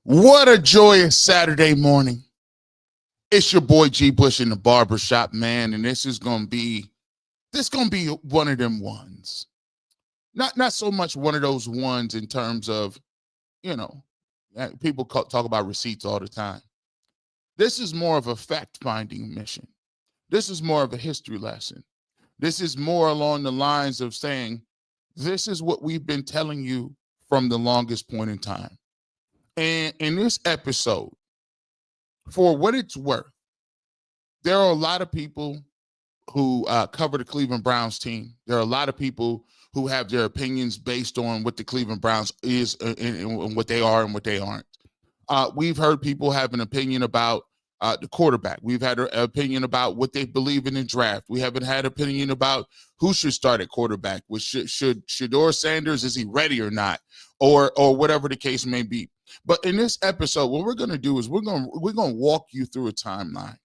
What a joyous Saturday morning. It's your boy G Bush in the barbershop, man, and this gonna be one of them ones. Not so much one of those ones in terms of, you know, people talk about receipts all the time. This is more of a fact-finding mission. This is more of a history lesson. This is more along the lines of saying, this is what we've been telling you from the longest point in time. And in this episode, for what it's worth, there are a lot of people who cover the Cleveland Browns team. There are a lot of people who have their opinions based on what the Cleveland Browns is and what they are and what they aren't. We've heard people have an opinion about the quarterback. We've had an opinion about what they believe in the draft. We haven't had an opinion about who should start at quarterback. Should Shedeur Sanders, is he ready or not? Or whatever the case may be. But in this episode, what we're going to do is we're going to walk you through a timeline.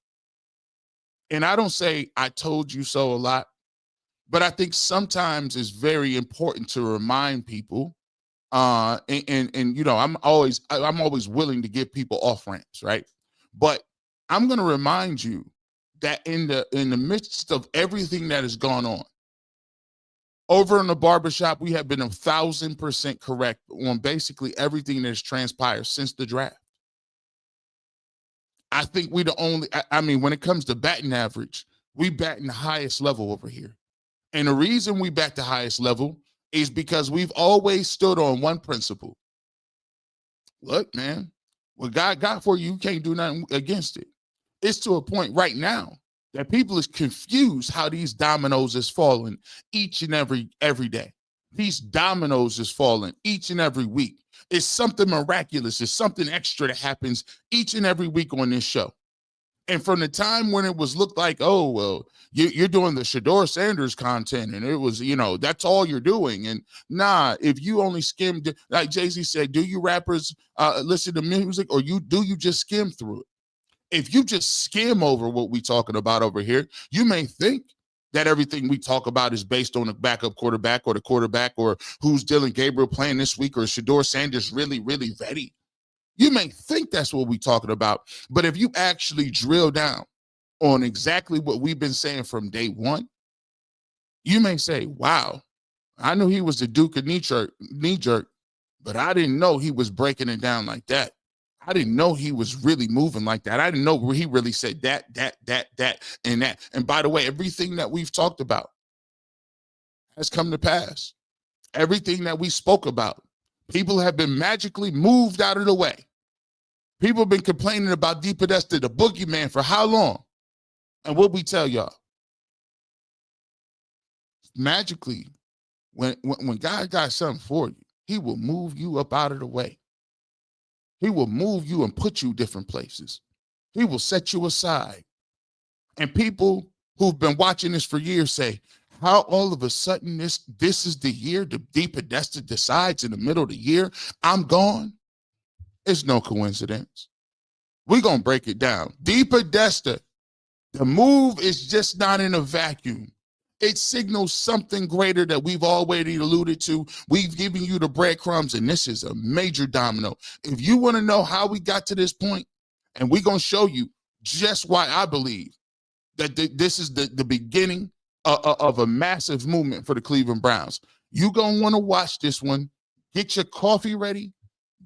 And I don't say I told you so a lot, but I think sometimes it's very important to remind people. And you know, I'm always willing to give people off ramps, right? But I'm going to remind you that in the midst of everything that has gone on, over in the barbershop, we have been 1,000% correct on basically everything that has transpired since the draft. I think we the only, I mean, when it comes to batting average, we bat in the highest level over here. And the reason we bat the highest level is because we've always stood on one principle. Look, man, what God got for you, you can't do nothing against it. It's to a point right now that people is confused how these dominoes is falling each and every day. These dominoes is falling each and every week. It's something miraculous. It's something extra that happens each and every week on this show. And from the time when it was looked like, oh, well, you're doing the Shedeur Sanders content, and it was, you know, that's all you're doing. And nah, if you only skimmed, like Jay-Z said, do you rappers listen to music, or do you just skim through it? If you just skim over what we're talking about over here, you may think that everything we talk about is based on a backup quarterback or the quarterback or who's Dylan Gabriel playing this week or Shedeur Sanders really, really ready. You may think that's what we're talking about, but if you actually drill down on exactly what we've been saying from day one, you may say, wow, I knew he was the Duke of knee jerk, but I didn't know he was breaking it down like that. I didn't know he was really moving like that. I didn't know where he really said that, and that. And by the way, everything that we've talked about has come to pass. Everything that we spoke about, people have been magically moved out of the way. People have been complaining about DePodesta, the boogeyman, for how long? And what we tell y'all? Magically, when God got something for you, he will move you up out of the way. He will move you and put you different places. He will set you aside. And people who've been watching this for years say, how all of a sudden this is the year the DePodesta decides in the middle of the year, I'm gone? It's no coincidence. We're going to break it down. DePodesta, the move is just not in a vacuum. It signals something greater that we've already alluded to. We've given you the breadcrumbs, and this is a major domino. If you want to know how we got to this point, and we're going to show you just why I believe that this is the beginning of a massive movement for the Cleveland Browns. You're going to want to watch this one. Get your coffee ready.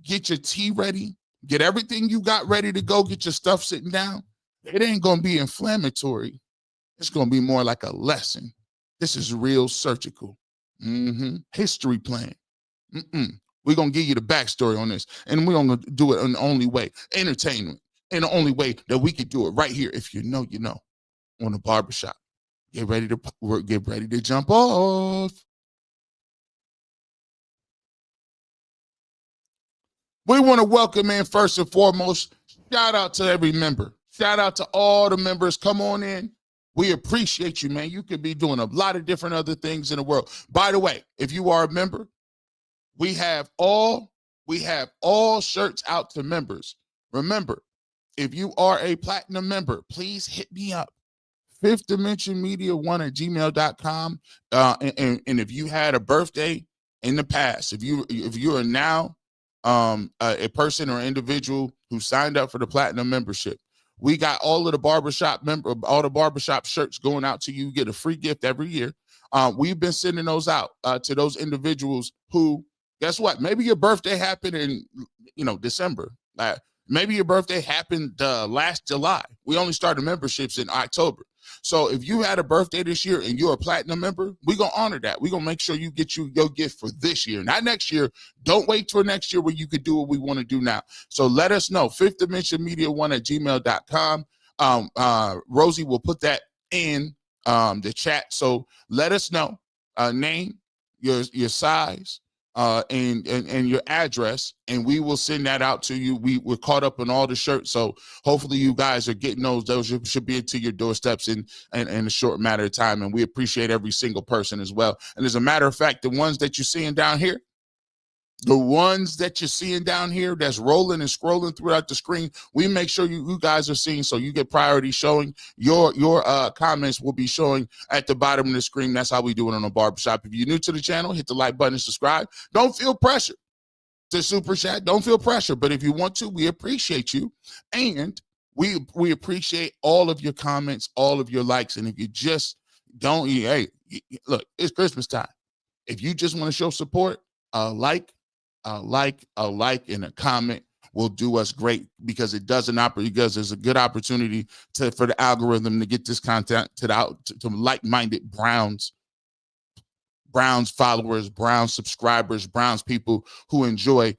Get your tea ready. Get everything you got ready to go. Get your stuff sitting down. It ain't going to be inflammatory. It's going to be more like a lesson. This is real surgical. History playing. We're going to give you the backstory on this. And we're going to do it in the only way. Entertainment. In the only way that we could do it right here. If you know, you know. On the barbershop. Get ready to jump off. We want to welcome in, first and foremost, shout out to every member. Shout out to all the members. Come on in. We appreciate you, man. You could be doing a lot of different other things in the world. By the way, if you are a member, we have all shirts out to members. Remember, if you are a platinum member, please hit me up. Fifth Dimension Media 1@gmail.com. And if you had a birthday in the past, if you are now a person or individual who signed up for the platinum membership, we got all the barbershop shirts going out to you. You get a free gift every year. We've been sending those out to those individuals who, guess what? Maybe your birthday happened in, December. Maybe your birthday happened last July. We only started memberships in October. So if you had a birthday this year and you're a platinum member, we're going to honor that. We're going to make sure you get your gift for this year, not next year. Don't wait till next year where you could do what we want to do now. So let us know, fifthdimensionmedia1@gmail.com. Rosie will put that in the chat. So let us know name, your size, and your address, and we will send that out to you. We're caught up on all the shirts, so hopefully you guys are getting those. Those should be to your doorsteps in a short matter of time, and we appreciate every single person as well. And as a matter of fact, the ones that you're seeing down here, that's rolling and scrolling throughout the screen, we make sure you guys are seeing, so you get priority showing. Your comments will be showing at the bottom of the screen. That's how we do it on the barbershop. If you're new to the channel, hit the like button and subscribe. Don't feel pressure to super chat. Don't feel pressure, but if you want to, we appreciate you, and we appreciate all of your comments, all of your likes. And if you just don't, hey, look, it's Christmas time. If you just want to show support, a like and a comment will do us great, because it does because there's a good opportunity for the algorithm to get this content to like-minded Browns followers, Browns subscribers, Browns people who enjoy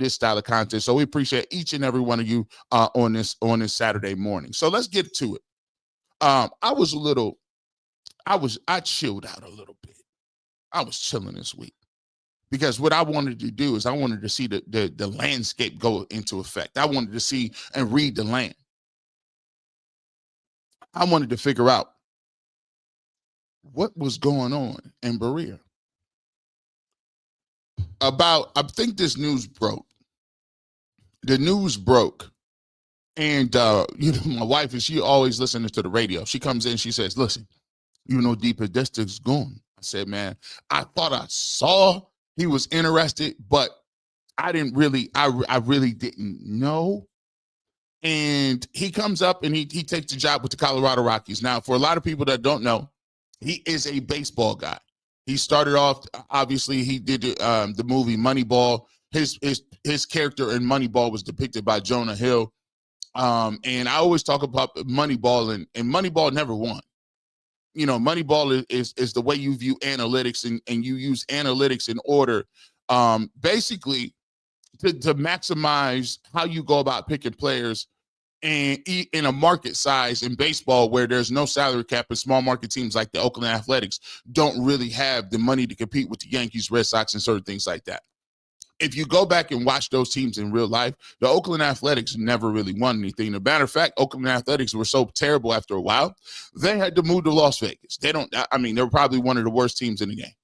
this style of content. So we appreciate each and every one of you on this Saturday morning. So let's get to it. I chilled out a little bit. I was chilling this week, because what I wanted to do is I wanted to see the landscape go into effect. I wanted to see and read the land. I wanted to figure out what was going on in Berea. I think this news broke. The news broke. And, my wife, she always listening to the radio. She comes in, she says, listen, DePodesta's gone. I said, man, I thought I saw he was interested, but I really didn't know. And he comes up and he takes the job with the Colorado Rockies. Now, for a lot of people that don't know, he is a baseball guy. He started off, obviously, he did the movie Moneyball. His character in Moneyball was depicted by Jonah Hill. And I always talk about Moneyball, and Moneyball never won. Moneyball is the way you view analytics, and you use analytics in order, basically, to maximize how you go about picking players, and in a market size in baseball where there's no salary cap, and small market teams like the Oakland Athletics don't really have the money to compete with the Yankees, Red Sox, and certain things like that. If you go back and watch those teams in real life, the Oakland Athletics never really won anything. As a matter of fact, Oakland Athletics were so terrible after a while, they had to move to Las Vegas. They were probably one of the worst teams in the game.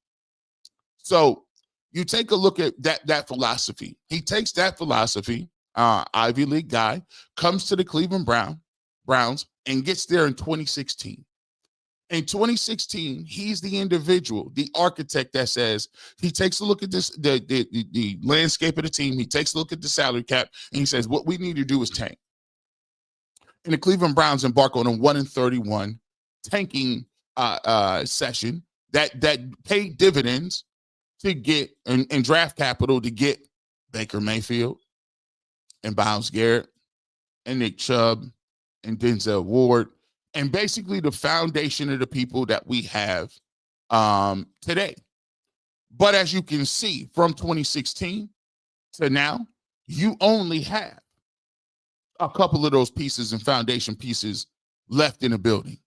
So you take a look at that philosophy. He takes that philosophy, Ivy League guy, comes to the Cleveland Browns and gets there in 2016. In 2016, he's the individual, the architect that says, he takes a look at this, the landscape of the team. He takes a look at the salary cap, and he says, what we need to do is tank. And the Cleveland Browns embark on a 1-31 tanking session that paid dividends to get and draft capital to get Baker Mayfield and Myles Garrett and Nick Chubb and Denzel Ward, and basically the foundation of the people that we have today. But as you can see, from 2016 to now, you only have a couple of those pieces and foundation pieces left in the building.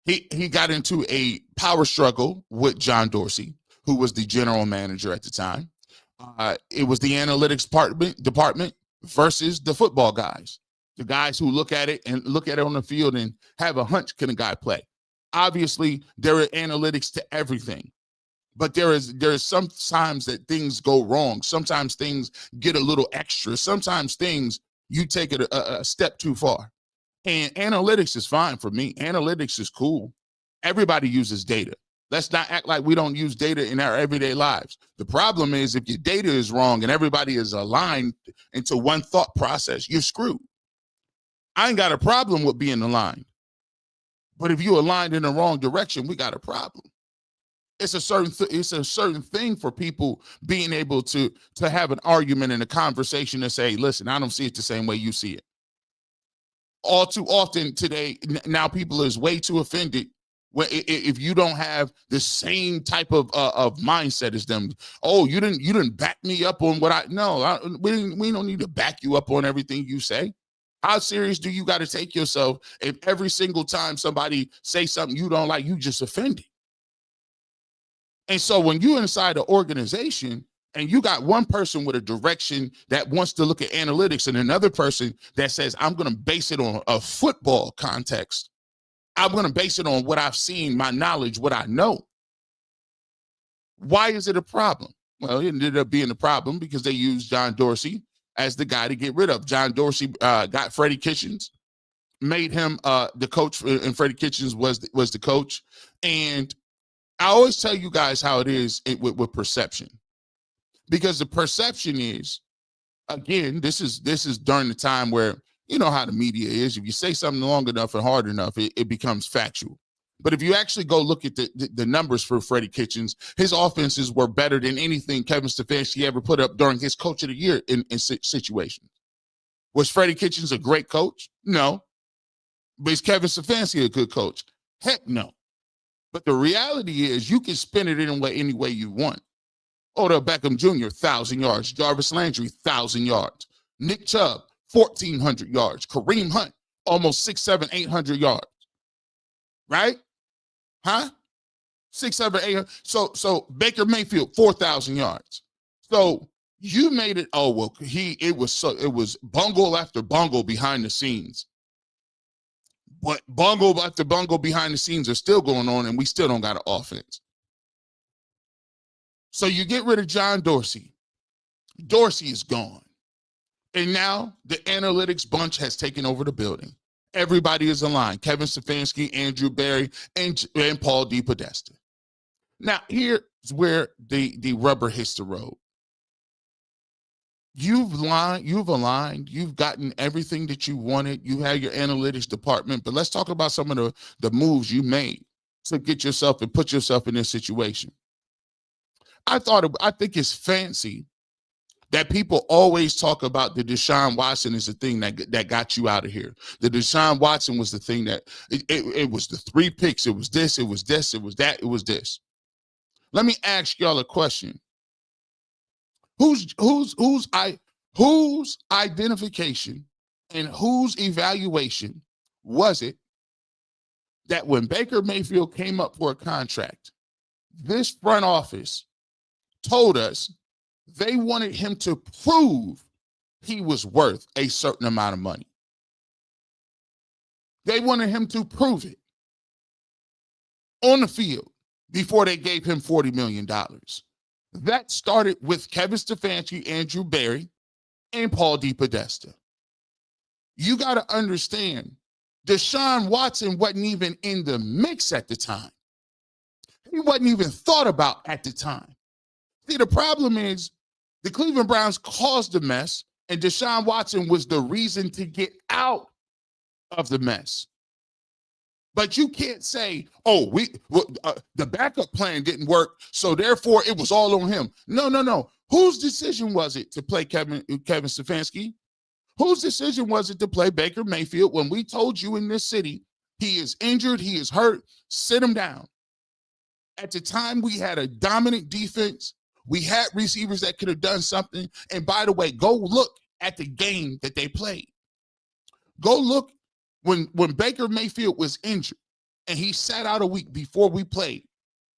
He got into a power struggle with John Dorsey, who was the general manager at the time. It was the analytics department versus the football guys. The guys who look at it on the field and have a hunch, can a guy play? Obviously, there are analytics to everything, but there is sometimes that things go wrong. Sometimes things get a little extra. Sometimes things you take it a step too far. And analytics is fine for me. Analytics is cool. Everybody uses data. Let's not act like we don't use data in our everyday lives. The problem is if your data is wrong and everybody is aligned into one thought process, you're screwed. I ain't got a problem with being aligned. But if you're aligned in the wrong direction, we got a problem. It's a certain thing for people being able to have an argument and a conversation and say, listen, I don't see it the same way you see it. All too often today, now people is way too offended if you don't have the same type of mindset as them. Oh, you didn't back me up on what we don't need to back you up on everything you say. How serious do you got to take yourself if every single time somebody say something you don't like, you just offended? And so when you're inside an organization and you got one person with a direction that wants to look at analytics and another person that says, I'm going to base it on a football context. I'm going to base it on what I've seen, my knowledge, what I know. Why is it a problem? Well, it ended up being a problem because they used John Dorsey as the guy to get rid of. John Dorsey got Freddie Kitchens, made him the coach, and Freddie Kitchens was the coach. And I always tell you guys how it is with perception, because the perception is, again, this is during the time where, you know how the media is. If you say something long enough and hard enough, it becomes factual. But if you actually go look at the numbers for Freddie Kitchens, his offenses were better than anything Kevin Stefanski ever put up during his coach of the year in situations. Was Freddie Kitchens a great coach? No. But is Kevin Stefanski a good coach? Heck no. But the reality is you can spin it any way you want. Odell Beckham Jr., 1,000 yards. Jarvis Landry, 1,000 yards. Nick Chubb, 1,400 yards. Kareem Hunt, almost 600, 700, 800 yards. Right? Huh? 600, 800. So Baker Mayfield, 4,000 yards. So you made it. Oh well, it was bungle after bungle behind the scenes. But bungle after bungle behind the scenes are still going on, and we still don't got an offense. So you get rid of John Dorsey. Dorsey is gone. And now the analytics bunch has taken over the building. Everybody is aligned. Kevin Stefanski, Andrew Berry, and Paul DePodesta. Now, here's where the rubber hits the road. You've aligned, you've gotten everything that you wanted. You had your analytics department, but let's talk about some of the moves you made to get yourself and put yourself in this situation. I think it's fancy that people always talk about the Deshaun Watson is the thing that got you out of here. The Deshaun Watson was the thing that it was the 3 picks. It was this, it was this, it was that, it was this. Let me ask y'all a question. Whose identification and whose evaluation was it that when Baker Mayfield came up for a contract, this front office told us they wanted him to prove he was worth a certain amount of money? They wanted him to prove it on the field before they gave him $40 million. That started with Kevin Stefanski, Andrew Berry, and Paul DePodesta. You got to understand, Deshaun Watson wasn't even in the mix at the time. He wasn't even thought about at the time. See, the problem is the Cleveland Browns caused the mess, and Deshaun Watson was the reason to get out of the mess. But you can't say, oh, the backup plan didn't work, so therefore it was all on him. No. Whose decision was it to play Kevin Stefanski? Whose decision was it to play Baker Mayfield when we told you in this city he is injured, he is hurt, sit him down? At the time, we had a dominant defense. We had receivers that could have done something. And by the way, go look at the game that they played. Go look when Baker Mayfield was injured and he sat out a week before we played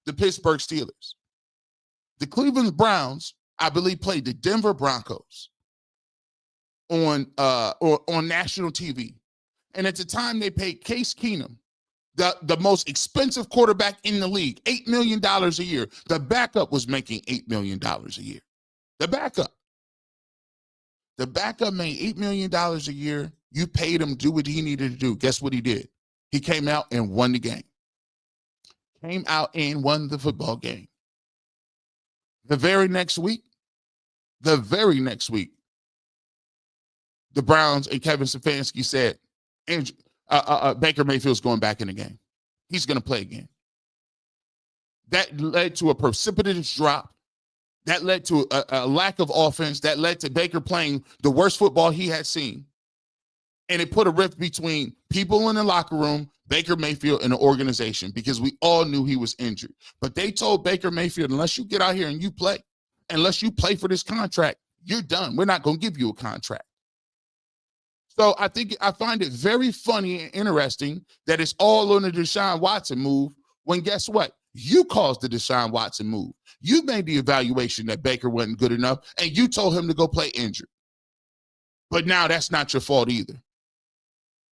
the Pittsburgh Steelers. The Cleveland Browns, I believe, played the Denver Broncos on national TV. And at the time, they paid Case Keenum, the most expensive quarterback in the league, $8 million a year. The backup was making $8 million a year. The backup made $8 million a year. You paid him, do what he needed to do. Guess what he did? He came out and won the game. came out and won the football game. The very next week, the Browns and Kevin Stefanski said, Baker Mayfield's going back in the game. He's going to play again. That led to a precipitous drop. That led to a lack of offense. That led to Baker playing the worst football he had seen. And it put a rift between people in the locker room, Baker Mayfield, and the organization, because we all knew he was injured. But they told Baker Mayfield, unless you get out here and you play, unless you play for this contract, you're done. We're not going to give you a contract. So I find it very funny and interesting that it's all on the Deshaun Watson move, when guess what? You caused the Deshaun Watson move. You made the evaluation that Baker wasn't good enough, and you told him to go play injured. But now that's not your fault either.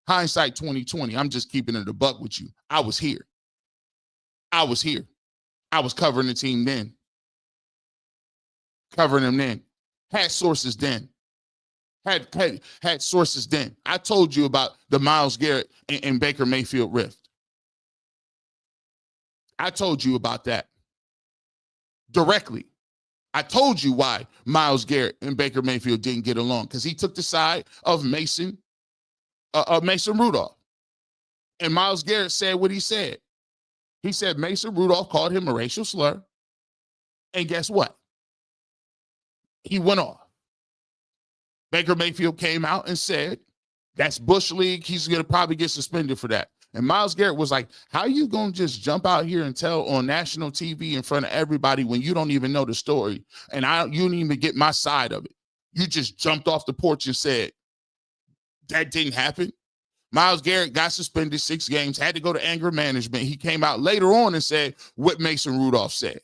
Hindsight 2020, I'm just keeping it a buck with you. I was here. I was covering the team then. Covering them then. Had sources then. Had sources then. I told you about the Myles Garrett and Baker Mayfield rift. I told you about that directly. I told you why Myles Garrett and Baker Mayfield didn't get along, because he took the side of Mason Rudolph. And Myles Garrett said what he said. He said Mason Rudolph called him a racial slur. And guess what? He went off. Baker Mayfield came out and said, that's Bush League. He's going to probably get suspended for that. And Myles Garrett was like, how you going to just jump out here and tell on national TV in front of everybody when you don't even know the story? And you didn't even get my side of it. You just jumped off the porch and said, that didn't happen. Myles Garrett got suspended 6 games, had to go to anger management. He came out later on and said what Mason Rudolph said.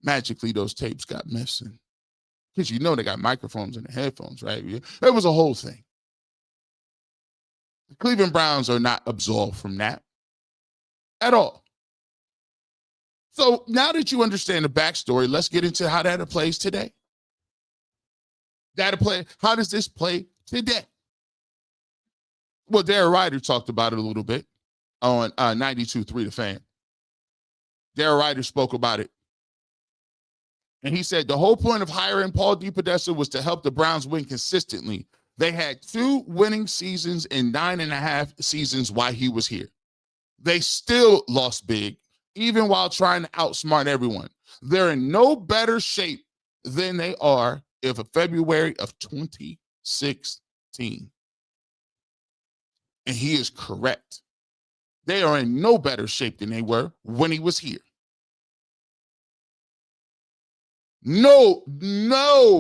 Magically, those tapes got missing. Because you know they got microphones in the headphones, right? It was a whole thing. The Cleveland Browns are not absolved from that at all. So now that you understand the backstory, let's get into how that plays today. How does this play today? Well, Darren Ryder talked about it a little bit on 92.3 The Fan. Darren Ryder spoke about it. And he said the whole point of hiring Paul DePodesta was to help the Browns win consistently. They had 2 winning seasons in 9.5 seasons while he was here. They still lost big, even while trying to outsmart everyone. They're in no better shape than they are of February of 2016. And he is correct. They are in no better shape than they were when he was here. No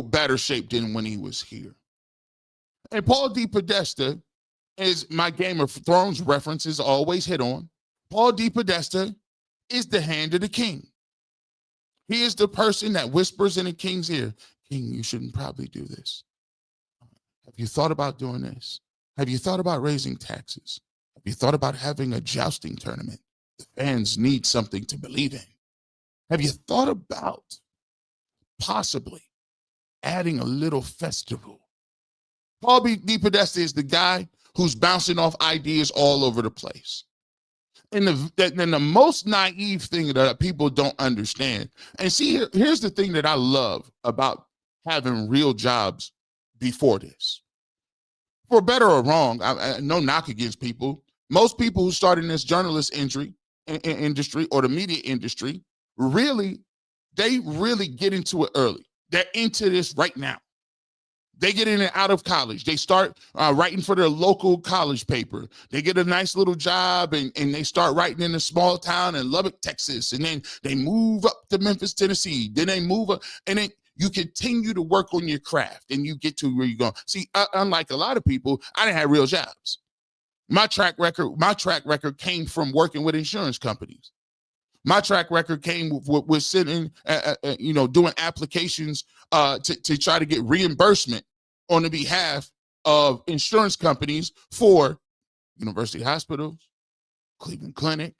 better shape than when he was here. And Paul DePodesta, as my Game of Thrones references always hit on, Paul DePodesta is the hand of the king. He is the person that whispers in the king's ear, King, you shouldn't probably do this. Have you thought about doing this? Have you thought about raising taxes? Have you thought about having a jousting tournament? The fans need something to believe in. Have you thought about possibly adding a little festival? Paul DePodesta is the guy who's bouncing off ideas all over the place. And the most naive thing that people don't understand, and see, here's the thing that I love about having real jobs before this. For better or wrong, no knock against people. Most people who start in this journalist industry or the media industry, they really get into it early. They're into this right now. They get in and out of college. They start writing for their local college paper. They get a nice little job and they start writing in a small town in Lubbock, Texas. And then they move up to Memphis, Tennessee. Then they move up and then you continue to work on your craft and you get to where you're going. See, unlike a lot of people, I didn't have real jobs. My track record came from working with insurance companies. My track record came with sitting, doing applications to try to get reimbursement on the behalf of insurance companies for University Hospitals, Cleveland Clinic.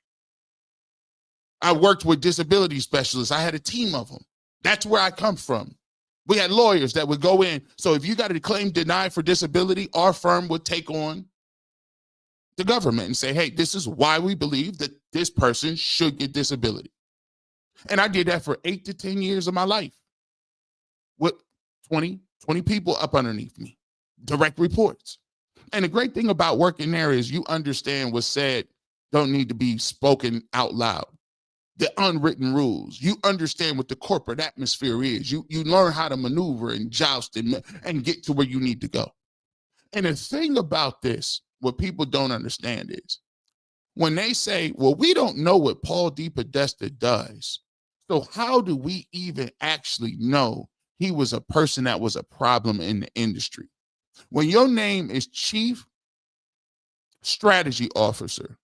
I worked with disability specialists. I had a team of them. That's where I come from. We had lawyers that would go in. So if you got a claim denied for disability, our firm would take on the government and say, hey, this is why we believe that this person should get disability. And I did that for 8 to 10 years of my life with 20 people up underneath me, direct reports. And the great thing about working there is you understand what's said don't need to be spoken out loud. The unwritten rules. You understand what the corporate atmosphere is. You learn how to maneuver and joust and get to where you need to go. And the thing about this, what people don't understand is when they say, well, we don't know what Paul DePodesta does, so how do we even actually know he was a person that was a problem in the industry? When your name is Chief Strategy Officer,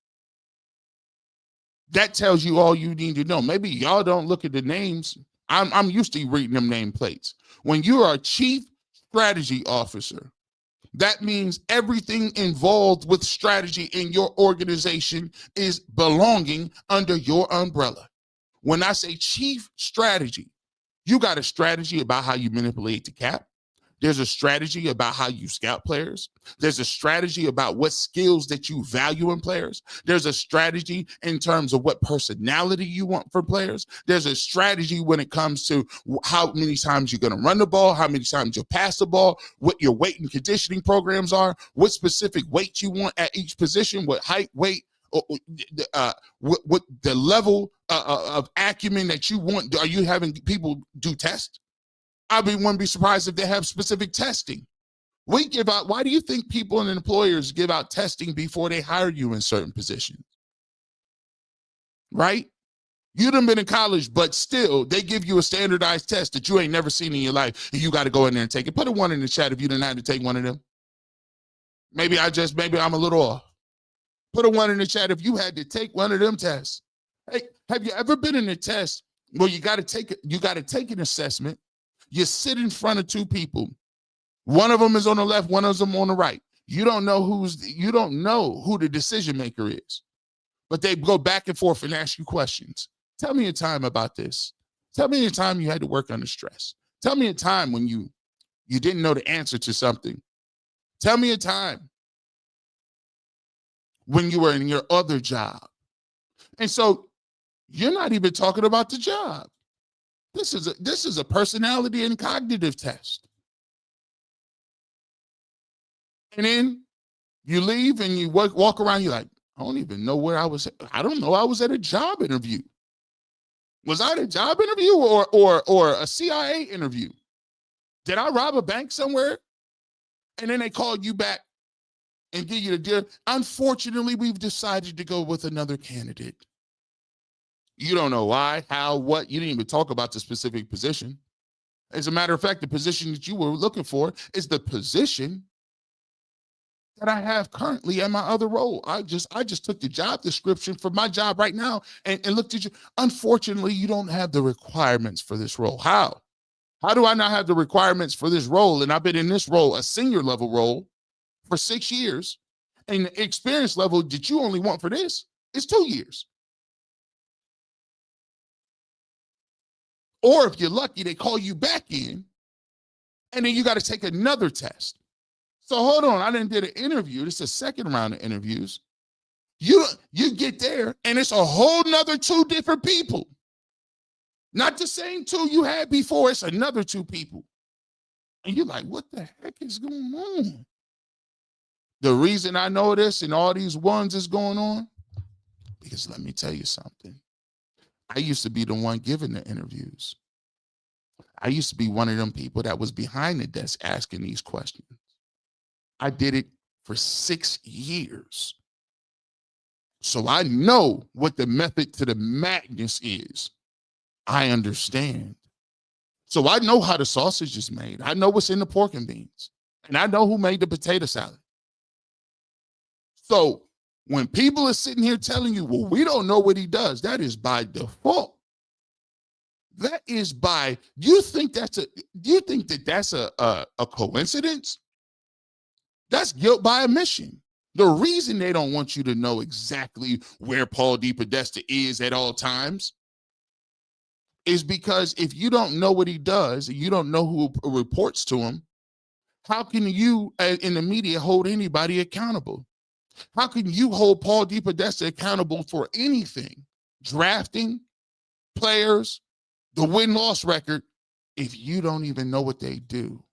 that tells you all you need to know. Maybe y'all don't look at the names. I'm used to reading them nameplates. When you are a Chief Strategy Officer, that means everything involved with strategy in your organization is belonging under your umbrella. When I say Chief Strategy, you got a strategy about how you manipulate the cap. There's a strategy about how you scout players. There's a strategy about what skills that you value in players. There's a strategy in terms of what personality you want for players. There's a strategy when it comes to how many times you're going to run the ball, how many times you'll pass the ball, what your weight and conditioning programs are, what specific weight you want at each position, what height, weight, what the level of acumen that you want. Are you having people do tests? I wouldn't be surprised if they have specific testing. We give out, why do you think people and employers give out testing before they hire you in certain positions? Right? You done been in college, but still they give you a standardized test that you ain't never seen in your life, and you got to go in there and take it. Put a 1 in the chat if you didn't have to take one of them. Maybe I'm a little off. Put a 1 in the chat if you had to take one of them tests. Hey, have you ever been in a test where you got to take an assessment? You sit in front of 2 people. One of them is on the left, one of them on the right. You don't know who the decision maker is. But they go back and forth and ask you questions. Tell me a time about this. Tell me a time you had to work under stress. Tell me a time when you didn't know the answer to something. Tell me a time when you were in your other job. And so you're not even talking about the job. This is a personality and cognitive test. And then you leave and you walk around, you're like, I don't even know where I was. I don't know. I was at a job interview. Was I at a job interview or a CIA interview? Did I rob a bank somewhere? And then they called you back and give you the deal. Unfortunately, we've decided to go with another candidate. You don't know why, how, what. You didn't even talk about the specific position. As a matter of fact, the position that you were looking for is the position that I have currently in my other role. I just took the job description for my job right now and looked at you. Unfortunately, you don't have the requirements for this role. How? How do I not have the requirements for this role? And I've been in this role, a senior level role, for 6 years. And the experience level that you only want for this is 2 years. Or if you're lucky, they call you back in, and then you got to take another test. So hold on, I done did an interview. This is the second round of interviews. You get there, and it's a whole nother 2 different people. Not the same 2 you had before, it's another 2 people. And you're like, what the heck is going on? The reason I know this and all these ones is going on, because let me tell you something. I used to be the one giving the interviews. I used to be one of them people that was behind the desk asking these questions. I did it for 6 years. So I know what the method to the madness is. I understand. So I know how the sausage is made. I know what's in the pork and beans. And I know who made the potato salad. So when people are sitting here telling you, well, we don't know what he does, that is by default. That is by, you think that's a coincidence? That's guilt by omission. The reason they don't want you to know exactly where Paul DePodesta is at all times is because if you don't know what he does, and you don't know who reports to him, how can you in the media hold anybody accountable? How can you hold Paul DePodesta accountable for anything? Drafting, players, the win-loss record, if you don't even know what they do.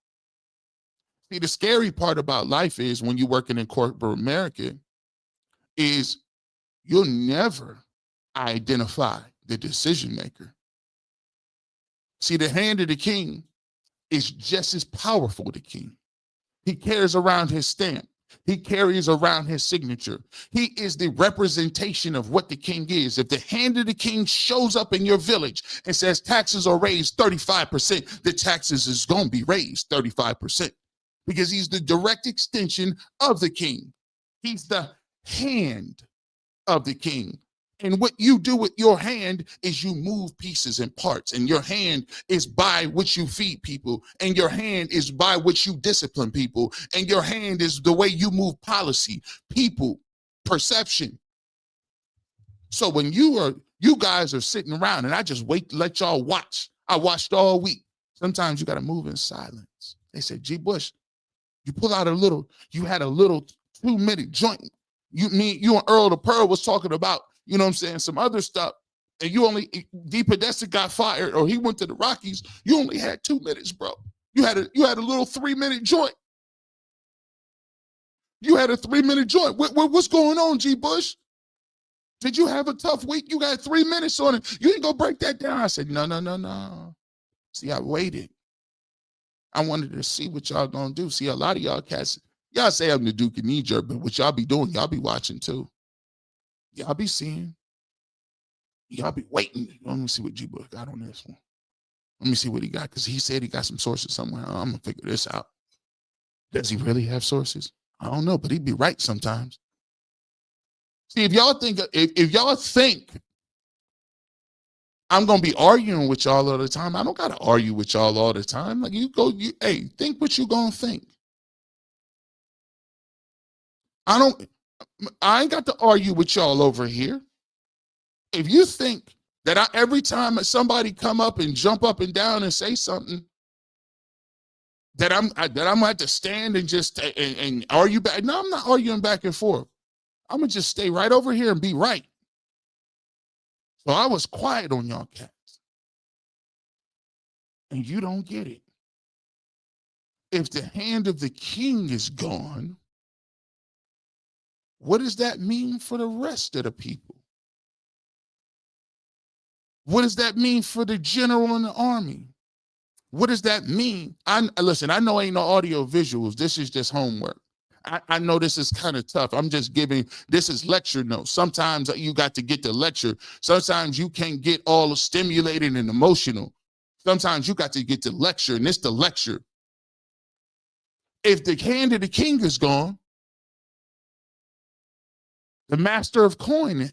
See, the scary part about life is when you're working in corporate America is you'll never identify the decision maker. See, the hand of the king is just as powerful as the king. He carries around his stamp. He carries around his signature. He is the representation of what the king is. If the hand of the king shows up in your village and says taxes are raised 35%, the taxes is going to be raised 35% because he's the direct extension of the king. He's the hand of the king. And what you do with your hand is you move pieces and parts, and your hand is by which you feed people, and your hand is by which you discipline people, and your hand is the way you move policy, people, perception. So when you guys are sitting around and I just wait to let y'all watch, I watched all week. Sometimes you got to move in silence. They said, G. Bush, you pull out you had a little 2-minute joint. You and Earl the Pearl was talking about, you know what I'm saying, some other stuff, and DePodesta got fired or he went to the Rockies. You only had 2 minutes, bro. You had a little 3-minute joint. You had a 3-minute joint. What's going on, G. Bush? Did you have a tough week? You got 3 minutes on it. You didn't go break that down. I said, no. See, I waited. I wanted to see what y'all gonna do. See, a lot of y'all cats, y'all say I'm the Duke of knee-jerk, but what y'all be doing, y'all be watching too. Y'all be seeing. Y'all be waiting. Let me see what G. Bush got on this one. Let me see what he got, because he said he got some sources somewhere. I'm going to figure this out. Does he really have sources? I don't know, but he'd be right sometimes. See, if y'all think I'm going to be arguing with y'all all the time, I don't got to argue with y'all all the time. Like, hey, think what you going to think. I ain't got to argue with y'all over here. If you think that every time somebody come up and jump up and down and say something, that I'm gonna have to stand and just and argue back. No, I'm not arguing back and forth. I'm gonna just stay right over here and be right. So I was quiet on y'all cats, and you don't get it. If the hand of the king is gone, what does that mean for the rest of the people? What does that mean for the general in the army? What does that mean? Listen, I know ain't no audio visuals. This is just homework. I know this is kind of tough. I'm just giving, this is lecture notes. Sometimes you got to get the lecture. Sometimes you can't get all stimulated and emotional. Sometimes you got to get the lecture, and it's the lecture. If the hand of the king is gone, the master of coin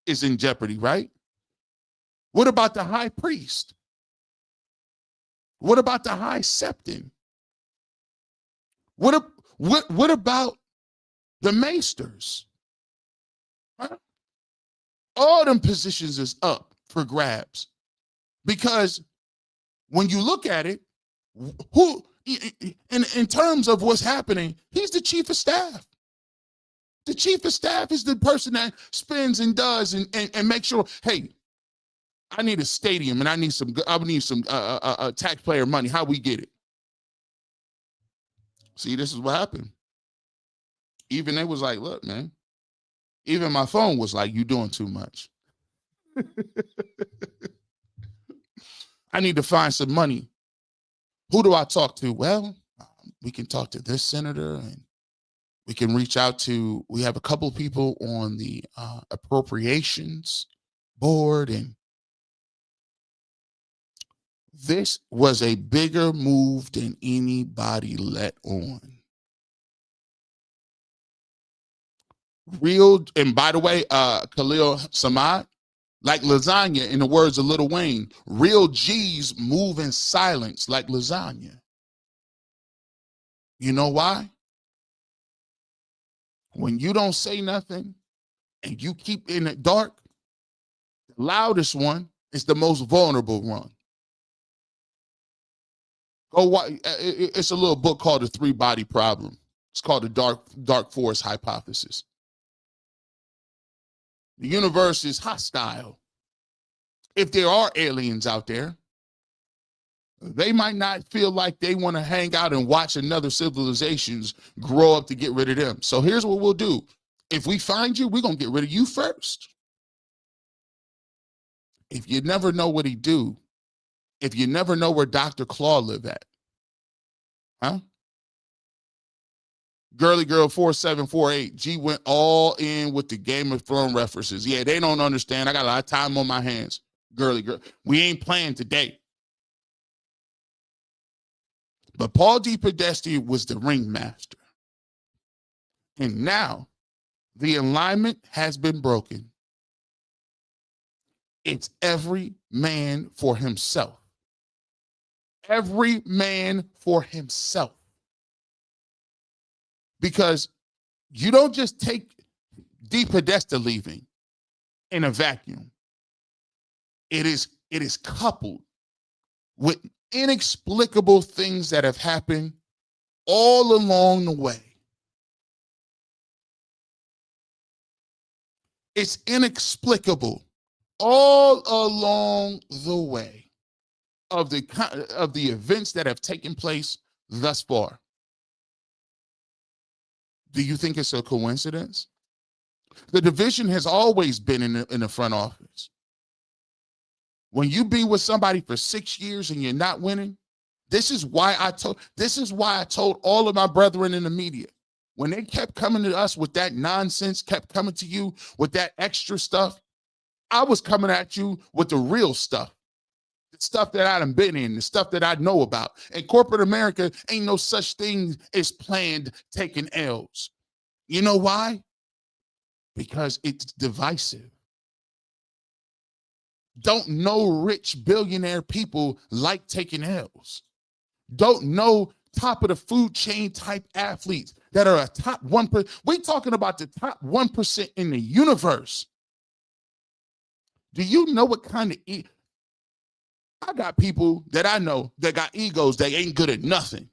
is in jeopardy, right? What about the high priest? What about the high septon? What about the maesters? Huh? All them positions is up for grabs. Because when you look at it, who in terms of what's happening, he's the chief of staff. The chief of staff is the person that spends and does and makes sure, hey, I need a stadium and I need some taxpayer money. How we get it? See, this is what happened. Even they was like, look, man, even my phone was like, you doing too much. I need to find some money. Who do I talk to? Well, we can talk to this senator, and we can reach out to, we have a couple of people on the appropriations board, and this was a bigger move than anybody let on. Real, and by the way, Khalil Samad, like lasagna, in the words of Lil Wayne, real G's move in silence like lasagna. You know why? When you don't say nothing and you keep in the dark, the loudest one is the most vulnerable one. Go watch. It's a little book called The Three Body Problem. It's called the Dark Forest Hypothesis. The universe is hostile. If there are aliens out there, they might not feel like they want to hang out and watch another civilizations grow up to get rid of them. So here's what we'll do. If we find you, we're going to get rid of you first. If you never know what he do, if you never know where Dr. Claw live at, huh? Girly Girl 4748, G went all in with the Game of Thrones references. Yeah, they don't understand. I got a lot of time on my hands. Girly Girl, we ain't playing today. But Paul DePodesta was the ringmaster. And now the alignment has been broken. It's every man for himself. Every man for himself. Because you don't just take DePodesta leaving in a vacuum. It is coupled with inexplicable things that have happened all along the way. It's inexplicable all along the way of the events that have taken place thus far. Do you think it's a coincidence? The division has always been in the front office. When you be with somebody for 6 years and you're not winning, this is why I told all of my brethren in the media, when they kept coming to us with that nonsense, kept coming to you with that extra stuff, I was coming at you with the real stuff. The stuff that I done been in, the stuff that I know about. In corporate America, ain't no such thing as planned taking L's. You know why? Because it's divisive. Don't know rich billionaire people like taking L's. Don't know top of the food chain type athletes that are a top 1%. We're talking about the top 1% in the universe. Do you know what kind of I got people that I know that got egos. They ain't good at nothing.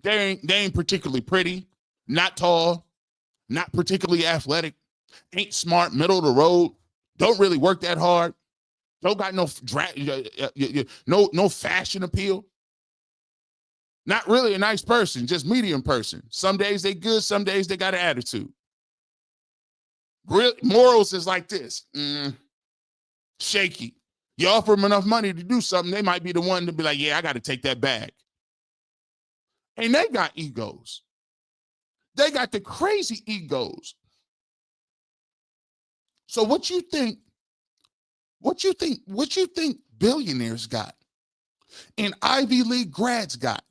They ain't particularly pretty, not tall, not particularly athletic, ain't smart, middle of the road, don't really work that hard, don't got no fashion appeal. Not really a nice person, just medium person. Some days they good, some days they got an attitude. Morals is like this, shaky. You offer them enough money to do something, they might be the one to be like, yeah, I got to take that bag. And they got egos. They got the crazy egos. So what you think billionaires got and Ivy League grads got?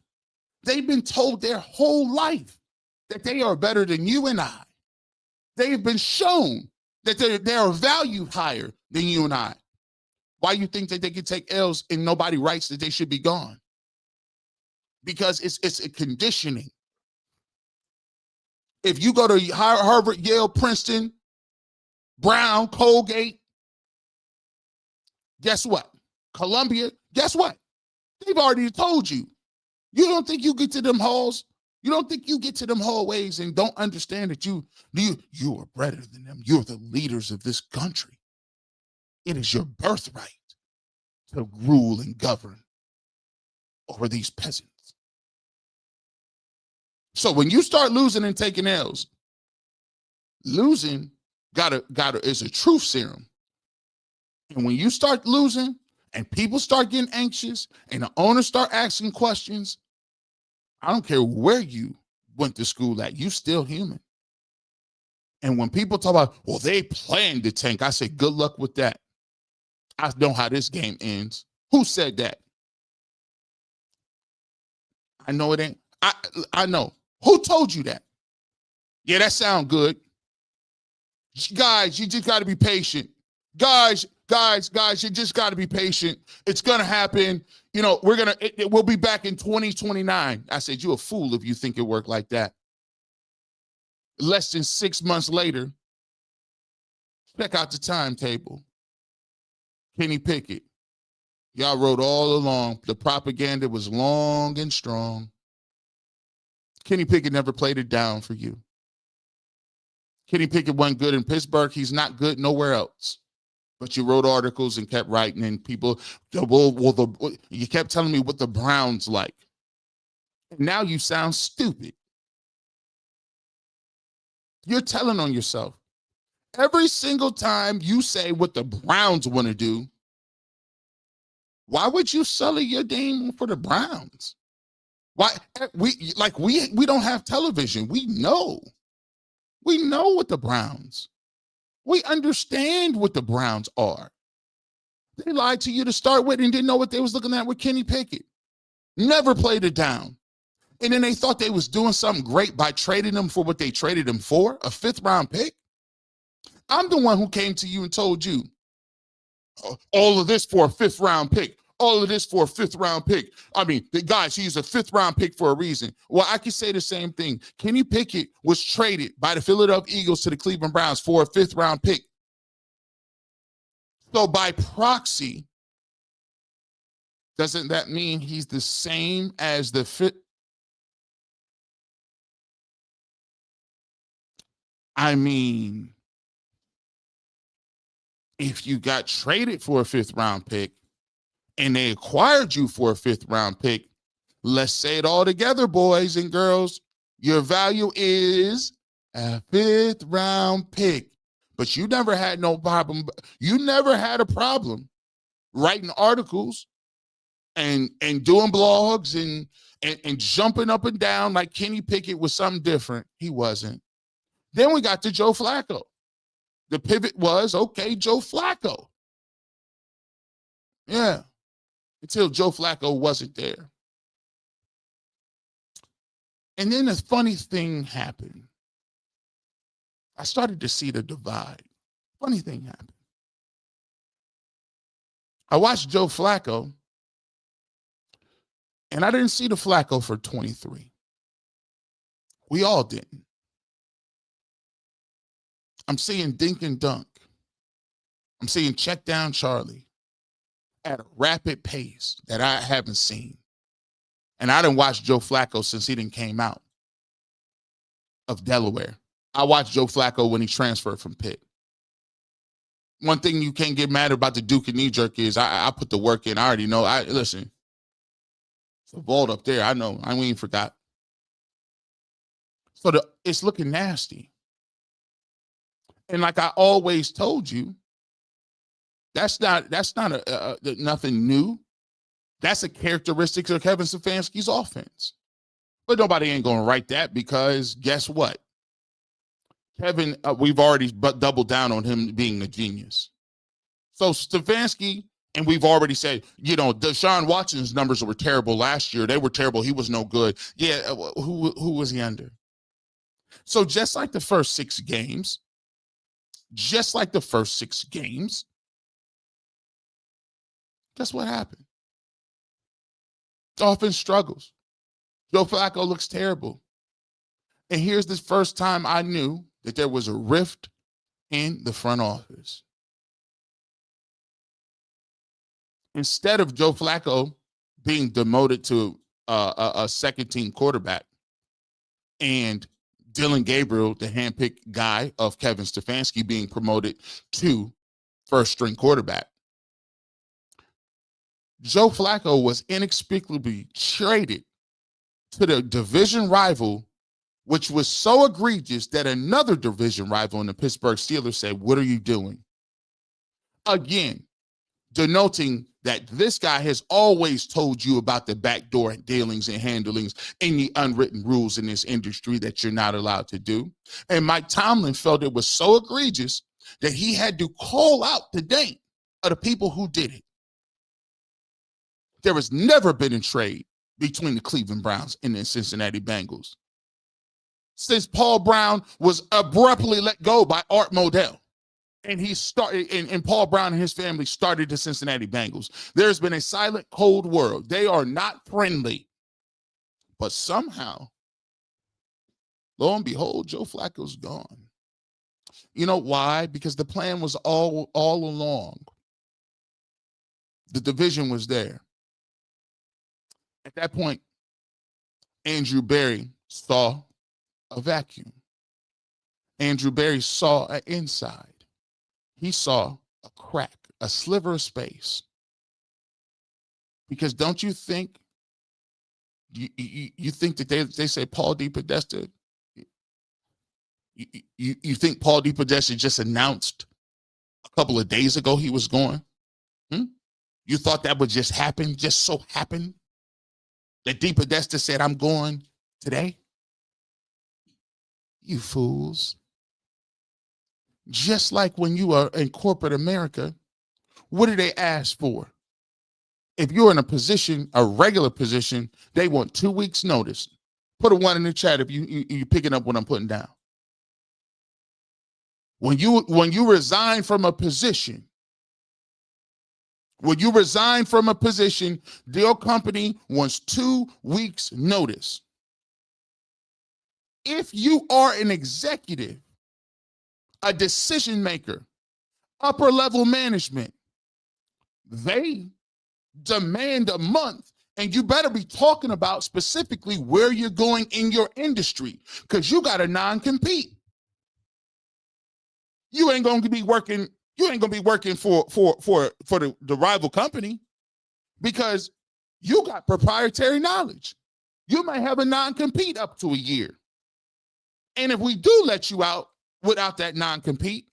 They've been told their whole life that they are better than you and I. They've been shown that they are valued higher than you and I. Why you think that they can take L's and nobody writes that they should be gone? Because it's a conditioning. If you go to Harvard, Yale, Princeton, Brown, Colgate, guess what? Columbia, guess what? They've already told you. You don't think you get to them halls? You don't think you get to them hallways and don't understand that you are better than them. You're the leaders of this country. It is your birthright to rule and govern over these peasants. So when you start losing and taking L's, losing is a truth serum. And when you start losing and people start getting anxious and the owners start asking questions, I don't care where you went to school at, you still human. And when people talk about, well, they planned to tank, I say, good luck with that. I know how this game ends. Who said that? I know it ain't. I know. Who told you that? Yeah, that sounds good. Guys, you just got to be patient. Guys, you just got to be patient. It's going to happen. You know, we'll be back in 2029. I said, you're a fool if you think it worked like that. Less than 6 months later, check out the timetable. Kenny Pickett. Y'all wrote all along. The propaganda was long and strong. Kenny Pickett never played it down for you. Kenny Pickett wasn't good in Pittsburgh. He's not good nowhere else. But you wrote articles and kept writing, and people, you kept telling me what the Browns like. Now you sound stupid. You're telling on yourself. Every single time you say what the Browns want to do, why would you sully your name for the Browns? Why we don't have television. We know what the Browns. We understand what the Browns are. They lied to you to start with and didn't know what they was looking at with Kenny Pickett. Never played it down. And then they thought they was doing something great by trading him for what they traded him for, a 5th-round pick. I'm the one who came to you and told you, all of this for a 5th-round pick. All of this for a 5th-round pick. I mean, the guys, he's a 5th-round pick for a reason. Well, I can say the same thing. Kenny Pickett was traded by the Philadelphia Eagles to the Cleveland Browns for a 5th-round pick. So by proxy, doesn't that mean he's the same as the fit? I mean, if you got traded for a 5th-round pick and they acquired you for a 5th-round pick, let's say it all together, boys and girls. Your value is a 5th-round pick. But you never had no problem. You never had a problem writing articles and doing blogs and jumping up and down like Kenny Pickett was something different. He wasn't. Then we got to Joe Flacco. The pivot was, okay, Joe Flacco. Yeah. Until Joe Flacco wasn't there. And then a funny thing happened. I started to see the divide. Funny thing happened. I watched Joe Flacco, and I didn't see the Flacco for 23. We all didn't. I'm seeing dink and dunk. I'm seeing check down Charlie at a rapid pace that I haven't seen. And I didn't watch Joe Flacco since he didn't came out of Delaware. I watched Joe Flacco when he transferred from Pitt. One thing you can't get mad about the Duke and knee jerk is I put the work in. I already know. Listen. It's a vault up there. I know. I ain't forgot. So it's looking nasty. And like I always told you, that's not nothing new. That's a characteristic of Kevin Stefanski's offense. But nobody ain't going to write that because guess what? Kevin, we've already doubled down on him being a genius. So Stefanski, and we've already said, Deshaun Watson's numbers were terrible last year. They were terrible. He was no good. Yeah, who was he under? So just like the first 6 games, guess what happened? The offense struggles. Joe Flacco looks terrible. And here's the first time I knew that there was a rift in the front office. Instead of Joe Flacco being demoted to a second-team quarterback and Dylan Gabriel, the handpicked guy of Kevin Stefanski, being promoted to first-string quarterback, Joe Flacco was inexplicably traded to the division rival, which was so egregious that another division rival in the Pittsburgh Steelers said, "What are you doing?" Again, denoting that this guy has always told you about the backdoor dealings and handlings and the unwritten rules in this industry that you're not allowed to do. And Mike Tomlin felt it was so egregious that he had to call out the name of the people who did it. There has never been a trade between the Cleveland Browns and the Cincinnati Bengals since Paul Brown was abruptly let go by Art Modell. And he started, and Paul Brown and his family started the Cincinnati Bengals. There's been a silent, cold world. They are not friendly. But somehow, lo and behold, Joe Flacco's gone. You know why? Because the plan was all along. The division was there. At that point, Andrew Berry saw a vacuum. Andrew Berry saw an inside. He saw a crack, a sliver of space. Because don't you think, you think that they say Paul DePodesta, you think Paul DePodesta just announced a couple of days ago he was going? You thought that would just happen, just so happen that DePodesta said, I'm going today? You fools. Just like when you are in corporate America, what do they ask for? If you're in a position, a regular position, they want 2 weeks notice. Put a 1 in the chat if you're picking up what I'm putting down. When you resign from a position, your company wants 2 weeks notice. If you are an executive, a decision maker, upper level management, they demand a month, and you better be talking about specifically where you're going in your industry, because you got a non-compete. You ain't gonna be working for the rival company because you got proprietary knowledge. You might have a non-compete up to a year. And if we do let you out without that non-compete,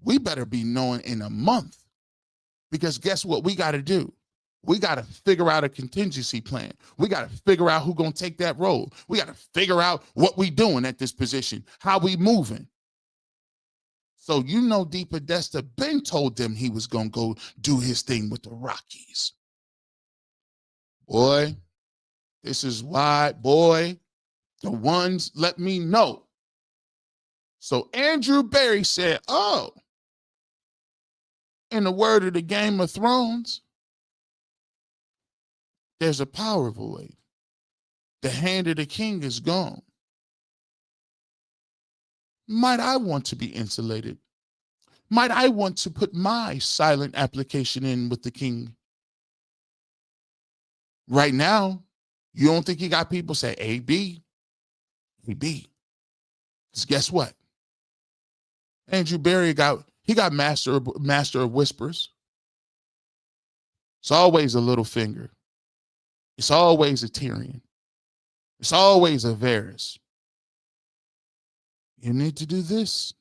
we better be knowing in a month. Because guess what we got to do? We got to figure out a contingency plan. We got to figure out who's going to take that role. We got to figure out what we doing at this position, how we moving. So you know DePodesta been told them he was going to go do his thing with the Rockies. Boy, this is why, boy, the ones let me know. So Andrew Berry said, oh, in the word of the Game of Thrones, there's a power void. The hand of the king is gone. Might I want to be insulated? Might I want to put my silent application in with the king? Right now, you don't think he got people say, AB? AB. Because guess what? Andrew Berry got master of whispers. It's always a little finger. It's always a Tyrion. It's always a Varys. You need to do this.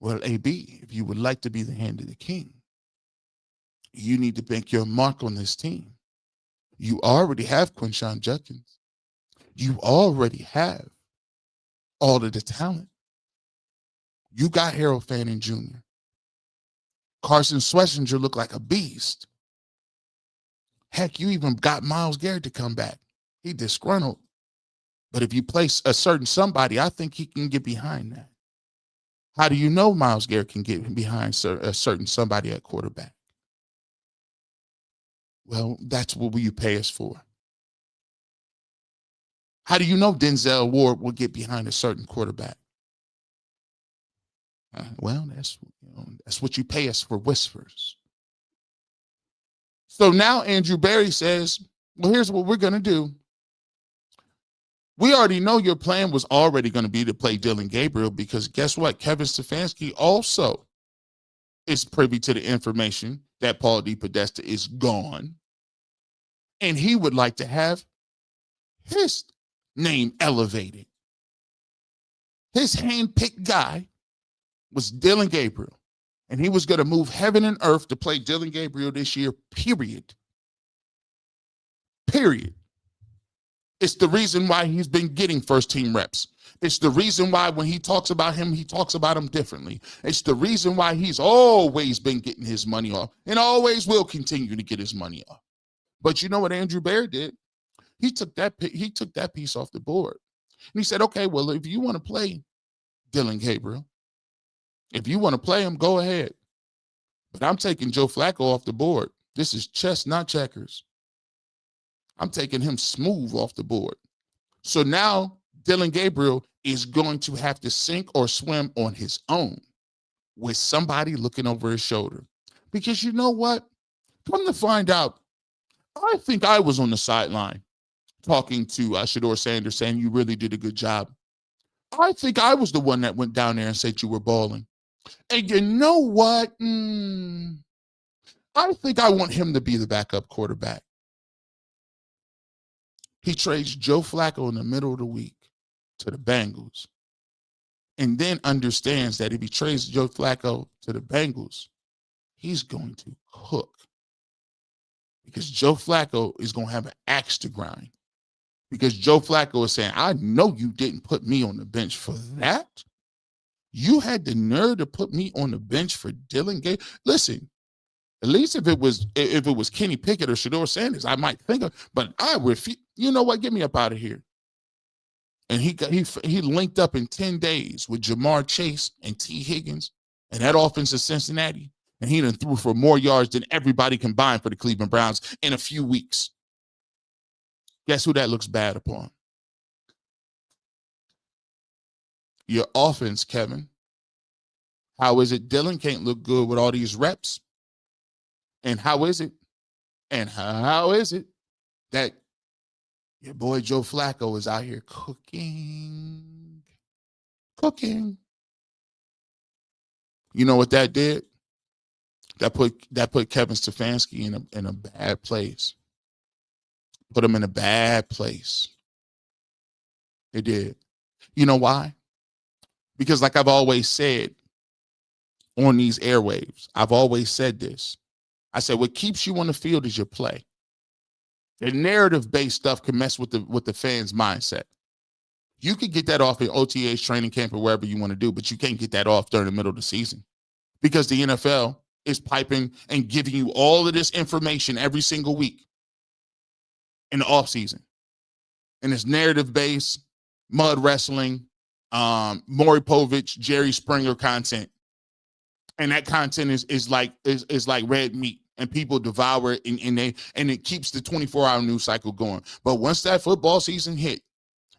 Well, AB, if you would like to be the hand of the king, you need to make your mark on this team. You already have Quinshon Judkins. You already have all of the talent. You got Harold Fanning Jr. Carson Schlesinger looked like a beast. Heck, you even got Myles Garrett to come back. He disgruntled. But if you place a certain somebody, I think he can get behind that. How do you know Myles Garrett can get behind a certain somebody at quarterback? Well, that's what you pay us for. How do you know Denzel Ward will get behind a certain quarterback? Well, that's what you pay us for, whispers. So now Andrew Berry says, well, here's what we're going to do. We already know your plan was already going to be to play Dillon Gabriel, because guess what? Kevin Stefanski also is privy to the information that Paul DePodesta is gone. And he would like to have his name elevated. His handpicked guy was Dillon Gabriel. And he was going to move heaven and earth to play Dillon Gabriel this year, period. Period. It's the reason why he's been getting first team reps. It's the reason why when he talks about him, he talks about him differently. It's the reason why he's always been getting his money off and always will continue to get his money off. But you know what Andrew Berry did? He took that piece off the board. And he said, okay, well, if you want to play Dillon Gabriel, if you want to play him, go ahead. But I'm taking Joe Flacco off the board. This is chess, not checkers. I'm taking him smooth off the board. So now Dillon Gabriel is going to have to sink or swim on his own with somebody looking over his shoulder. Because you know what? Come to find out, I think I was on the sideline talking to Shedeur Sanders saying you really did a good job. I think I was the one that went down there and said you were balling. And you know what? I think I want him to be the backup quarterback. He trades Joe Flacco in the middle of the week to the Bengals, and then understands that if he trades Joe Flacco to the Bengals, he's going to cook, because Joe Flacco is going to have an axe to grind, because Joe Flacco is saying, I know you didn't put me on the bench for that. You had the nerve to put me on the bench for Dylan Gabriel. Listen, at least if it was Kenny Pickett or Shedeur Sanders, I might think of, but I refuse. You know what? Get me up out of here. And he linked up in 10 days with Jamar Chase and T. Higgins and that offense of Cincinnati. And he done threw for more yards than everybody combined for the Cleveland Browns in a few weeks. Guess who that looks bad upon? Your offense, Kevin. How is it Dylan can't look good with all these reps? And how is it that your boy Joe Flacco is out here cooking? You know what that did? That put Kevin Stefanski in a bad place. Put him in a bad place. It did. You know why? Because like I've always said on these airwaves, I've always said this. I said, what keeps you on the field is your play. The narrative-based stuff can mess with the fans' mindset. You could get that off in OTAs, training camp, or wherever you want to do, but you can't get that off during the middle of the season, because the NFL is piping and giving you all of this information every single week in the offseason. And it's narrative-based, mud wrestling, Maury Povich, Jerry Springer content. And that content is like red meat, and people devour it, and it keeps the 24-hour news cycle going. But once that football season hit,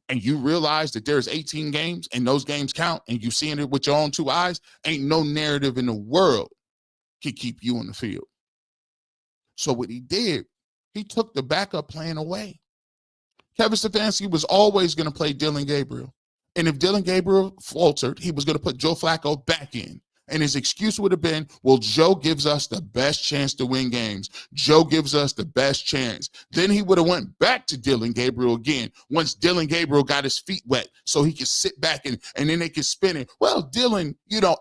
and you realize that there's 18 games and those games count, and you seeing it with your own two eyes, ain't no narrative in the world can keep you on the field. So what he did, he took the backup plan away. Kevin Stefanski was always going to play Dylan Gabriel. And if Dylan Gabriel faltered, he was going to put Joe Flacco back in. And his excuse would have been, well, Joe gives us the best chance to win games. Joe gives us the best chance. Then he would have went back to Dylan Gabriel again once Dylan Gabriel got his feet wet so he could sit back and then they could spin it. Well, Dylan,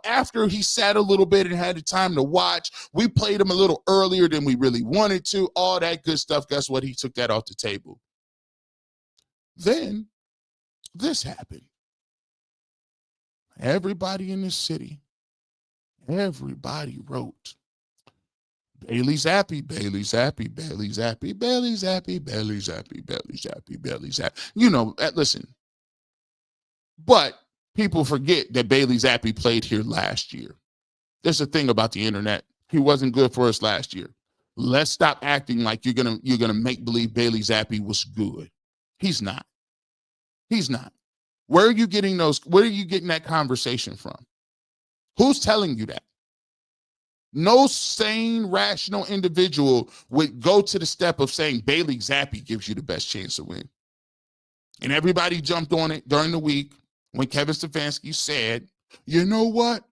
after he sat a little bit and had the time to watch, we played him a little earlier than we really wanted to, all that good stuff. Guess what? He took that off the table. Then this happened. Everybody in this city, everybody wrote, Bailey Zappi, Bailey Zappi, Bailey Zappi, Bailey Zappi, Bailey Zappi, Bailey Zappi, Bailey Zappi. Listen. But people forget that Bailey Zappi played here last year. There's a thing about the internet. He wasn't good for us last year. Let's stop acting like you're gonna make believe Bailey Zappi was good. He's not. He's not. Where are you getting that conversation from? Who's telling you that? No sane, rational individual would go to the step of saying Bailey Zappi gives you the best chance to win. And everybody jumped on it during the week when Kevin Stefanski said, you know what?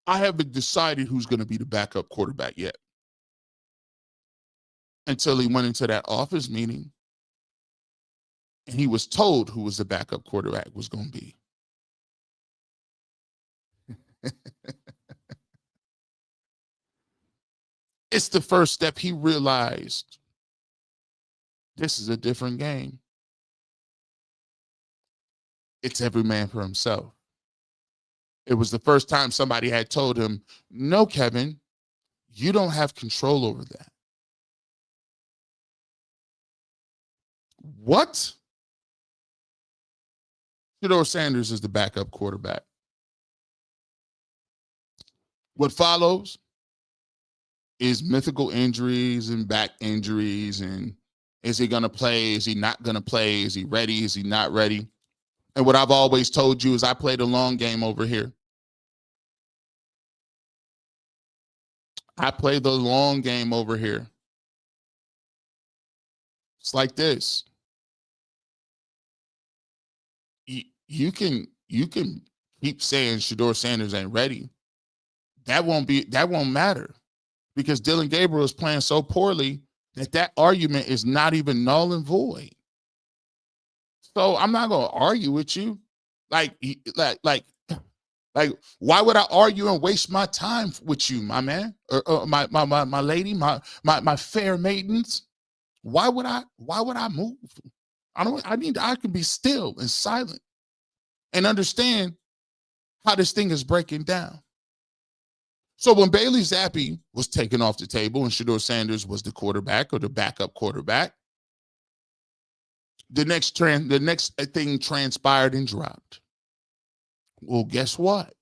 I haven't decided who's going to be the backup quarterback yet. Until he went into that office meeting and he was told who was the backup quarterback was going to be. It's the first step. He realized this is a different game. It's every man for himself. It was the first time somebody had told him, no, Kevin, you don't have control over that. What? Shedeur Sanders is the backup quarterback. What follows is mythical injuries and back injuries, and is he going to play? Is he not going to play? Is he ready? Is he not ready? And what I've always told you is I play the long game over here. I play the long game over here. It's like this. you can keep saying Shador Sanders ain't ready. That won't matter, because Dylan Gabriel is playing so poorly that argument is not even null and void. So I'm not gonna argue with you. Like why would I argue and waste my time with you, my man, or my lady, my fair maidens? Why would I move? I can be still and silent and understand how this thing is breaking down. So when Bailey Zappi was taken off the table and Shador Sanders was the quarterback or the backup quarterback, the next thing transpired and dropped. Well, guess what?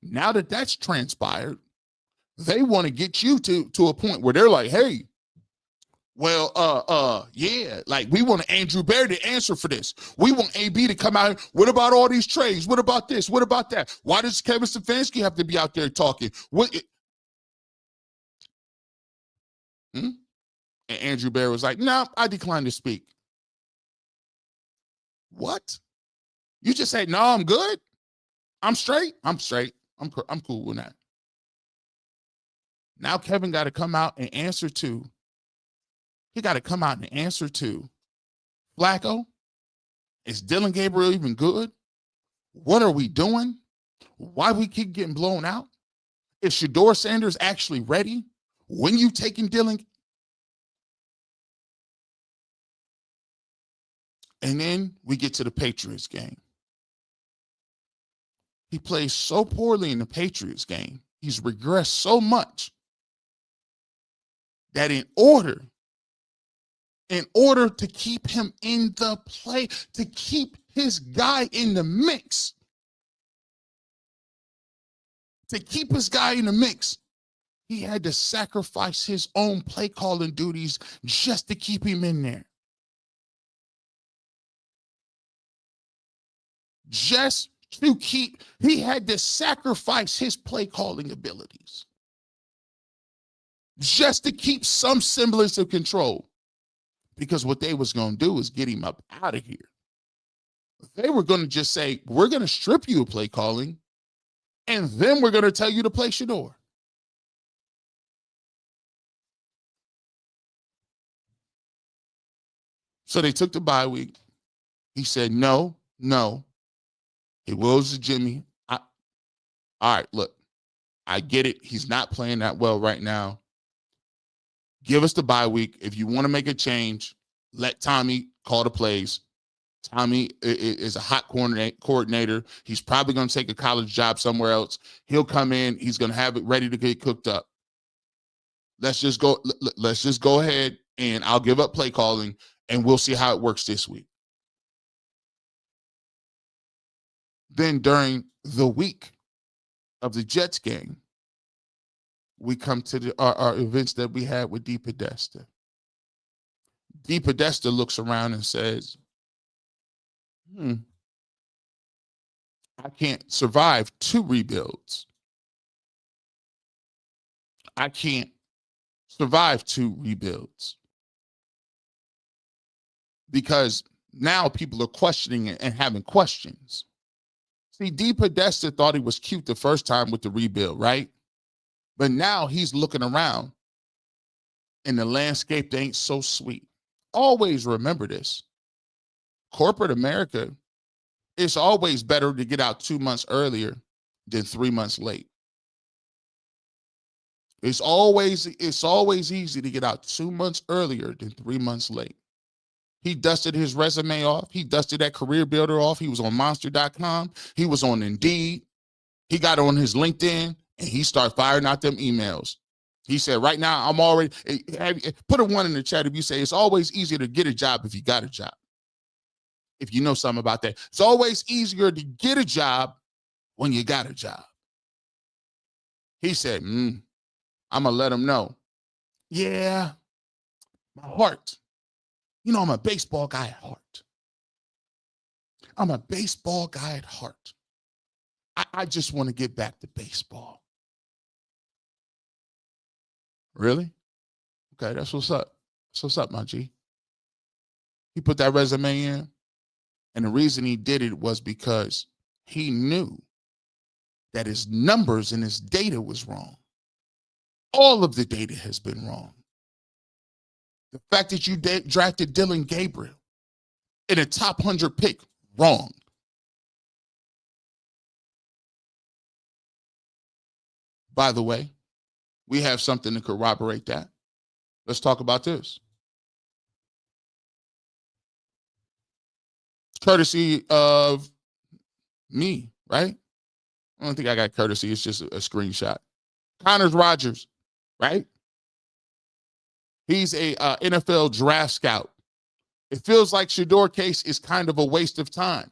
Now that that's transpired, they want to get you to a point where they're like, hey, well, yeah, like we want Andrew Berry to answer for this. We want AB to come out. What about all these trades? What about this? What about that? Why does Kevin Stefanski have to be out there talking? And Andrew Berry was like, no, I decline to speak. What? You just said, no, I'm good. I'm straight. I'm straight. I'm cool with that. Now Kevin got to come out and answer to. He got to come out and answer to Flacco. Is Dylan Gabriel even good? What are we doing? Why we keep getting blown out? Is Shador Sanders actually ready? When you taking Dylan? And then we get to the Patriots game. He plays so poorly in the Patriots game. He's regressed so much that in order to keep him in the play, to keep his guy in the mix, he had to sacrifice his own play calling duties just to keep him in there. He had to sacrifice his play calling abilities just to keep some semblance of control. Because what they was going to do is get him up out of here. They were going to just say, we're going to strip you of play calling, and then we're going to tell you to play Shador. So they took the bye week. He said, no. He wills to Jimmy. All right, look, I get it. He's not playing that well right now. Give us the bye week. If you want to make a change, let Tommy call the plays. Tommy is a hot coordinator. He's probably going to take a college job somewhere else. He'll come in. He's going to have it ready to get cooked up. Let's just go ahead, and I'll give up play calling, and we'll see how it works this week. Then during the week of the Jets game, we come to our events that we had with DePodesta. DePodesta looks around and says, I can't survive 2 rebuilds. I can't survive 2 rebuilds. Because now people are questioning it and having questions. See, DePodesta thought he was cute the first time with the rebuild, right? But now he's looking around and the landscape ain't so sweet. Always remember this. Corporate America, it's always better to get out 2 months earlier than 3 months late. It's always easy to get out 2 months earlier than 3 months late. He dusted his resume off. He dusted that career builder off. He was on monster.com. He was on Indeed. He got on his LinkedIn and he started firing out them emails. He said, right now, I'm already, put a 1 in the chat if you say it's always easier to get a job if you got a job. If you know something about that. It's always easier to get a job when you got a job. He said, I'm going to let him know. Yeah, my heart. You know, I'm a baseball guy at heart. I'm a baseball guy at heart. I just want to get back to baseball. Really? Okay, that's what's up. That's what's up, my G. He put that resume in. And the reason he did it was because he knew that his numbers and his data was wrong. All of the data has been wrong. The fact that you drafted Dillon Gabriel in a top 100 pick, wrong. By the way, we have something to corroborate that. Let's talk about this. Courtesy of me, right? I don't think I got courtesy. It's just a screenshot. Connors Rogers, right? He's a NFL draft scout. It feels like Shedeur Case is kind of a waste of time.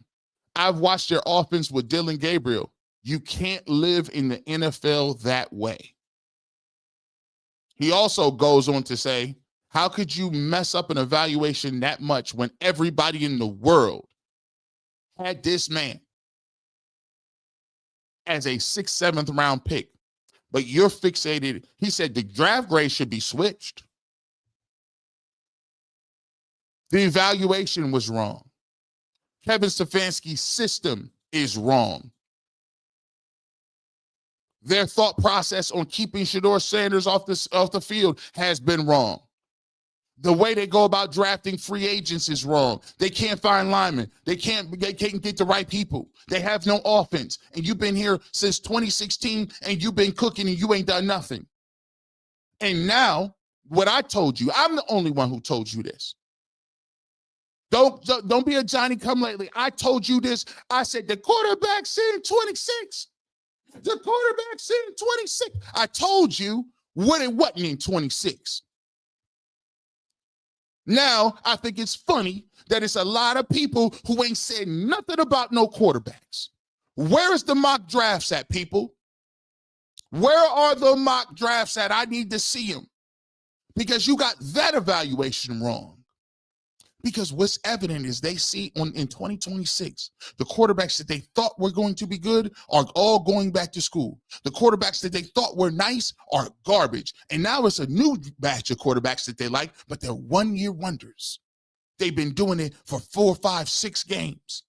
I've watched their offense with Dillon Gabriel. You can't live in the NFL that way. He also goes on to say, how could you mess up an evaluation that much when everybody in the world had this man as a 6th, 7th round pick, but you're fixated? He said the draft grade should be switched. The evaluation was wrong. Kevin Stefanski's system is wrong. Their thought process on keeping Shedeur Sanders off the field has been wrong. The way they go about drafting free agents is wrong. They can't find linemen. They can't get the right people. They have no offense. And you've been here since 2016 and you've been cooking and you ain't done nothing. And now, what I told you, I'm the only one who told you this. Don't be a Johnny come lately. I told you this. I said the quarterback's in 26. The quarterback's in 26. I told you what it wasn't in 26. Now, I think it's funny that it's a lot of people who ain't said nothing about no quarterbacks. Where is the mock drafts at, people? Where are the mock drafts at? I need to see them. Because you got that evaluation wrong. Because what's evident is they see in 2026, the quarterbacks that they thought were going to be good are all going back to school. The quarterbacks that they thought were nice are garbage. And now it's a new batch of quarterbacks that they like, but they're one-year wonders. They've been doing it for 4, 5, 6 games.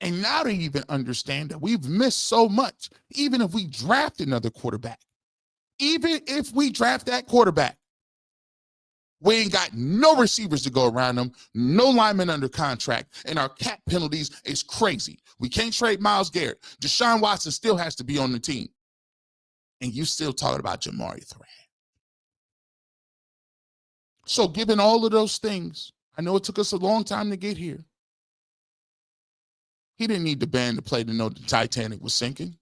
And now they even understand that we've missed so much. Even if we draft another quarterback, even if we draft that quarterback, we ain't got no receivers to go around them, no linemen under contract, and our cap penalties is crazy. We can't trade Myles Garrett. Deshaun Watson still has to be on the team. And you still talking about Jamari Thrash. So given all of those things, I know it took us a long time to get here. He didn't need the band to play to know the Titanic was sinking.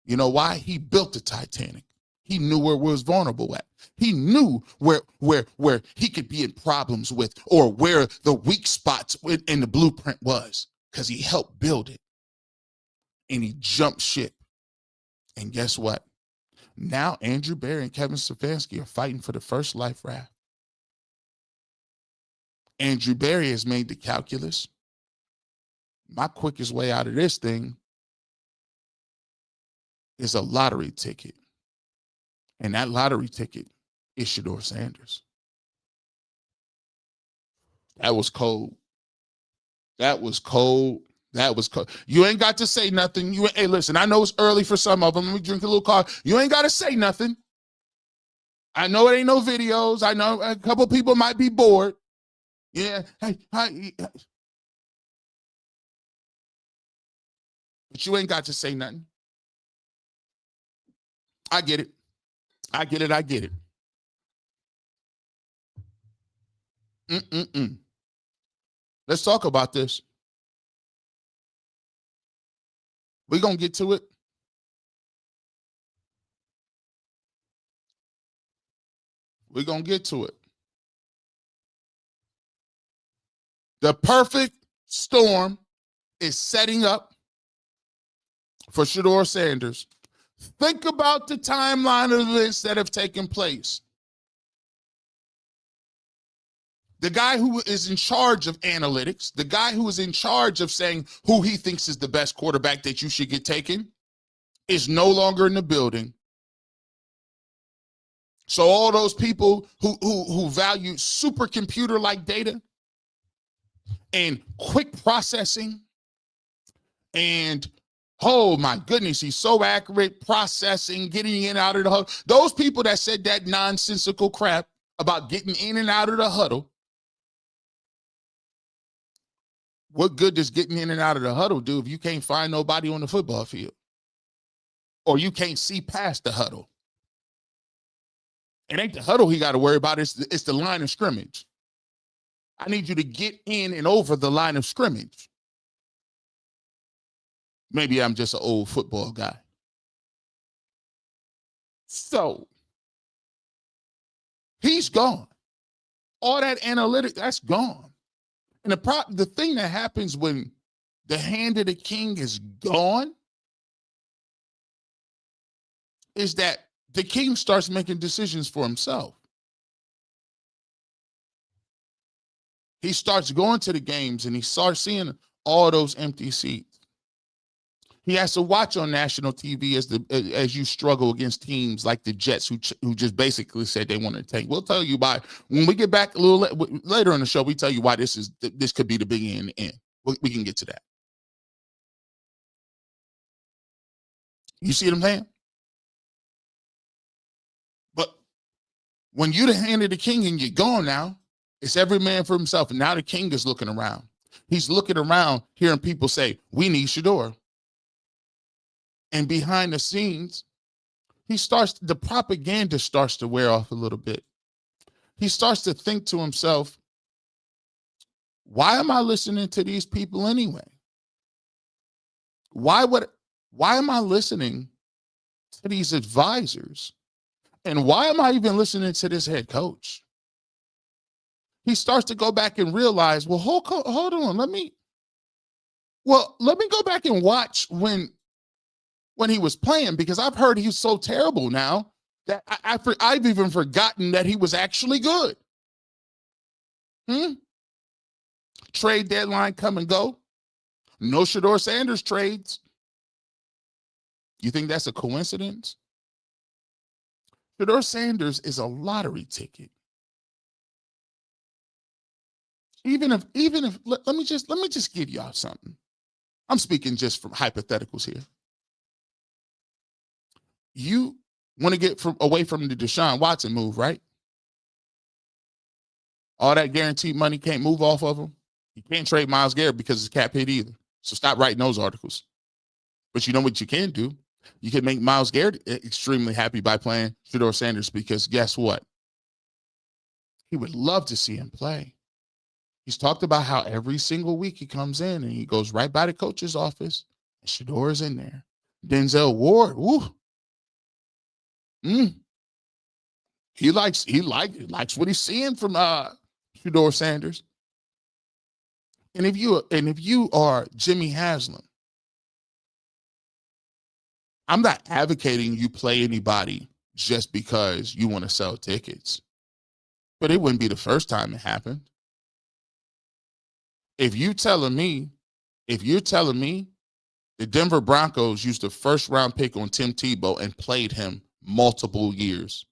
You know why? He built the Titanic. He knew where it was vulnerable at. He knew where he could be in problems with, or where the weak spots in the blueprint was, because he helped build it. And he jumped ship. And guess what? Now Andrew Berry and Kevin Stefanski are fighting for the first life raft. Andrew Berry has made the calculus. My quickest way out of this thing is a lottery ticket. And that lottery ticket is Shedeur Sanders. That was cold. That was cold. That was cold. You ain't got to say nothing. Hey, listen, I know it's early for some of them. Let me drink a little coffee. You ain't got to say nothing. I know it ain't no videos. I know a couple people might be bored. Yeah. Hey. But you ain't got to say nothing. I get it. I get it. Let's talk about this. We're going to get to it. We're going to get to it. The perfect storm is setting up for Shedeur Sanders. Think about the timeline of events that have taken place. The guy who is in charge of analytics, the guy who is in charge of saying who he thinks is the best quarterback that you should get taken, is no longer in the building. So all those people who value supercomputer-like data and quick processing. And oh my goodness, he's so accurate, processing, getting in and out of the huddle. Those people that said that nonsensical crap about getting in and out of the huddle, what good does getting in and out of the huddle do if you can't find nobody on the football field? Or you can't see past the huddle? It ain't the huddle he got to worry about, it's the line of scrimmage. I need you to get in and over the line of scrimmage. Maybe I'm just an old football guy. So he's gone. All that analytics, that's gone. And the thing that happens when the hand of the king is gone is that the king starts making decisions for himself. He starts going to the games and he starts seeing all those empty seats. He has to watch on national TV as you struggle against teams like the Jets, who just basically said they want to tank. We'll tell you why when we get back a little later in the show. We tell you why this could be the beginning and the end. We can get to that. You see what I'm saying? But when you're the hand of the king and you're gone now, it's every man for himself. And now the king is looking around. He's looking around, hearing people say, "We need Shedeur." And behind the scenes, the propaganda starts to wear off a little bit. He starts to think to himself, why am I listening to these people anyway? Why am I listening to these advisors? And why am I even listening to this head coach? He starts to go back and realize, well, hold on, let me go back and watch when he was playing, because I've heard he's so terrible now that I've even forgotten that he was actually good. Trade deadline come and go. No Shedeur Sanders trades. You think that's a coincidence? Shedeur Sanders is a lottery ticket. Even if let me just give y'all something. I'm speaking just from hypotheticals here. You want to get away from the Deshaun Watson move, right? All that guaranteed money can't move off of him. You can't trade Myles Garrett because it's cap hit either. So stop writing those articles. But you know what you can do? You can make Myles Garrett extremely happy by playing Shedeur Sanders, because guess what? He would love to see him play. He's talked about how every single week he comes in and he goes right by the coach's office and Shedeur is in there. Denzel Ward, woo. He likes what he's seeing from Shedeur Sanders. And if you are Jimmy Haslam, I'm not advocating you play anybody just because you want to sell tickets. But it wouldn't be the first time it happened. If you're telling me the Denver Broncos used a first round pick on Tim Tebow and played him multiple years.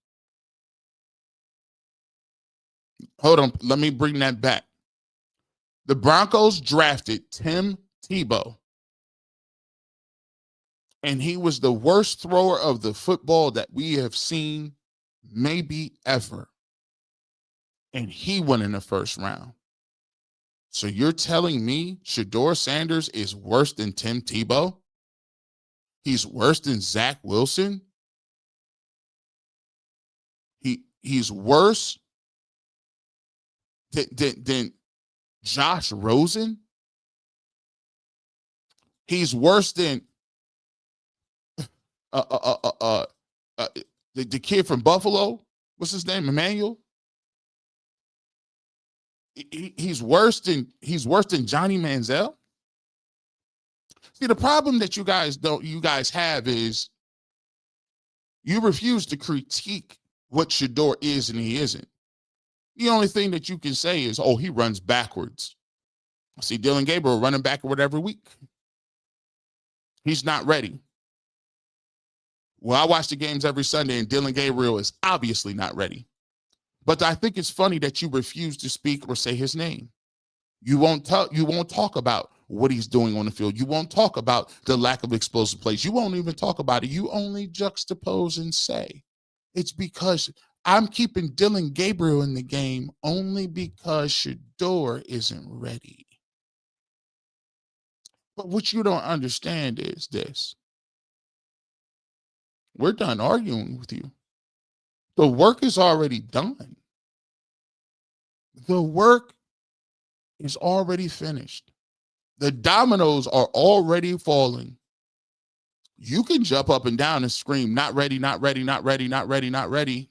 Hold on, let me bring that back. The Broncos drafted Tim Tebow, and he was the worst thrower of the football that we have seen maybe ever. And he went in the first round. So you're telling me Shedeur Sanders is worse than Tim Tebow? He's worse than Zach Wilson? He's worse than Josh Rosen? He's worse than the kid from Buffalo. What's his name? Emmanuel? He's worse than Johnny Manziel. See, the problem that you guys have is you refuse to critique what Shedeur is and he isn't. The only thing that you can say is, oh, he runs backwards. I see Dylan Gabriel running backward every week. He's not ready. Well, I watch the games every Sunday, and Dylan Gabriel is obviously not ready. But I think it's funny that you refuse to speak or say his name. You won't talk about what he's doing on the field. You won't talk about the lack of explosive plays. You won't even talk about it. You only juxtapose and say, it's because I'm keeping Dylan Gabriel in the game only because Shedeur isn't ready. But what you don't understand is this. We're done arguing with you. The work is already done. The work is already finished. The dominoes are already falling. You can jump up and down and scream, not ready, not ready, not ready, not ready, not ready.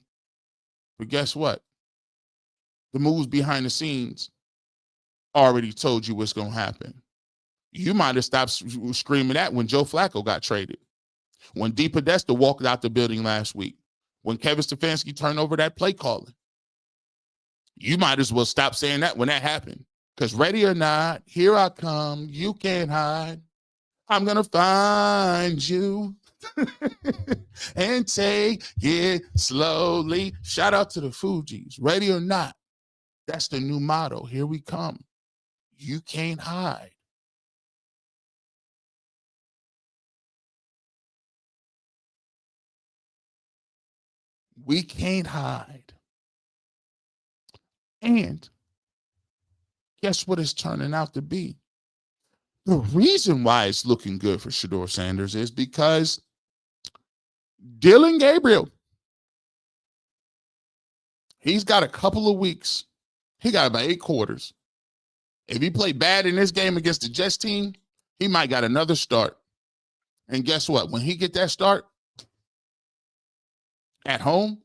But guess what? The moves behind the scenes already told you what's going to happen. You might have stopped screaming that when Joe Flacco got traded, when DePodesta walked out the building last week, when Kevin Stefanski turned over that play calling. You might as well stop saying that when that happened. Because ready or not, here I come. You can't hide. I'm going to find you and take it slowly. Shout out to the Fugees. Ready or not, that's the new motto. Here we come. You can't hide. We can't hide. And guess what it's turning out to be? The reason why it's looking good for Shedeur Sanders is because Dylan Gabriel, he's got a couple of weeks. He got about 8 quarters. If he played bad in this game against the Jets team, he might got another start. And guess what? When he get that start at home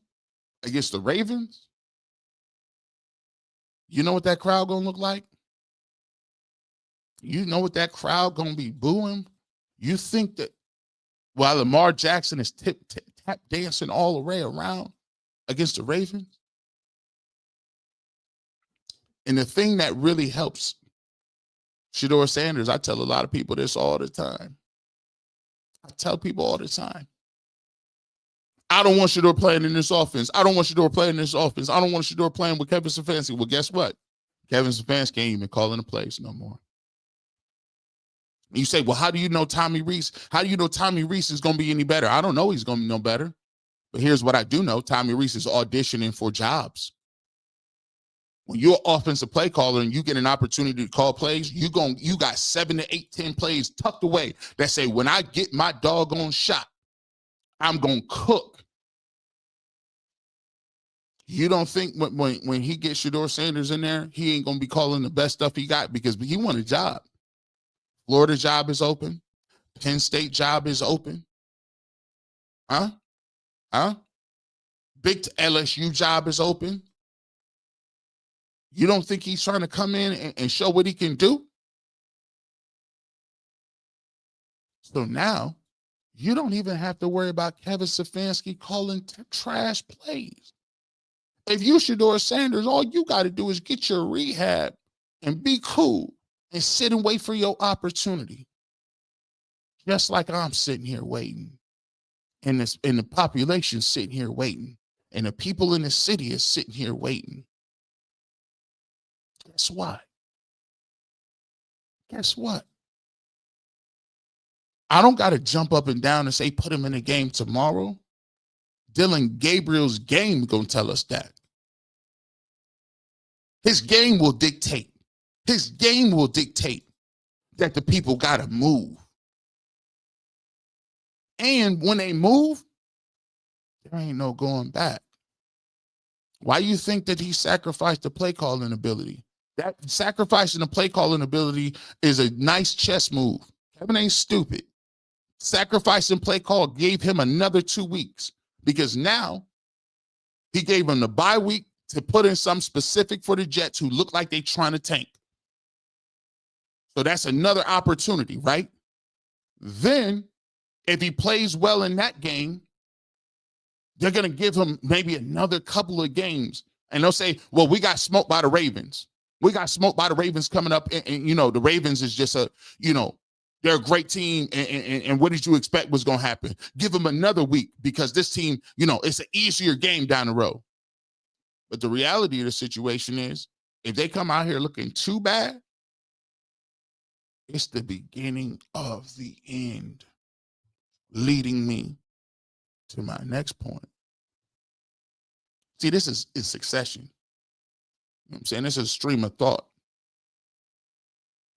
against the Ravens, you know what that crowd going to look like? You know what that crowd going to be booing? You think that while Lamar Jackson is tap dancing all the way around against the Ravens? And the thing that really helps Shedeur Sanders, I tell a lot of people this all the time. I tell people all the time. I don't want Shedeur playing in this offense. I don't want Shedeur playing in this offense. I don't want Shedeur playing with Kevin Stefanski. Well, guess what? Kevin Stefanski ain't even calling the plays no more. You say, well, how do you know Tommy Rees? How do you know Tommy Rees is going to be any better? I don't know he's going to be no better. But here's what I do know. Tommy Rees is auditioning for jobs. When you're an offensive play caller and you get an opportunity to call plays, you got 7 to 8, 10 plays tucked away that say, when I get my doggone shot, I'm going to cook. You don't think when he gets Shedeur Sanders in there, he ain't going to be calling the best stuff he got because he won a job. Florida job is open. Penn State job is open. Huh? Big LSU job is open. You don't think he's trying to come in and show what he can do? So now you don't even have to worry about Kevin Stefanski calling trash plays. If you Shedeur Sanders, all you got to do is get your rehab and be cool and sit and wait for your opportunity. Just like I'm sitting here waiting. And the population sitting here waiting. And the people in the city is sitting here waiting. Guess what? Guess what? I don't got to jump up and down and say, put him in the game tomorrow. Dylan Gabriel's game going to tell us that. His game will dictate. His game will dictate that the people got to move. And when they move, there ain't no going back. Why you think that he sacrificed the play calling ability? That sacrificing the play calling ability is a nice chess move. Kevin ain't stupid. Sacrificing play call gave him another 2 weeks because now he gave him the bye week to put in something specific for the Jets who look like they trying to tank. So that's another opportunity, right? Then if he plays well in that game, they're going to give him maybe another couple of games. And they'll say, well, we got smoked by the Ravens. We got smoked by the Ravens coming up. And the Ravens is just they're a great team. And what did you expect was going to happen? Give them another week because this team, it's an easier game down the road. But the reality of the situation is if they come out here looking too bad, It's the beginning of the end, leading me to my next point. See, this is succession. You know what I'm saying? This is a stream of thought.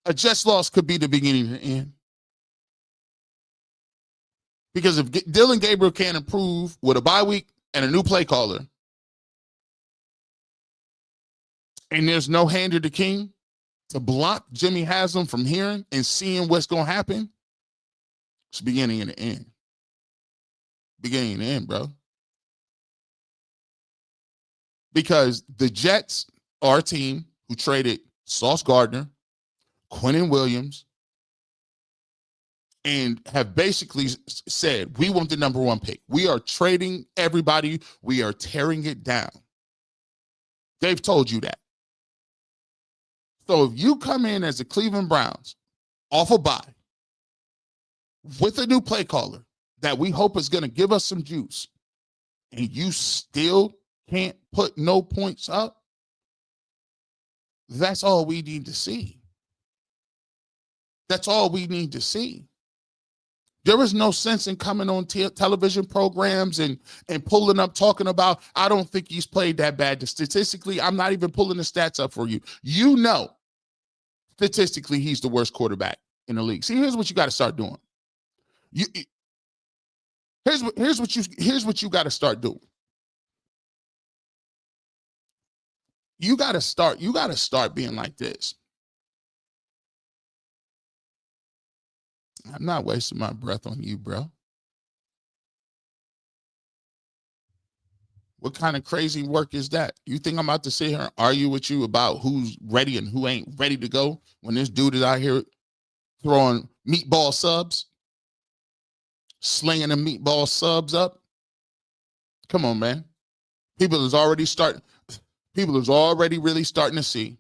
A Jets loss could be the beginning of the end. Because if Dillon Gabriel can't improve with a bye week and a new play caller, and there's no hand of the king to block Jimmy Haslam from hearing and seeing what's going to happen, it's beginning and the end. Beginning and the end, bro. Because the Jets are a team who traded Sauce Gardner, Quinnen Williams, and have basically said, we want the number one pick. We are trading everybody. We are tearing it down. They've told you that. So if you come in as the Cleveland Browns off a bye with a new play caller that we hope is going to give us some juice, and you still can't put no points up, that's all we need to see. That's all we need to see. There is no sense in coming on television programs and pulling up, talking about, I don't think he's played that bad. Statistically, I'm not even pulling the stats up for you. You know, statistically, he's the worst quarterback in the league. See, here's what you got to start doing. Here's what you got to start doing. You got to start being like this. I'm not wasting my breath on you, bro. What kind of crazy work is that? You think I'm about to sit here and argue with you about who's ready and who ain't ready to go when this dude is out here throwing meatball subs, slinging the meatball subs up? Come on, man. People is already really starting to see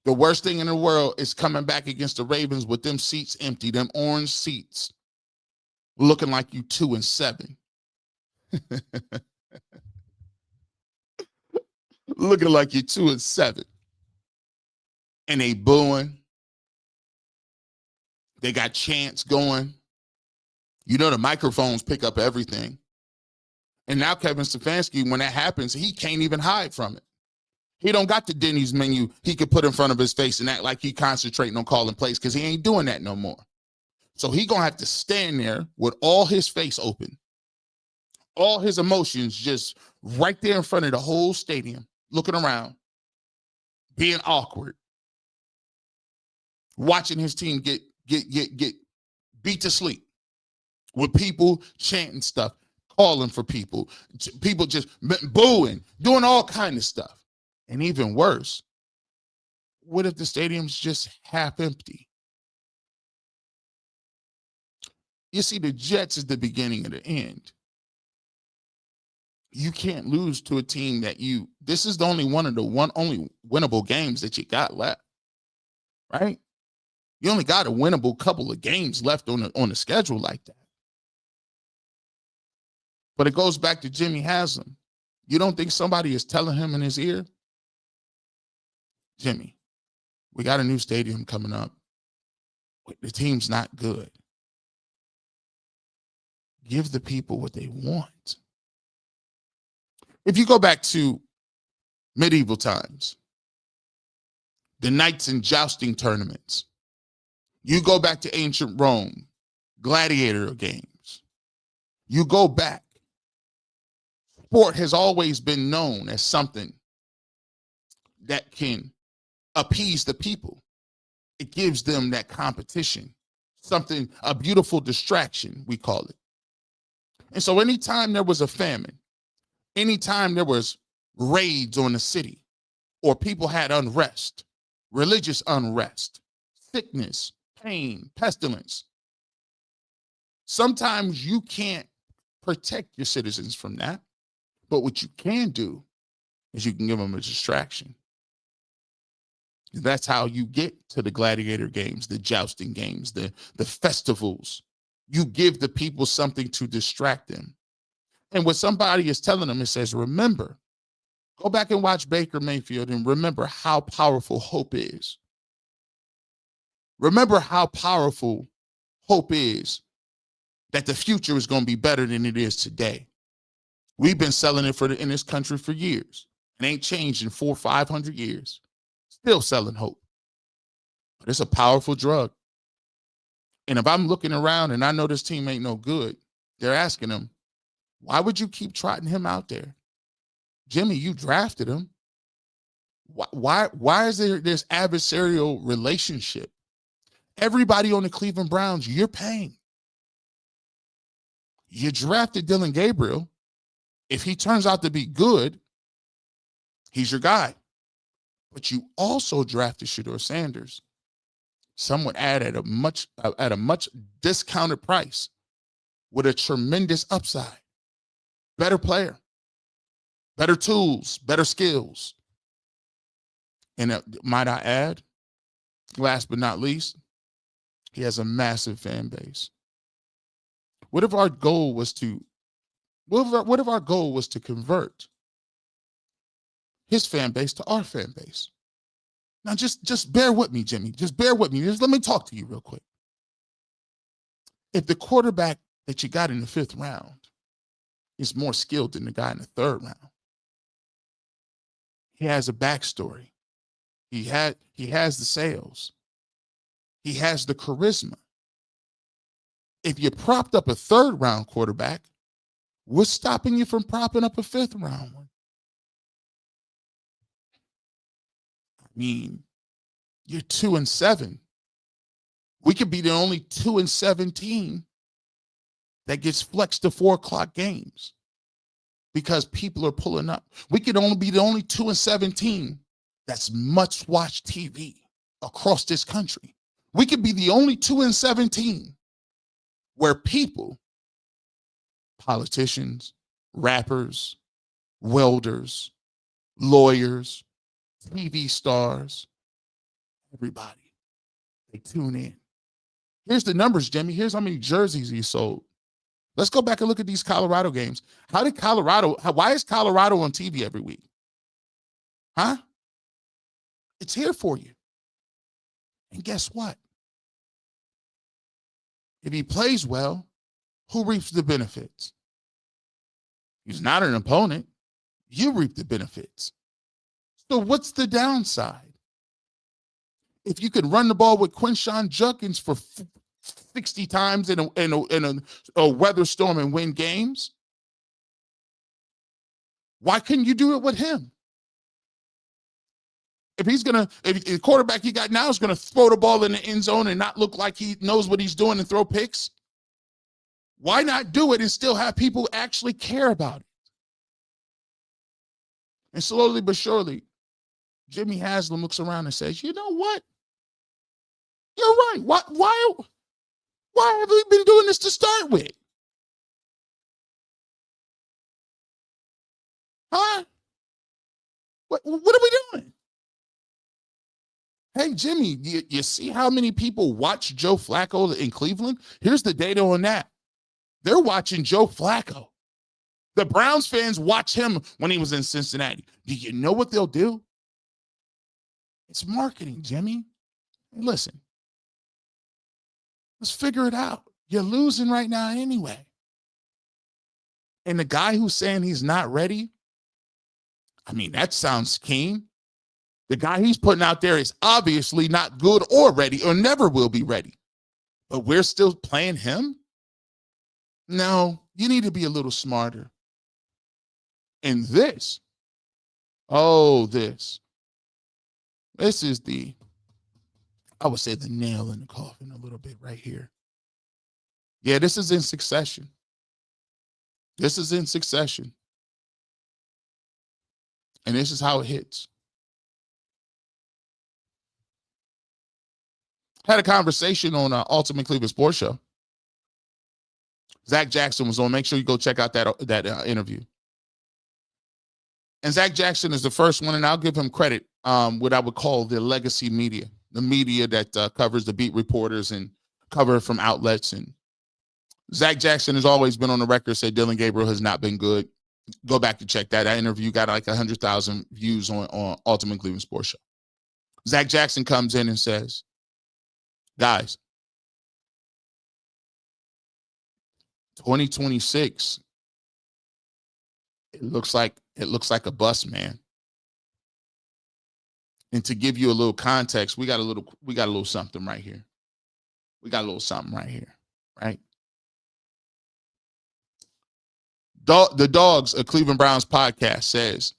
the worst thing in the world is coming back against the Ravens with them seats empty, them orange seats, looking like you 2-7. Looking like you're 2-7. And they booing. They got chants going. You know the microphones pick up everything. And now Kevin Stefanski, when that happens, he can't even hide from it. He don't got the Denny's menu he could put in front of his face and act like he concentrating on calling plays because he ain't doing that no more. So he going to have to stand there with all his face open, all his emotions just right there in front of the whole stadium, looking around, being awkward, watching his team get beat to sleep with people chanting stuff, calling for people just booing, doing all kind of stuff. And even worse, what if the stadium's just half empty? You see, the Jets is the beginning of the end. You can't lose to a team that this is the only only winnable games that you got left, right? You only got a winnable couple of games left on the schedule like that. But it goes back to Jimmy Haslam. You don't think somebody is telling him in his ear, Jimmy, we got a new stadium coming up. The team's not good. Give the people what they want. If you go back to medieval times, the knights and jousting tournaments, you go back to ancient Rome, gladiator games, you go back, sport has always been known as something that can appease the people. It gives them that competition, a beautiful distraction, we call it. And so anytime there was a famine, anytime there was raids on the city, or people had unrest, religious unrest, sickness, pain, pestilence, sometimes you can't protect your citizens from that. But what you can do is you can give them a distraction. That's how you get to the gladiator games, the jousting games, the festivals. You give the people something to distract them. And what somebody is telling them, it says, remember, go back and watch Baker Mayfield and remember how powerful hope is. Remember how powerful hope is, that the future is going to be better than it is today. We've been selling it in this country for years. It ain't changed in 400 or 500 years. Still selling hope. But it's a powerful drug. And if I'm looking around and I know this team ain't no good, they're asking him, why would you keep trotting him out there? Jimmy, you drafted him. Why is there this adversarial relationship? Everybody on the Cleveland Browns, you're paying. You drafted Dillon Gabriel. If he turns out to be good, he's your guy. But you also drafted Shedeur Sanders. Some would add at a much discounted price with a tremendous upside. Better player, better tools, better skills. And might I add, last but not least, he has a massive fan base. What if our goal was to convert his fan base to our fan base? Now, just bear with me, Jimmy. Just bear with me. Just let me talk to you real quick. If the quarterback that you got in the 5th round is more skilled than the guy in the 3rd round, he has a backstory. He has the sales. He has the charisma. If you propped up a 3rd round quarterback, what's stopping you from propping up a 5th round one? I mean, you're 2-7. We could be the only 2-7 team that gets flexed to 4 o'clock games because people are pulling up. We could only be the only 2-7 team that's much watched TV across this country. We could be the only 2-7 team where people, politicians, rappers, welders, lawyers, TV stars, everybody, they tune in. Here's the numbers, Jimmy. Here's how many jerseys he sold. Let's go back and look at these Colorado games. Why is Colorado on TV every week? Huh? It's here for you. And guess what? If he plays well, who reaps the benefits? He's not an opponent. You reap the benefits. So what's the downside? If you could run the ball with Quinshon Judkins for 60 times in a weather storm and win games, why couldn't you do it with him? If the quarterback you got now is gonna throw the ball in the end zone and not look like he knows what he's doing and throw picks, why not do it and still have people actually care about it? And slowly but surely, Jimmy Haslam looks around and says, you know what? You're right. Why have we been doing this to start with? Huh? What are we doing? Hey, Jimmy, you see how many people watch Joe Flacco in Cleveland? Here's the data on that. They're watching Joe Flacco. The Browns fans watch him when he was in Cincinnati. Do you know what they'll do? It's marketing, Jimmy. Listen, let's figure it out. You're losing right now anyway. And the guy who's saying he's not ready, I mean, that sounds keen. The guy he's putting out there is obviously not good or ready or never will be ready. But we're still playing him? No, you need to be a little smarter. And this is I would say the nail in the coffin a little bit right here. Yeah, this is in succession. This is in succession. And this is how it hits. Had a conversation on Ultimate Cleveland Sports Show. Zach Jackson was on. Make sure you go check out that interview. And Zach Jackson is the first one, and I'll give him credit, what I would call the legacy media, the media that covers the beat reporters and cover from outlets. And Zach Jackson has always been on the record, said Dillon Gabriel has not been good. Go back to check that. That interview got like 100,000 views on Ultimate Cleveland Sports Show. Zach Jackson comes in and says, Guys, 2026, it looks like a bust, man. And to give you a little context, we got a little something right here. We got a little something right here, right? The Dogs, a Cleveland Browns podcast, says,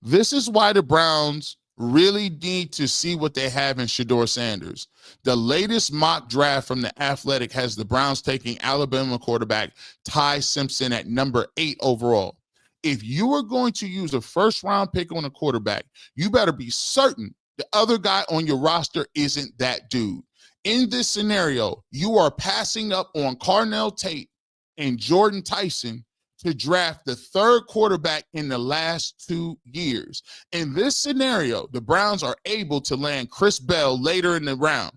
this is why the Browns really need to see what they have in Shedeur Sanders. The latest mock draft from The Athletic has the Browns taking Alabama quarterback Ty Simpson at number 8 overall. If you are going to use a first-round pick on a quarterback, you better be certain the other guy on your roster isn't that dude. In this scenario, you are passing up on Carnell Tate and Jordan Tyson to draft the 3rd quarterback in the last 2 years. In this scenario, the Browns are able to land Chris Bell later in the round.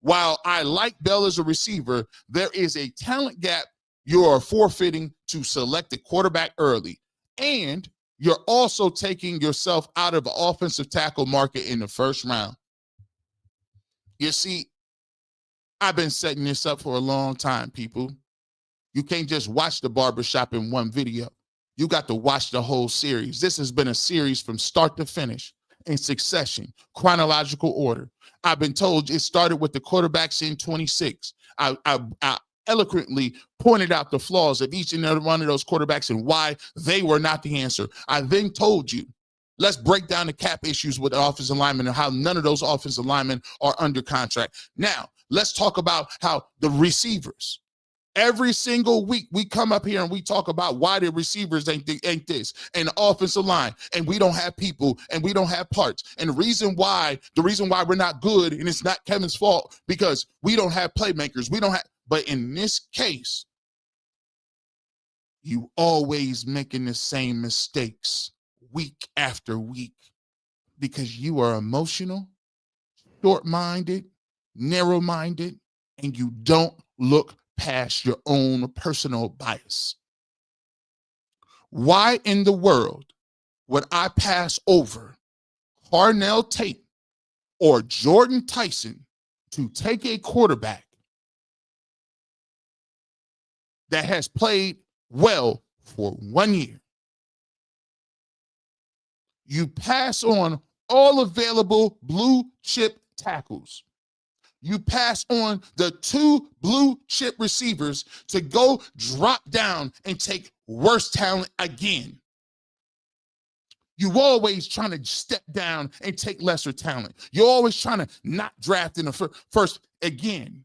While I like Bell as a receiver, there is a talent gap you are forfeiting to select a quarterback early. And you're also taking yourself out of the offensive tackle market in the 1st round. You see, I've been setting this up for a long time, people. You can't just watch the barbershop in one video. You got to watch the whole series. This has been a series from start to finish in succession, chronological order. I've been told it started with the quarterbacks in 26. I eloquently pointed out the flaws of each and every one of those quarterbacks and why they were not the answer. I then told you, let's break down the cap issues with the offensive linemen and how none of those offensive linemen are under contract. Now, let's talk about how the receivers. Every single week, we come up here and we talk about why the receivers ain't this, and the offensive line, and we don't have people, and we don't have parts. And the reason why we're not good, and it's not Kevin's fault, because we don't have playmakers. But in this case, you always making the same mistakes week after week because you are emotional, short-minded, narrow-minded, and you don't look past your own personal bias. Why in the world would I pass over Carnell Tate or Jordan Tyson to take a quarterback that has played well for 1 year? You pass on all available blue chip tackles. You pass on the 2 blue chip receivers to go drop down and take worse talent again. You always trying to step down and take lesser talent. You're always trying to not draft in the first again.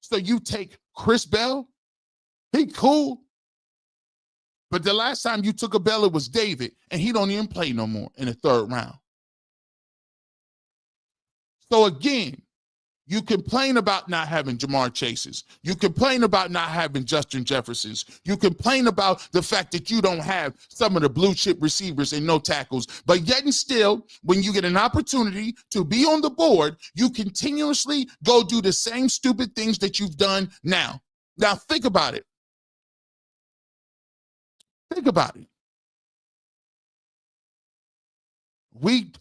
So you take Chris Bell. He cool. But the last time you took a Bell, it was David, and he don't even play no more in the 3rd round. So again, you complain about not having Jamar Chases. You complain about not having Justin Jeffersons. You complain about the fact that you don't have some of the blue chip receivers and no tackles. But yet and still, when you get an opportunity to be on the board, you continuously go do the same stupid things that you've done now. Now think about it. Think about it.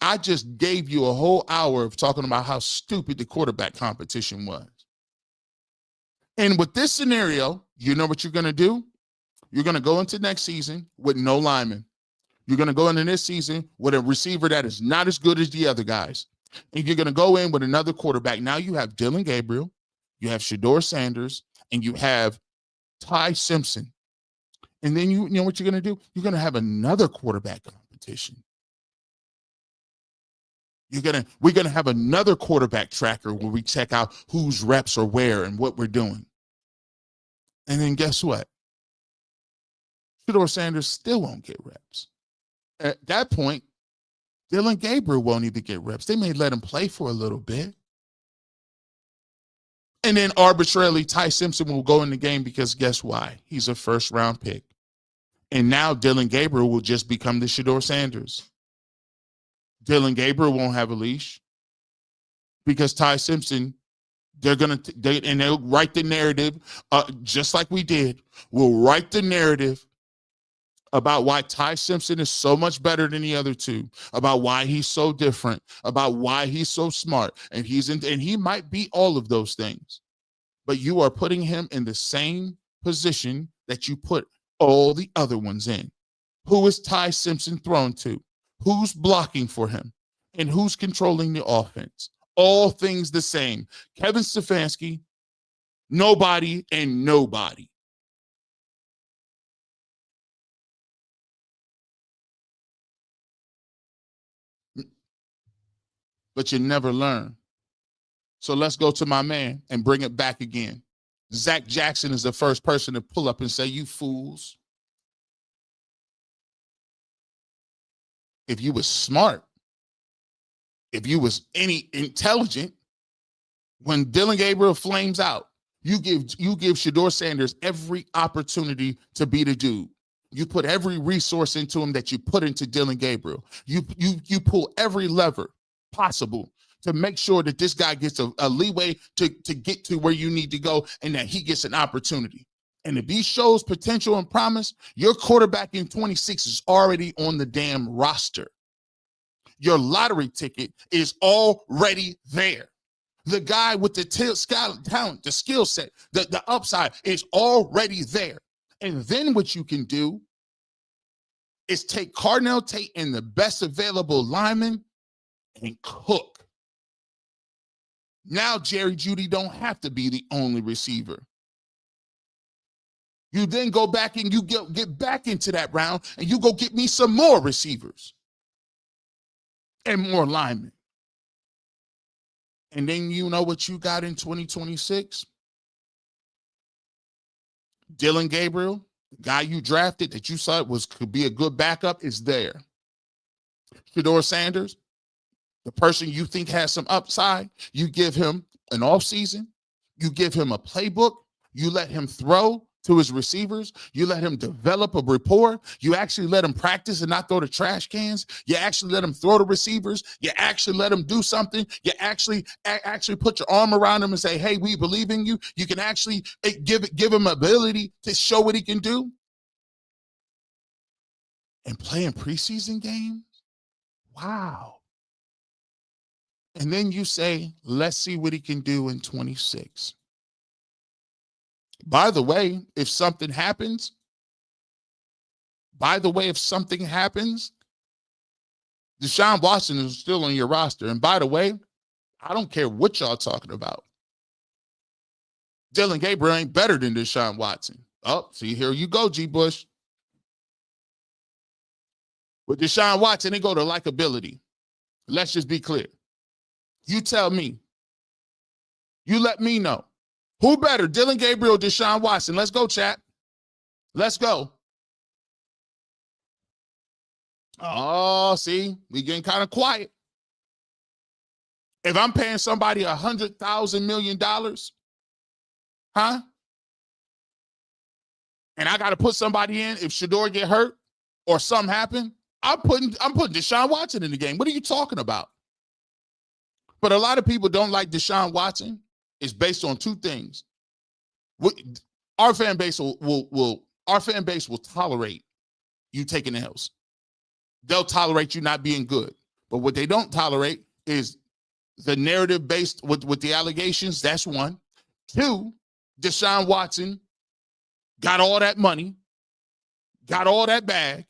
I just gave you a whole hour of talking about how stupid the quarterback competition was. And with this scenario, you know what you're going to do? You're going to go into next season with no linemen. You're going to go into this season with a receiver that is not as good as the other guys. And you're going to go in with another quarterback. Now you have Dylan Gabriel, you have Shedeur Sanders, and you have Ty Simpson. And then you know what you're going to do? You're going to have another quarterback competition. We're gonna have another quarterback tracker where we check out whose reps are where and what we're doing. And then guess what? Shedeur Sanders still won't get reps. At that point, Dylan Gabriel won't even get reps. They may let him play for a little bit. And then arbitrarily, Ty Simpson will go in the game because guess why? He's a 1st-round pick. And now Dylan Gabriel will just become the Shedeur Sanders. Dylan Gabriel won't have a leash because Ty Simpson, they'll write the narrative just like we did. We'll write the narrative about why Ty Simpson is so much better than the other two, about why he's so different, about why he's so smart, and he might be all of those things. But you are putting him in the same position that you put all the other ones in. Who is Ty Simpson thrown to? Who's blocking for him? And who's controlling the offense? All things the same. Kevin Stefanski, nobody and nobody. But you never learn. So let's go to my man and bring it back again. Zach Jackson is the first person to pull up and say, you fools. If you was smart, if you was any intelligent, when Dillon Gabriel flames out, you give Shedeur Sanders every opportunity to be the dude. You put every resource into him that you put into Dillon Gabriel. You pull every lever possible to make sure that this guy gets a leeway to get to where you need to go and that he gets an opportunity. And if he shows potential and promise, your quarterback in 26 is already on the damn roster. Your lottery ticket is already there. The guy with the talent, the skill set, the upside is already there. And then what you can do is take Cardinal Tate and the best available lineman and cook. Now Jerry Jeudy don't have to be the only receiver. You then go back and you get back into that round and you go get me some more receivers and more linemen. And then you know what you got in 2026? Dillon Gabriel, the guy you drafted that you saw could be a good backup, is there. Shedeur Sanders, the person you think has some upside, you give him an offseason, you give him a playbook, you let him throw to his receivers, you let him develop a rapport, you actually let him practice and not throw the trash cans, you actually let him throw to receivers, you actually let him do something, you actually put your arm around him and say, hey, we believe in you. You can actually give him ability to show what he can do. And playing preseason games? Wow. And then you say, let's see what he can do in 26. By the way, if something happens, Deshaun Watson is still on your roster. And by the way, I don't care what y'all talking about. Dillon Gabriel ain't better than Deshaun Watson. Oh, see, here you go, G. Bush. With Deshaun Watson, they go to likability. Let's just be clear. You tell me. You let me know. Who better, Dillon Gabriel or Deshaun Watson? Let's go, chat. Let's go. Oh, see, we getting kind of quiet. If I'm paying somebody $100,000 million, huh? And I got to put somebody in if Shedeur get hurt or something happen, I'm putting Deshaun Watson in the game. What are you talking about? But a lot of people don't like Deshaun Watson. It's based on two things. Our fan base will tolerate you taking L's. They'll tolerate you not being good. But what they don't tolerate is the narrative based with the allegations. That's one. Two, Deshaun Watson got all that money, got all that bag.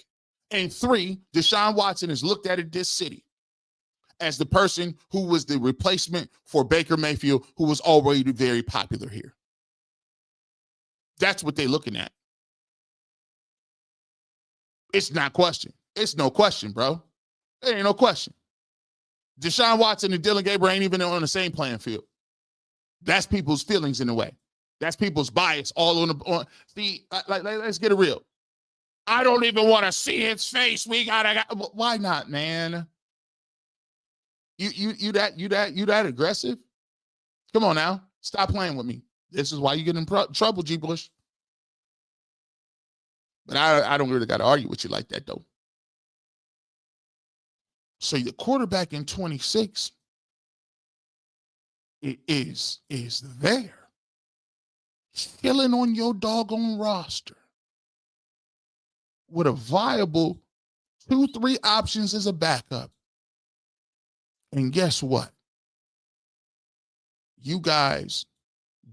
And three, Deshaun Watson is looked at in this city as the person who was the replacement for Baker Mayfield, who was already very popular here. That's what they're looking at. It's not question. It's no question, bro. There ain't no question. Deshaun Watson and Dillon Gabriel ain't even on the same playing field. That's people's feelings in a way. That's people's bias all on. See, let's get it real. I don't even want to see his face. Why not, man? You that aggressive? Come on now. Stop playing with me. This is why you get in trouble, G. Bush. But I don't really got to argue with you like that, though. So the quarterback in 26 is there. Chilling on your doggone roster. with a viable 2-3 options as a backup. And guess what? You guys,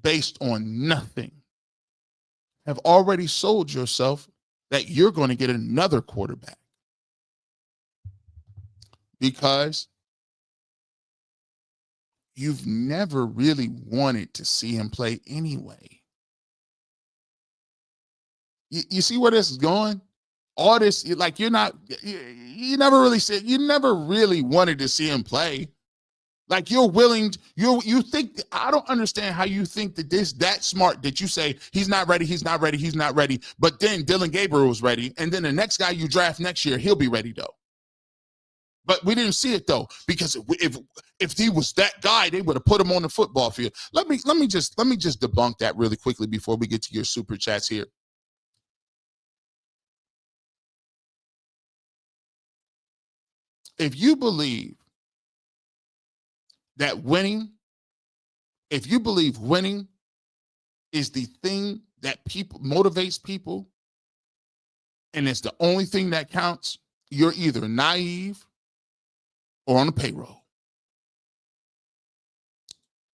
based on nothing, have already sold yourself that you're going to get another quarterback because you've never really wanted to see him play anyway. You see where this is going? All this, like, you never really said, you never really wanted to see him play. Like, you're willing, you think, I don't understand how you think that that smart that you say he's not ready, he's not ready, he's not ready. But then Dylan Gabriel was ready. And then the next guy you draft next year, he'll be ready though. But we didn't see it though, because if he was that guy, they would have put him on the football field. Let me just debunk that really quickly before we get to your super chats here. If you believe that winning, if you believe winning is the thing that motivates people, and it's the only thing that counts, you're either naive or on the payroll.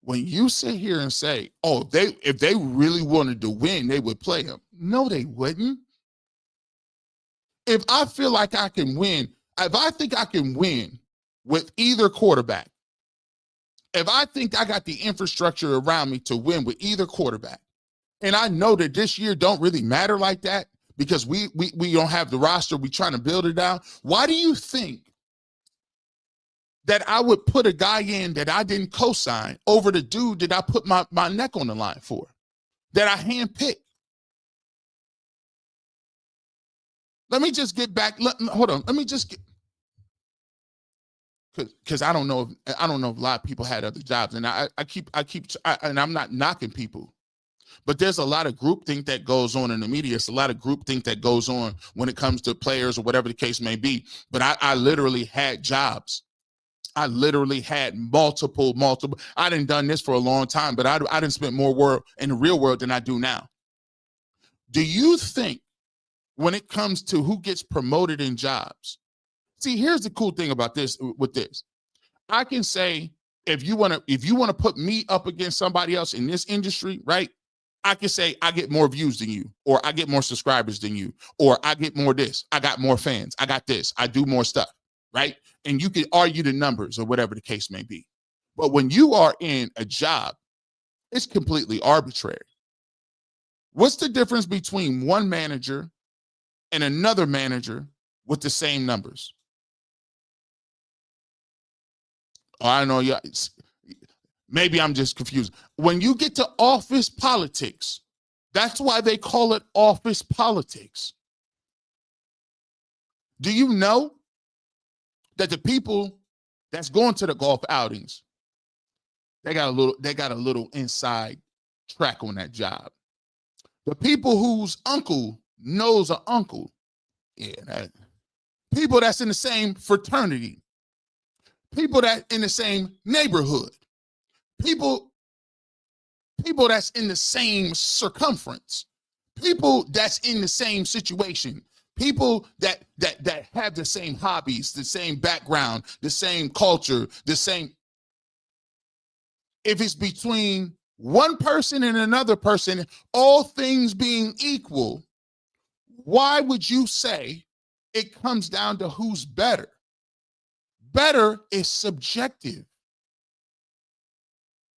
When you sit here and say, oh, if they really wanted to win, they would play him. No, they wouldn't. If I feel like I can win, if I think I can win with either quarterback, if I think I got the infrastructure around me to win with either quarterback, and I know that this year don't really matter like that because we don't have the roster, we trying to build it out, why do you think that I would put a guy in that I didn't co-sign over the dude that I put my neck on the line for, that I handpicked? Let me just get back. Hold on. Let me just get, because I don't know if a lot of people had other jobs, and I keep, and I'm not knocking people, but there's a lot of groupthink that goes on in the media. It's a lot of groupthink that goes on when it comes to players or whatever the case may be. But I literally had jobs. I literally had multiple. I done done this for a long time, but I done spent more work in the real world than I do now. Do you think when it comes to who gets promoted in jobs? See, here's the cool thing about this. With this, I can say, if you want to put me up against somebody else in this industry, right? I can say I get more views than you, or I get more subscribers than you, or I get more this, I got more fans, I got this, I do more stuff, right? And you can argue the numbers or whatever the case may be. But when you are in a job, it's completely arbitrary. What's the difference between one manager and another manager with the same numbers? Oh, I know, yeah. Maybe I'm just confused. When you get to office politics, that's why they call it office politics. Do you know that the people that's going to the golf outings, they got a little inside track on that job? The people whose uncle knows an uncle, people that's in the same fraternity, people that in the same neighborhood, people that's in the same circumference, people that's in the same situation, people that have the same hobbies, the same background, the same culture, the same. If it's between one person and another person, all things being equal, why would you say it comes down to who's better? Better is subjective.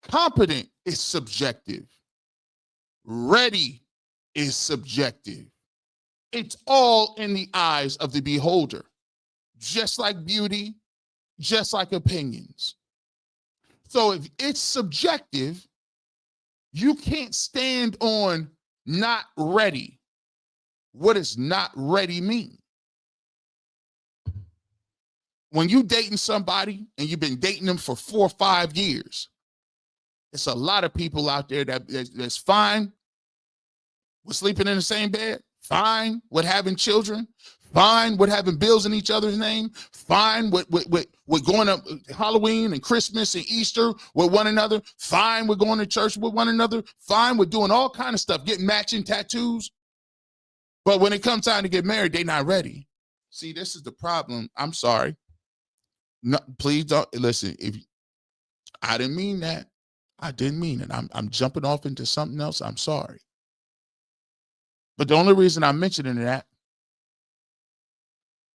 Competent is subjective. Ready is subjective. It's all in the eyes of the beholder, just like beauty, just like opinions. So if it's subjective, you can't stand on not ready. What does not ready mean? When you dating somebody and you've been dating them for 4 or 5 years, it's a lot of people out there that's fine with sleeping in the same bed, fine with having children, fine with having bills in each other's name, fine with going up Halloween and Christmas and Easter with one another, fine with going to church with one another, fine with doing all kind of stuff, getting matching tattoos. But when it comes time to get married, they're not ready. See, this is the problem. I'm sorry. No, please don't listen. If I didn't mean that, I didn't mean it. I'm jumping off into something else. I'm sorry. But the only reason I'm mentioning that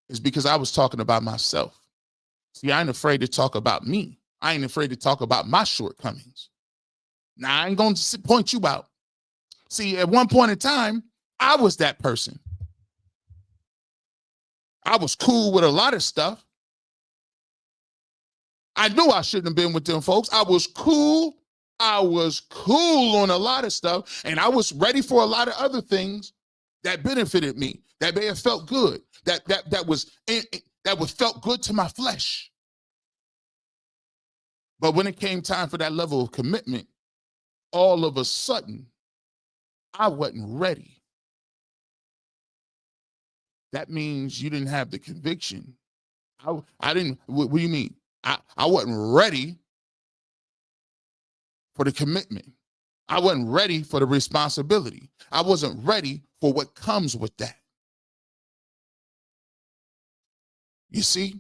is because I was talking about myself. See, I ain't afraid to talk about me. I ain't afraid to talk about my shortcomings. Now, I ain't going to point you out. See, at one point in time, I was that person. I was cool with a lot of stuff. I knew I shouldn't have been with them folks. I was cool. I was cool on a lot of stuff, and I was ready for a lot of other things that benefited me, that may have felt good, that was felt good to my flesh. But when it came time for that level of commitment, all of a sudden, I wasn't ready. That means you didn't have the conviction. I didn't, what do you mean? I wasn't ready for the commitment. I wasn't ready for the responsibility. I wasn't ready for what comes with that. You see?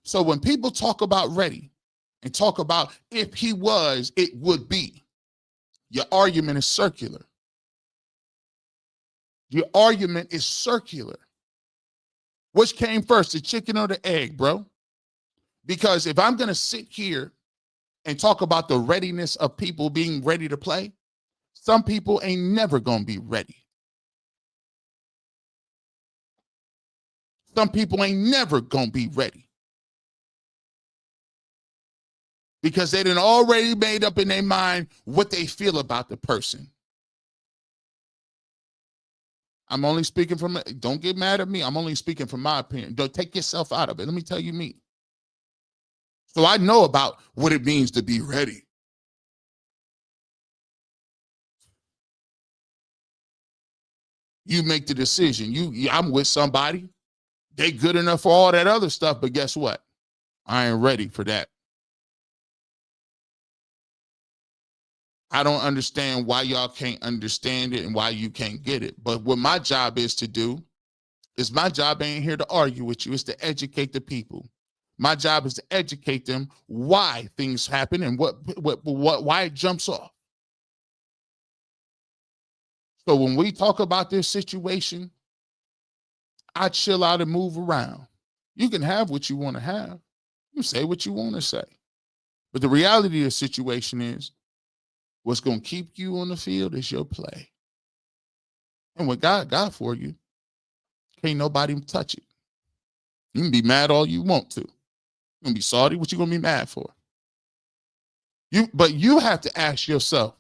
So when people talk about ready and talk about if he was, it would be, your argument is circular. Your argument is circular. Which came first, the chicken or the egg, bro? Because if I'm going to sit here and talk about the readiness of people being ready to play, some people ain't never going to be ready. Some people ain't never going to be ready. Because they done already made up in their mind what they feel about the person. I'm only speaking from, don't get mad at me. I'm only speaking from my opinion. Don't take yourself out of it. Let me tell you me. So I know about what it means to be ready. You make the decision. I'm with somebody. They good enough for all that other stuff, but guess what? I ain't ready for that. I don't understand why y'all can't understand it and why you can't get it. But what my job is to do is, my job ain't here to argue with you. It's to educate the people. My job is to educate them why things happen and why it jumps off. So when we talk about this situation, I chill out and move around. You can have what you want to have. You say what you want to say. But the reality of the situation is, what's going to keep you on the field is your play. And what God got for you, can't nobody touch it. You can be mad all you want to. You can be salty. What you going to be mad for? But you have to ask yourself.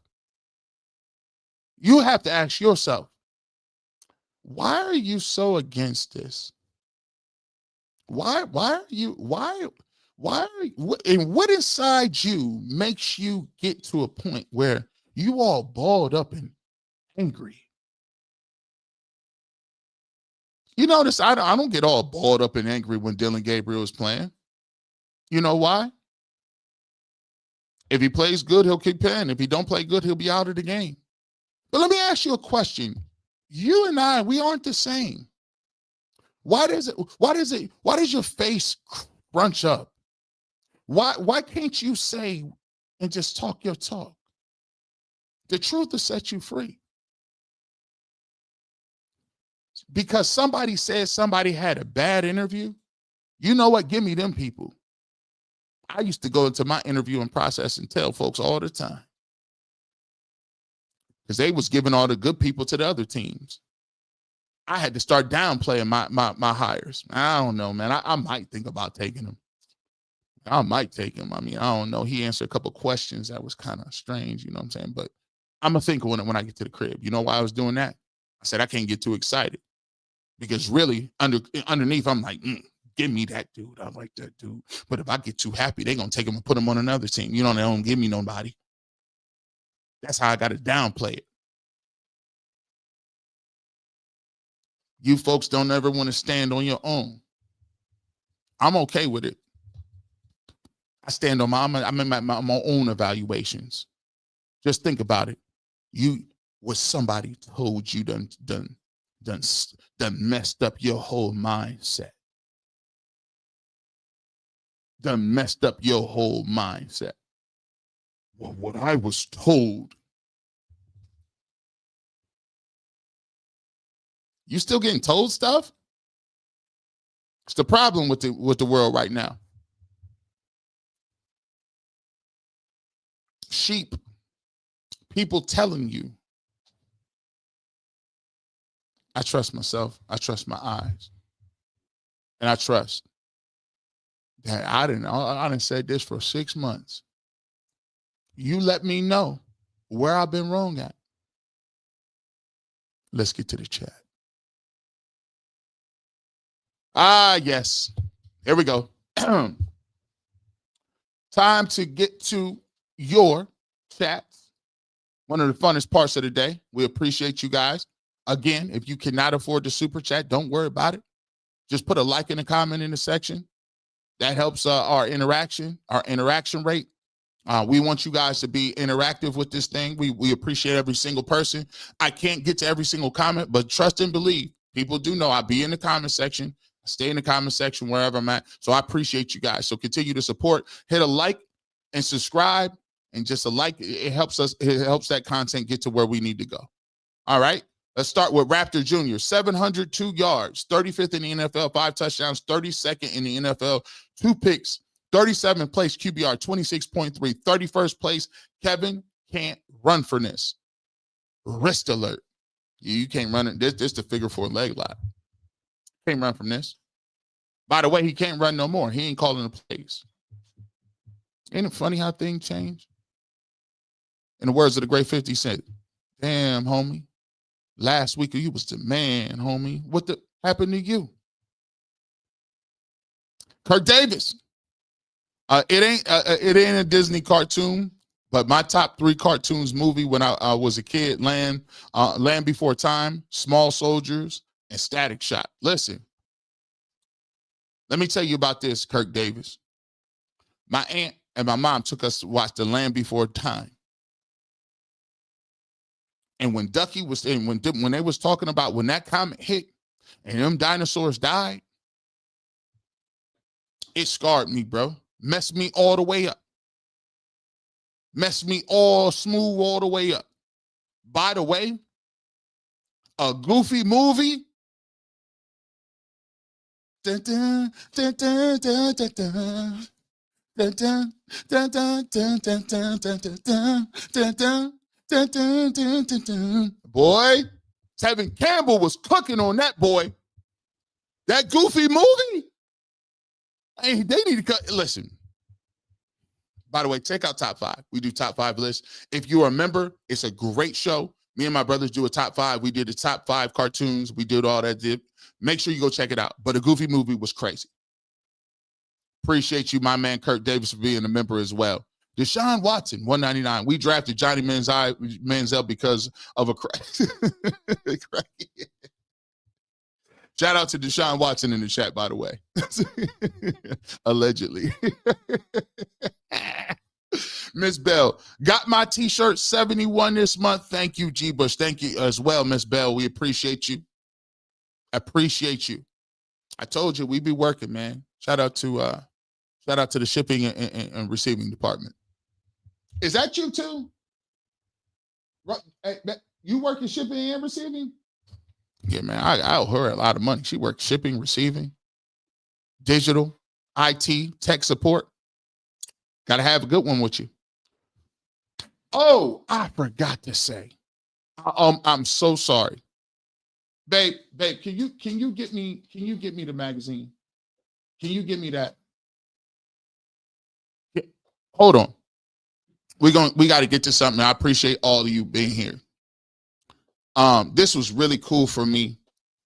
You have to ask yourself, why are you so against this? Why are you, and what inside you makes you get to a point where you all balled up and angry? You notice I don't get all balled up and angry when Dylan Gabriel is playing. You know why? If he plays good, he'll keep playing. If he don't play good, he'll be out of the game. But let me ask you a question. You and I, we aren't the same. Why does your face crunch up? Why can't you say and just talk your talk? The truth will set you free. Because somebody said somebody had a bad interview, you know what? Give me them people. I used to go into my interviewing process and tell folks all the time, because they was giving all the good people to the other teams. I had to start downplaying my hires. I don't know, man. I might think about taking him. I might take him. I mean, I don't know. He answered a couple questions that was kind of strange, you know what I'm saying? But I'm going to think when I get to the crib. You know why I was doing that? I said, I can't get too excited. Because really, underneath, I'm like, give me that dude. I like that dude. But if I get too happy, they're going to take him and put him on another team. You know, they don't give me nobody. That's how I got to downplay it. You folks don't ever want to stand on your own. I'm okay with it. I stand on I'm in my own evaluations. Just think about it. What somebody told you done done messed up your whole mindset. Done messed up your whole mindset. Well, what I was told. You still getting told stuff? It's the problem with the world right now. Sheep, people telling you. I trust myself. I trust my eyes. And I trust that I didn't say this for 6 months. You let me know where I've been wrong at. Let's get to the chat. Yes. Here we go. Time to get to your chats. One of the funnest parts of the day. We appreciate you guys. Again, if you cannot afford the super chat, don't worry about it. Just put a like and a comment in the section. That helps our interaction rate. We want you guys to be interactive with this thing. We appreciate every single person. I can't get to every single comment, but trust and believe. People do know I'll be in the comment section. I stay in the comment section wherever I'm at. So I appreciate you guys. So continue to support. Hit a like and subscribe. And just a like, it helps us. It helps that content get to where we need to go. All right. Let's start with Raptor Jr. 702 yards, 35th in the NFL, 5 touchdowns, 32nd in the NFL, 2 picks, 37th place QBR, 26.3, 31st place. Kevin can't run for this. Wrist alert. You can't run it. This the figure 4 leg lock. Can't run from this. By the way, he can't run no more. He ain't calling the plays. Ain't it funny how things change? In the words of the great 50 Cent, damn, homie. Last week you was the man, homie. What the happened to you? Kirk Davis. It ain't a Disney cartoon, but my top 3 cartoons movie when I was a kid: Land Before Time, Small Soldiers, and Static Shock. Listen, let me tell you about this, Kirk Davis. My aunt and my mom took us to watch The Land Before Time. And when Ducky was in, when they was talking about when that comet hit and them dinosaurs died, it scarred me, bro. Messed me all the way up. Messed me all smooth all the way up. By the way, a Goofy movie. Dun, dun, dun, dun, dun, dun, dun. Dun, dun, dun, dun, dun, dun, dun, dun, dun, dun, dun. Dun, dun, dun, dun, dun. Boy, Tevin Campbell was cooking on that, boy. That Goofy movie. Hey, they need to cut. Listen. By the way, check out Top 5. We do Top 5 lists. If you're a member, it's a great show. Me and my brothers do a Top 5. We did the Top 5 cartoons. We did all that. Make sure you go check it out. But the Goofy movie was crazy. Appreciate you, my man Kirk Davis, for being a member as well. Deshaun Watson, 199. We drafted Johnny Manziel because of a crack. Shout out to Deshaun Watson in the chat, by the way. Allegedly. Miss Bell, got my t-shirt 71 this month. Thank you, G. Bush. Thank you as well, Miss Bell. We appreciate you. Appreciate you. I told you we be working, man. Shout out to the shipping and receiving department. Is that you too? You work in shipping and receiving? Yeah, man, I owe her a lot of money. She works shipping, receiving, digital, IT, tech support. Got to have a good one with you. Oh, I forgot to say. I'm so sorry. Babe, can you get me the magazine? Can you give me that? Hold on. We got to get to something. I appreciate all of you being here. This was really cool for me.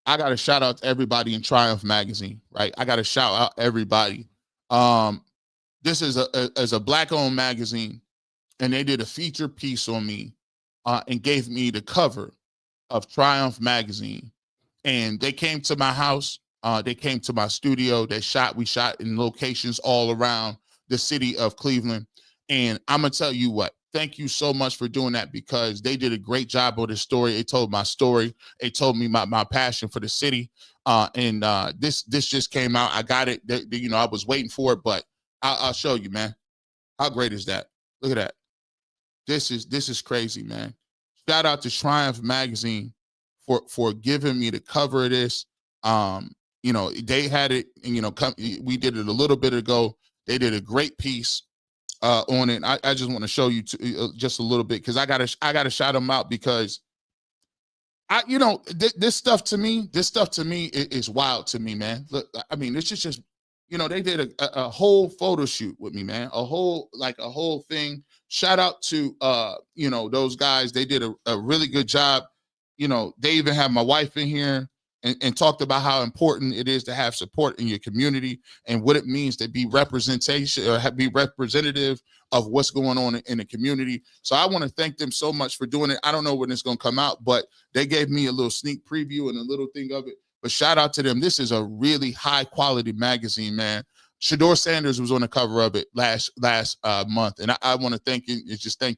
I got to shout out to everybody in Triumph Magazine, right? I got to shout out everybody. This is a Black-owned magazine, and they did a feature piece on me and gave me the cover of Triumph Magazine. And they came to my house. They came to my studio. We shot in locations all around the city of Cleveland. And I'm going to tell you what, thank you so much for doing that, because they did a great job with the story. It told my story. It told me my passion for the city. And this just came out. I got it. I was waiting for it, but I'll show you, man. How great is that? Look at that. This is crazy, man. Shout out to Triumph Magazine for giving me the cover of this. They had it, and we did it a little bit ago. They did a great piece on it. I just want to show you just a little bit, because I gotta shout them out, because this stuff to me is wild to me, man. Look, I mean, it's just they did a whole photo shoot with me, man. A whole thing. Shout out to those guys. They did a really good job. They even have my wife in here and talked about how important it is to have support in your community and what it means to be representation or be representative of what's going on in the community. So I want to thank them so much for doing it. I don't know when it's going to come out, but they gave me a little sneak preview and a little thing of it. But shout out to them. This is a really high quality magazine, man. Shador Sanders was on the cover of it last month, and I want to thank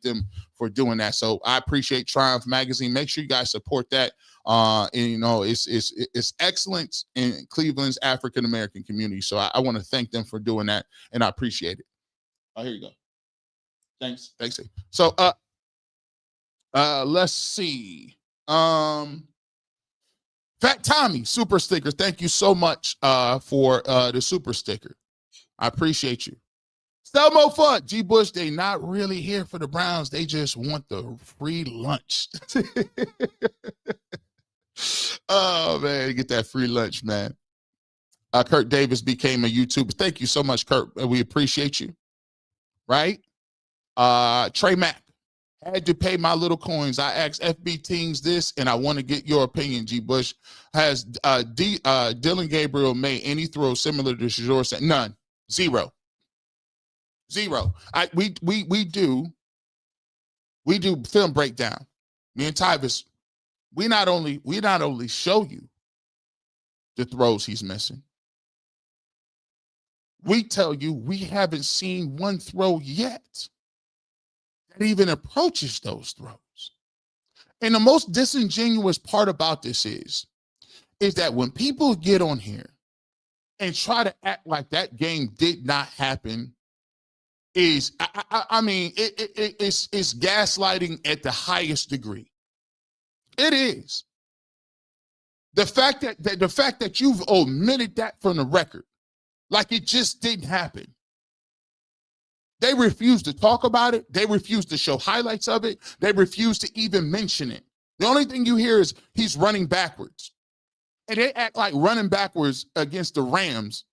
them for doing that. So I appreciate Triumph Magazine. Make sure you guys support that. It's excellence in Cleveland's African American community. So I want to thank them for doing that, and I appreciate it. Oh, here you go. Thanks. So let's see. Fat Tommy super stickers. Thank you so much for the super sticker. I appreciate you. Stelmo Fudd, G. Bush, they not really here for the Browns. They just want the free lunch. Oh, man, get that free lunch, man. Kurt Davis became a YouTuber. Thank you so much, Kurt. We appreciate you. Right? Trey Mack, had to pay my little coins. I asked FB Teams this, and I want to get your opinion, G. Bush. Has Dylan Gabriel made any throw similar to Shador? None. Zero. We do film breakdown. Me and Tyvis, we not only show you the throws he's missing, we tell you we haven't seen one throw yet that even approaches those throws. And the most disingenuous part about this is that when people get on here and try to act like that game did not happen, it's gaslighting at the highest degree. It is. The fact that you've omitted that from the record, like it just didn't happen. They refuse to talk about it. They refuse to show highlights of it. They refuse to even mention it. The only thing you hear is he's running backwards. And they act like running backwards against the Rams,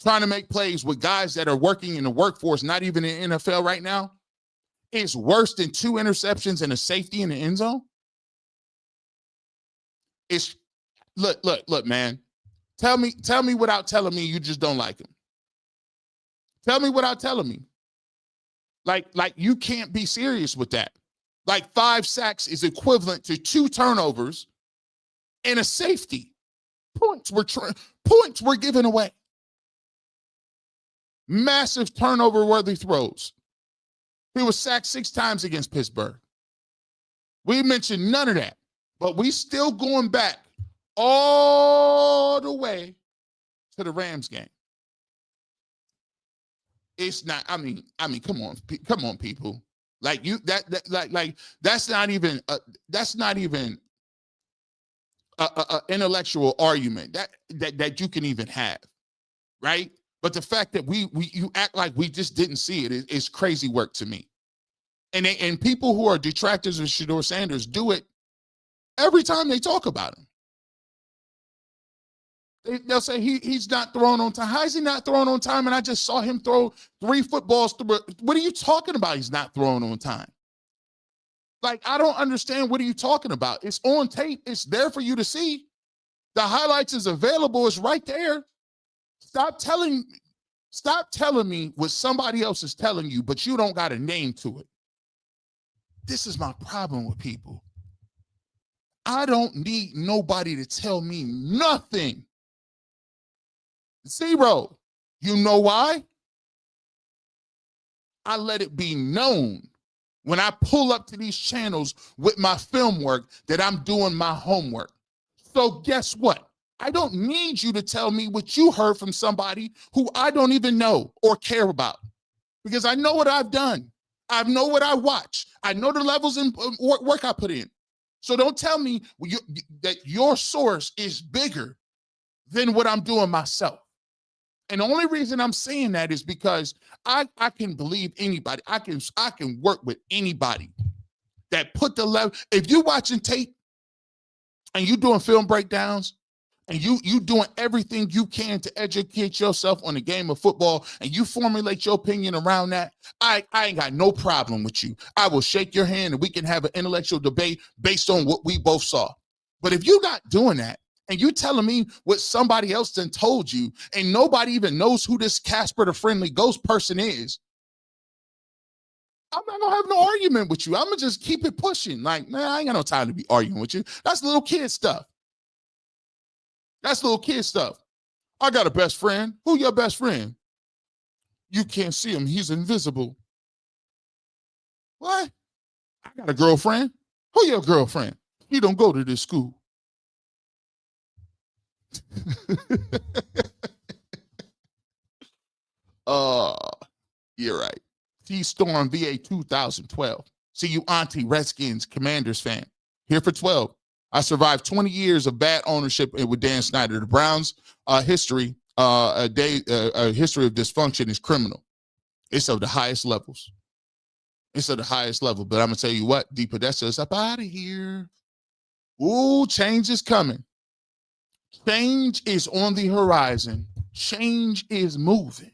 trying to make plays with guys that are working in the workforce, not even in the NFL right now, is worse than 2 interceptions and a safety in the end zone. It's look, man. Tell me without telling me you just don't like him. Tell me without telling me. Like you can't be serious with that. Like 5 sacks is equivalent to 2 turnovers and a safety. Points were given away. Massive turnover-worthy throws. He was sacked 6 times against Pittsburgh. We mentioned none of that, but we still going back all the way to the Rams game. It's not. I mean, come on, people. Like that's not even a intellectual argument that you can even have, right? But the fact that you act like we just didn't see it is crazy work to me. And people who are detractors of Shador Sanders do it every time they talk about him. They'll say he's not throwing on time. How is he not throwing on time? And I just saw him throw 3 footballs through. What are you talking about? He's not throwing on time. Like, I don't understand. What are you talking about? It's on tape. It's there for you to see. The highlights is available. It's right there. Stop telling me what somebody else is telling you, but you don't got a name to it. This is my problem with people. I don't need nobody to tell me nothing. 0. You know why? I let it be known when I pull up to these channels with my film work that I'm doing my homework. So guess what? I don't need you to tell me what you heard from somebody who I don't even know or care about, because I know what I've done. I know what I watch. I know the levels in work I put in. So don't tell me that your source is bigger than what I'm doing myself. And the only reason I'm saying that is because I can believe anybody. I can work with anybody that put the level. If you're watching tape and you doing film breakdowns and you doing everything you can to educate yourself on the game of football and you formulate your opinion around that, I ain't got no problem with you. I will shake your hand and we can have an intellectual debate based on what we both saw. But if you're not doing that, and you telling me what somebody else done told you, and nobody even knows who this Casper the Friendly Ghost person is, I'm not gonna have no argument with you. I'm gonna just keep it pushing. Like, man, I ain't got no time to be arguing with you. That's little kid stuff. That's little kid stuff. I got a best friend. Who your best friend? You can't see him. He's invisible. What? I got a girlfriend. Who your girlfriend? He don't go to this school. You're right. T-Storm VA 2012. See you, Auntie Redskins Commanders fan. Here for 12. I survived 20 years of bad ownership with Dan Snyder. The Browns' history, a history of dysfunction is criminal. It's of the highest levels. It's of the highest level. But I'm gonna tell you what, DePodesta is up out of here. Ooh, change is coming. Change is on the horizon. Change is moving.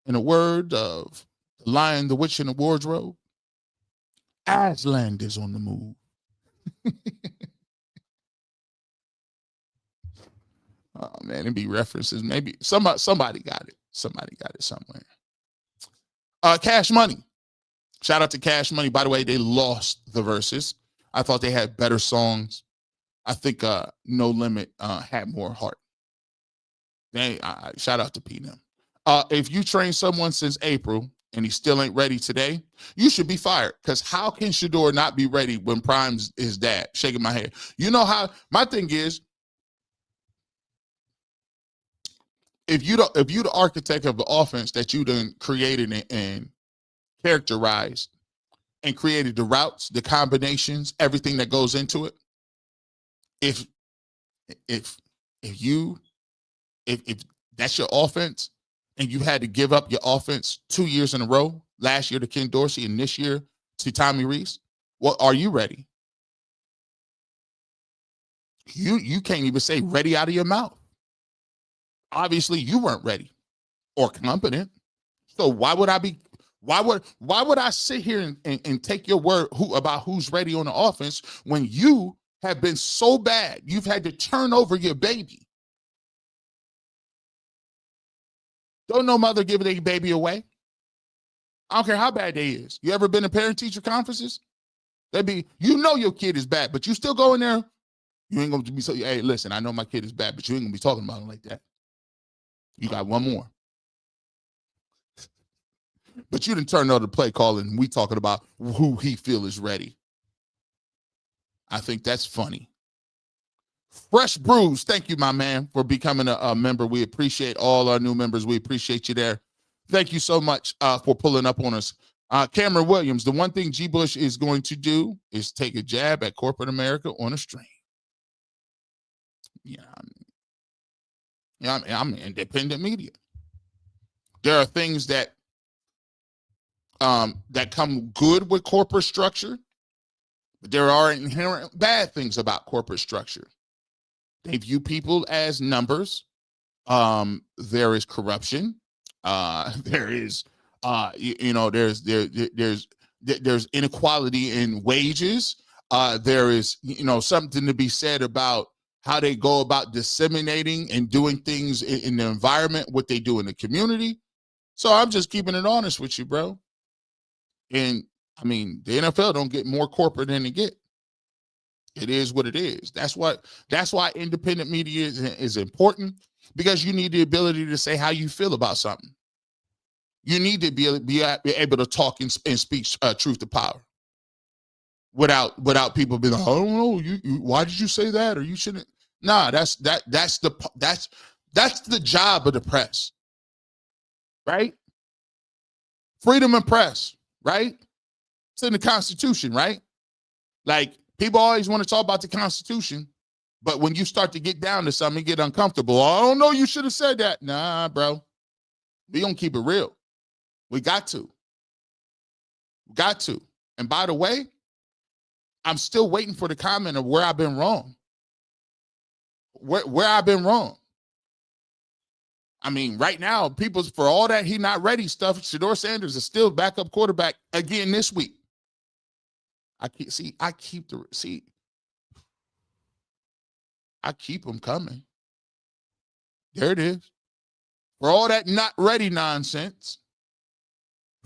In the word of the Lion, the Witch, and the Wardrobe, Aslan is on the move. Oh man, it'd be references. Maybe somebody got it. Somebody got it somewhere. Cash Money. Shout out to Cash Money. By the way, they lost the verses. I thought they had better songs. I think No Limit had more heart. Shout out to P&M. If you train someone since April and he still ain't ready today, you should be fired. Because how can Shador not be ready when Prime's his dad? Shaking my head. You know how my thing is, if you the architect of the offense that you done created and characterized and created the routes, the combinations, everything that goes into it, if that's your offense and you had to give up your offense 2 years in a row, last year to Ken Dorsey and this year to Tommy Rees, well, are you ready? You can't even say ready out of your mouth. Obviously, you weren't ready or competent. So why would I sit here and take your word about who's ready on the offense when you have been so bad, you've had to turn over your baby? Don't no mother give their baby away. I don't care how bad they is. You ever been to parent-teacher conferences? You know your kid is bad, but you still go in there. You ain't gonna be so, hey, listen, I know my kid is bad, but you ain't gonna be talking about him like that. You got one more. But you didn't turn over the play calling and we talking about who he feel is ready. I think that's funny. Fresh Brews, thank you, my man, for becoming a member. We appreciate all our new members. We appreciate you there. Thank you so much for pulling up on us. Cameron Williams, the one thing G. Bush is going to do is take a jab at corporate America on a stream. I'm independent media. There are things that come good with corporate structure, but there are inherent bad things about corporate structure. They view people as numbers. There is corruption. There is, there's inequality in wages. There is, something to be said about how they go about disseminating and doing things in the environment, what they do in the community. So I'm just keeping it honest with you, bro. And I mean, the NFL don't get more corporate than they get. It is what it is. That's why independent media is important, because you need the ability to say how you feel about something. You need to be able to talk and speak truth to power without people being like, I don't know, you why did you say that, or you shouldn't. Nah, that's the job of the press, right? Freedom of press, right? It's in the Constitution, right? Like, people always want to talk about the Constitution, but when you start to get down to something, get uncomfortable. Oh, I don't know, you should have said that. Nah, bro. We don't keep it real. We got to. And by the way, I'm still waiting for the comment of where I've been wrong. Where I've been wrong. I mean, right now, people, for all that he not ready stuff, Shedeur Sanders is still backup quarterback again this week. I keep them coming. There it is. For all that not ready nonsense,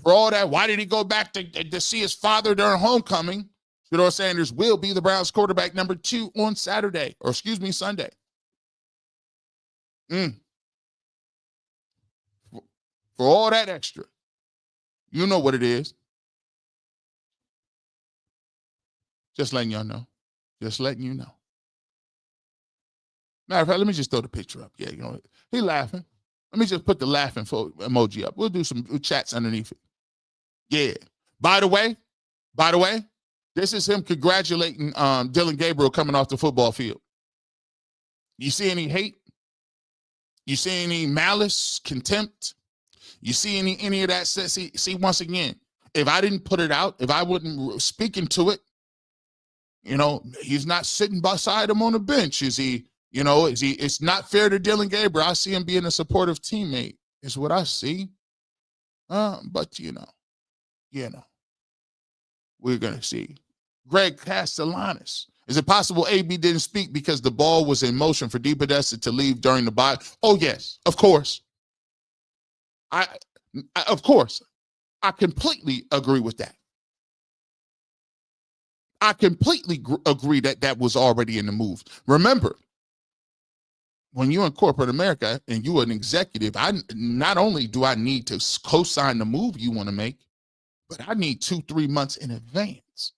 for all that, why did he go back to see his father during homecoming? Shedeur Sanders will be the Browns quarterback number 2 on Sunday. For all that extra, you know what it is. Just letting y'all know. Just letting you know. Matter of fact, let me just throw the picture up. Yeah, you know, he laughing. Let me just put the laughing emoji up. We'll do some chats underneath it. Yeah. By the way, this is him congratulating Dillon Gabriel coming off the football field. You see any hate? You see any malice, contempt? You see any of that? See, once again, if I didn't put it out, if I wasn't speaking to it, you know, he's not sitting beside him on the bench. Is he? You know, it's not fair to Dillon Gabriel. I see him being a supportive teammate. Is what I see. But you know, we're gonna see. Greg Castellanos. Is it possible AB didn't speak because the ball was in motion for DePodesta to leave during the bye? Oh yes, of course. Of course. I completely agree with that. I completely agree that was already in the move. Remember, when you're in corporate America and you're an executive, not only do I need to co-sign the move you want to make, but I need 2-3 months in advance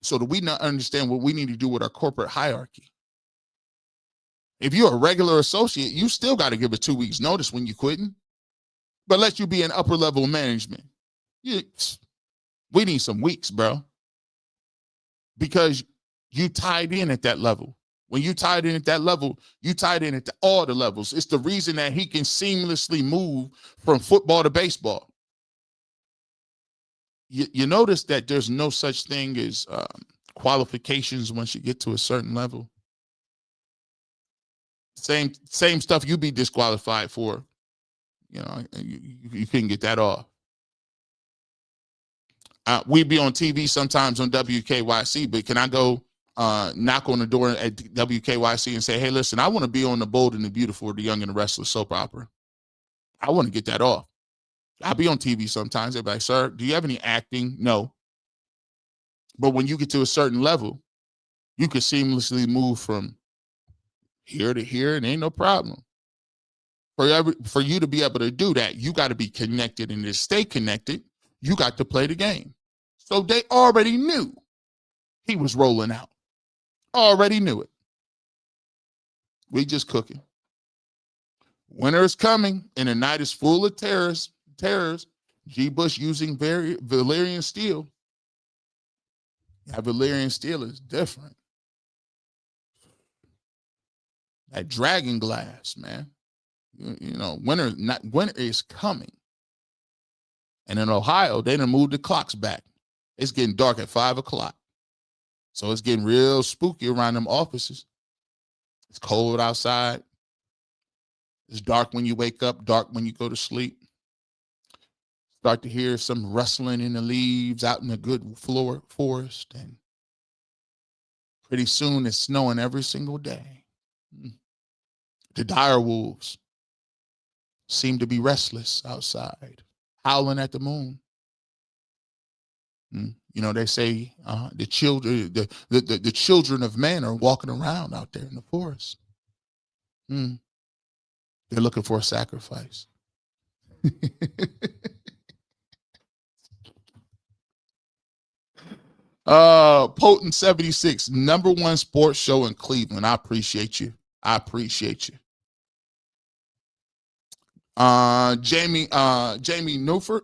so that we not understand what we need to do with our corporate hierarchy. If you're a regular associate, you still got to give a 2 weeks notice when you're quitting. But let you be in upper level management. We need some weeks, bro. Because you tied in at that level. When you tied in at that level, you tied in at all the levels. It's the reason that he can seamlessly move from football to baseball. You notice that there's no such thing as qualifications once you get to a certain level. Same stuff you be disqualified for. You know, you couldn't get that off. We be on TV sometimes on WKYC, but can I go knock on the door at WKYC and say, hey, listen, I want to be on The Bold and the Beautiful, The Young and the Restless soap opera. I want to get that off. I'll be on TV sometimes. They're like, sir, do you have any acting? No. But when you get to a certain level, you can seamlessly move from here to here and ain't no problem. For you to be able to do that, you got to be connected, and to stay connected, you got to play the game. So they already knew he was rolling out. Already knew it. We just cooking. Winter is coming, and the night is full of terrors. G. Bush using Valyrian steel. Yeah, Valyrian steel is different. That dragon glass, man. You know, winter is coming. And in Ohio, they done moved the clocks back. It's getting dark at 5 o'clock. So it's getting real spooky around them offices. It's cold outside. It's dark when you wake up, dark when you go to sleep. Start to hear some rustling in the leaves out in the good forest. And pretty soon it's snowing every single day. The dire wolves seem to be restless outside, howling at the moon. You know, they say the children of men are walking around out there in the forest. They're looking for a sacrifice. Potent 76, #1 sports show in Cleveland. I appreciate you. I appreciate you. Jamie Newfer.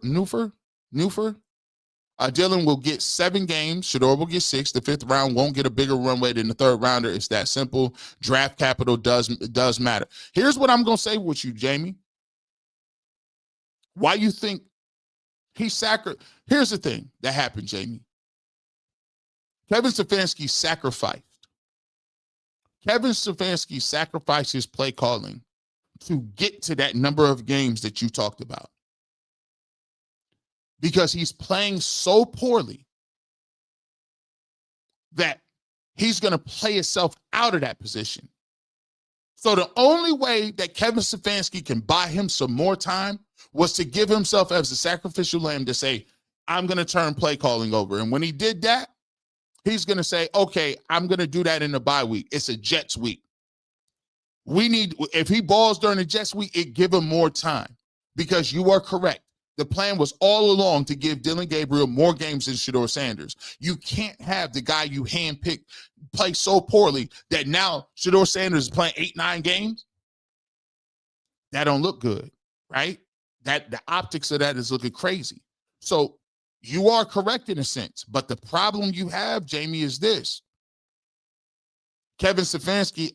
Dylan will get 7 games. Shador will get 6. The 5th round won't get a bigger runway than the 3rd rounder. It's that simple. Draft capital does matter. Here's what I'm going to say with you, Jamie. Why you think he sacrificed? Here's the thing that happened, Jamie. Kevin Stefanski sacrificed his play calling to get to that number of games that you talked about. Because he's playing so poorly that he's going to play himself out of that position. So the only way that Kevin Stefanski can buy him some more time was to give himself as a sacrificial lamb to say, I'm going to turn play calling over. And when he did that, he's going to say, okay, I'm going to do that in the bye week. It's a Jets week. If he balls during the Jets week, it give him more time, because you are correct. The plan was all along to give Dillon Gabriel more games than Shedeur Sanders. You can't have the guy you handpicked play so poorly that now Shedeur Sanders is playing 8-9 games. That don't look good, right? That the optics of that is looking crazy. So you are correct in a sense, but the problem you have, Jamie, is this. Kevin Stefanski,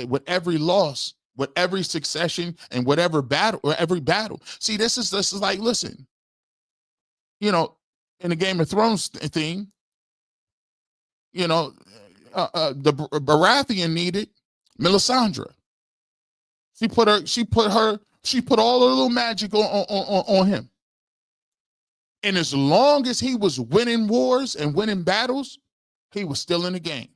with every loss, with every succession, and whatever battle, or every battle. See, this is like, listen, in the Game of Thrones thing, the Baratheon needed Melisandre. She put all her little magic on him. And as long as he was winning wars and winning battles, he was still in the game.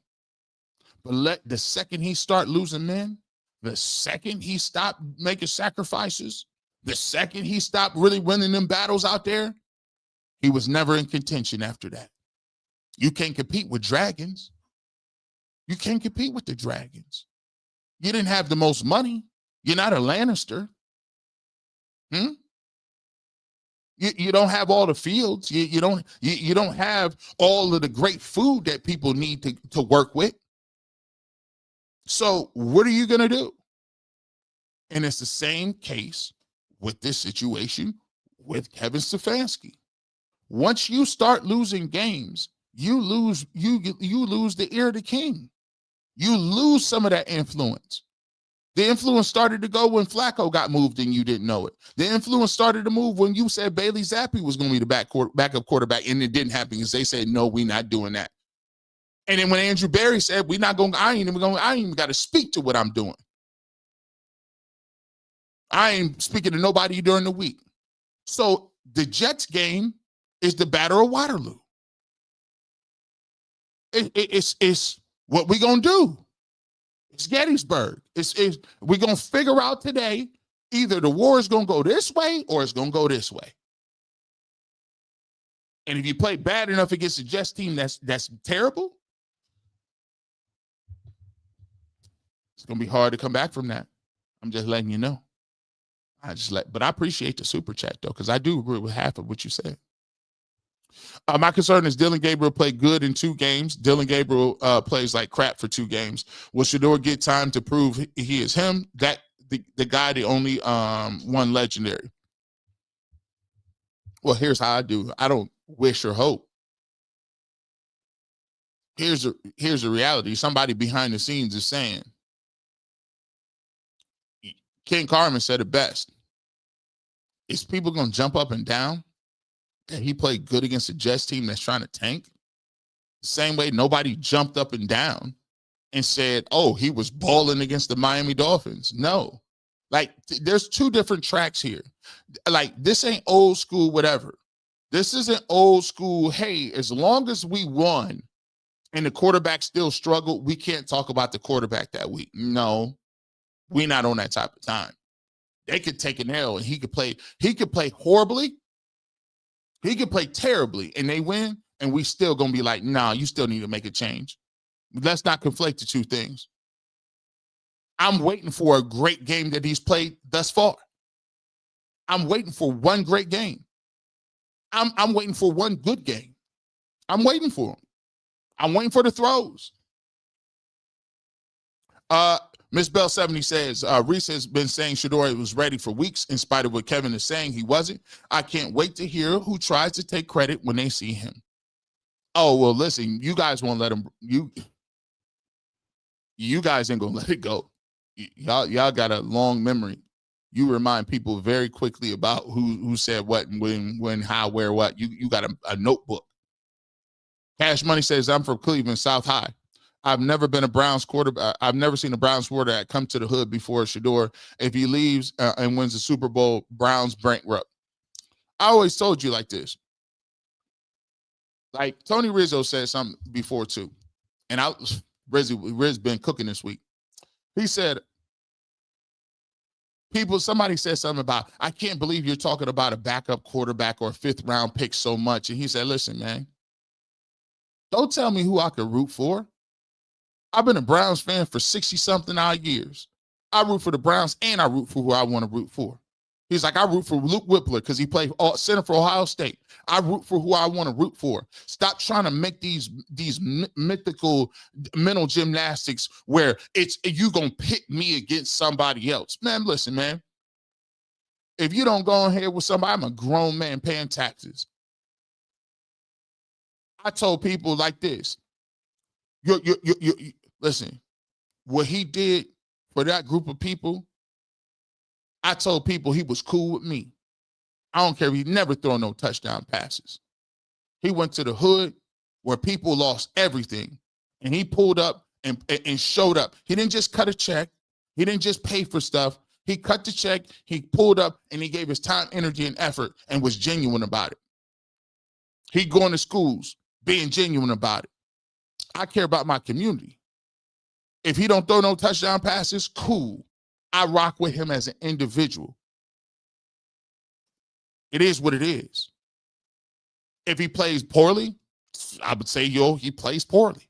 But the second he start losing men, the second he stopped making sacrifices, the second he stopped really winning them battles out there, he was never in contention after that. You can't compete with dragons. You can't compete with the dragons. You didn't have the most money. You're not a Lannister. You don't have all the fields. You don't have all of the great food that people need to work with. So what are you going to do? And it's the same case with this situation with Kevin Stefanski. Once you start losing games, you lose the ear of the king. You lose some of that influence. The influence started to go when Flacco got moved and you didn't know it. The influence started to move when you said Bailey Zappi was going to be the backup quarterback, and it didn't happen because they said, no, we're not doing that. And then when Andrew Berry said, I ain't even got to speak to what I'm doing. I ain't speaking to nobody during the week. So the Jets game is the Battle of Waterloo. It's what we going to do. It's Gettysburg. We're going to figure out today, either the war is going to go this way or it's going to go this way. And if you play bad enough against a Jets team that's terrible, it's going to be hard to come back from that. I'm just letting you know. But I appreciate the super chat, though, because I do agree with half of what you said. My concern is Dillon Gabriel played good in 2 games. Dillon Gabriel plays like crap for 2 games. Will Shedeur get time to prove he is him? That the guy, the only one legendary. Well, here's how I do. I don't wish or hope. Here's the reality. Somebody behind the scenes is saying, Ken Carmen said it best. Is people going to jump up and down that he played good against a Jets team that's trying to tank? The same way nobody jumped up and down and said, oh, he was balling against the Miami Dolphins. No. Like, there's 2 different tracks here. Like, this ain't old school whatever. This isn't old school, hey, as long as we won and the quarterback still struggled, we can't talk about the quarterback that week. No, we're not on that type of time. They could take an L and he could play horribly. He could play terribly and they win, and we still going to be like, nah, you still need to make a change. Let's not conflate the 2 things. I'm waiting for a great game that he's played thus far. I'm waiting for one great game. I'm waiting for one good game. I'm waiting for him. I'm waiting for the throws. Miss Bell 70 says, Reese has been saying Shedeur was ready for weeks in spite of what Kevin is saying he wasn't. I can't wait to hear who tries to take credit when they see him. Oh, well, listen, you guys won't let him. You guys ain't gonna let it go. Y'all got a long memory. You remind people very quickly about who said what and when, how, where, what. You got a notebook. Cash Money says, I'm from Cleveland, South High. I've never been a Browns quarterback. I've never seen a Browns quarterback come to the hood before Shedeur. If he leaves and wins the Super Bowl, Browns bankrupt. I always told you like this. Like Tony Rizzo said something before too. And Riz been cooking this week. He said, somebody said something about, I can't believe you're talking about a backup quarterback or a 5th round pick so much. And he said, listen, man, don't tell me who I could root for. I've been a Browns fan for 60-something odd years. I root for the Browns and I root for who I want to root for. He's like, I root for Luke Whippler because he played center for Ohio State. I root for who I want to root for. Stop trying to make these mythical mental gymnastics where it's you going to pit me against somebody else. Man, listen, man. If you don't go ahead with somebody, I'm a grown man paying taxes. I told people like this. Listen, what he did for that group of people, I told people he was cool with me. I don't care if he never throw no touchdown passes. He went to the hood where people lost everything, and he pulled up and showed up. He didn't just cut a check. He didn't just pay for stuff. He cut the check, he pulled up, and he gave his time, energy, and effort and was genuine about it. He going to schools, being genuine about it. I care about my community. If he don't throw no touchdown passes, cool. I rock with him as an individual. It is what it is. If he plays poorly, I would say, he plays poorly.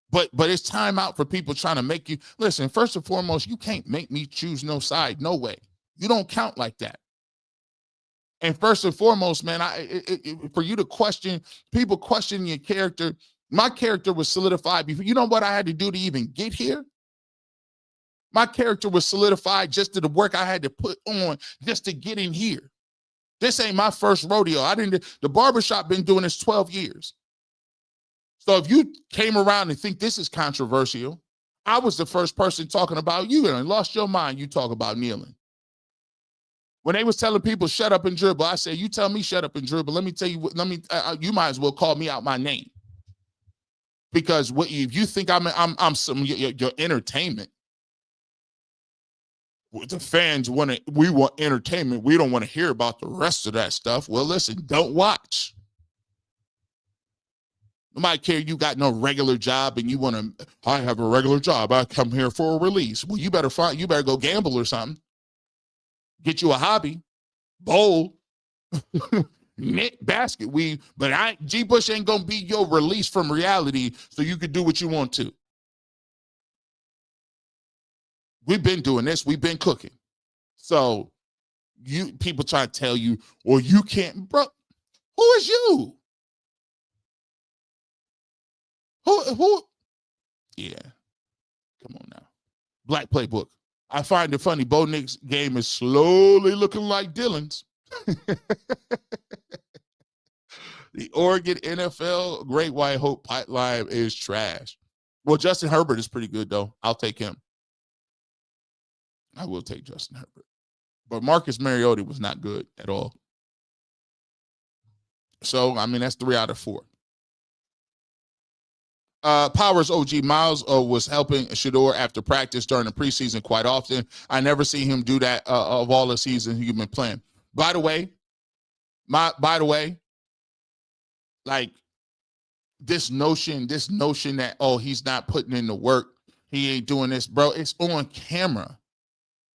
But it's time out for people trying to make you, listen, first and foremost, you can't make me choose no side, no way. You don't count like that. And first and foremost, man, for you to question, people questioning your character, my character was solidified before. You know what I had to do to even get here? My character was solidified just to the work I had to put on just to get in here. This ain't my first rodeo. The barbershop been doing this 12 years. So if you came around and think this is controversial, I was the first person talking about you and lost your mind. You talk about kneeling. When they was telling people shut up and dribble, I said, you tell me shut up and dribble. Let me tell you, you might as well call me out my name. Because if you think I'm some your entertainment, the fans we want entertainment. We don't want to hear about the rest of that stuff. Well, listen, don't watch. Nobody care you got no regular job and I have a regular job. I come here for a release. Well, you better go gamble or something. Get you a hobby, bowl, knit, basket weave. But G. Bush ain't gonna be your release from reality so you could do what you want to. We've been doing this. We've been cooking. So people try to tell you, or you can't, bro. Who is you? Who? Yeah. Come on now. Black Playbook. I find it funny. Bo Nick's game is slowly looking like Dylan's. The Oregon NFL Great White Hope pipeline is trash. Well, Justin Herbert is pretty good, though. I'll take him. I will take Justin Herbert. But Marcus Mariota was not good at all. So, that's 3 out of 4. Powers OG Miles was helping Shedeur after practice during the preseason quite often. I never see him do that of all the seasons he's been playing. By the way, like this notion that, he's not putting in the work, he ain't doing this, bro, it's on camera.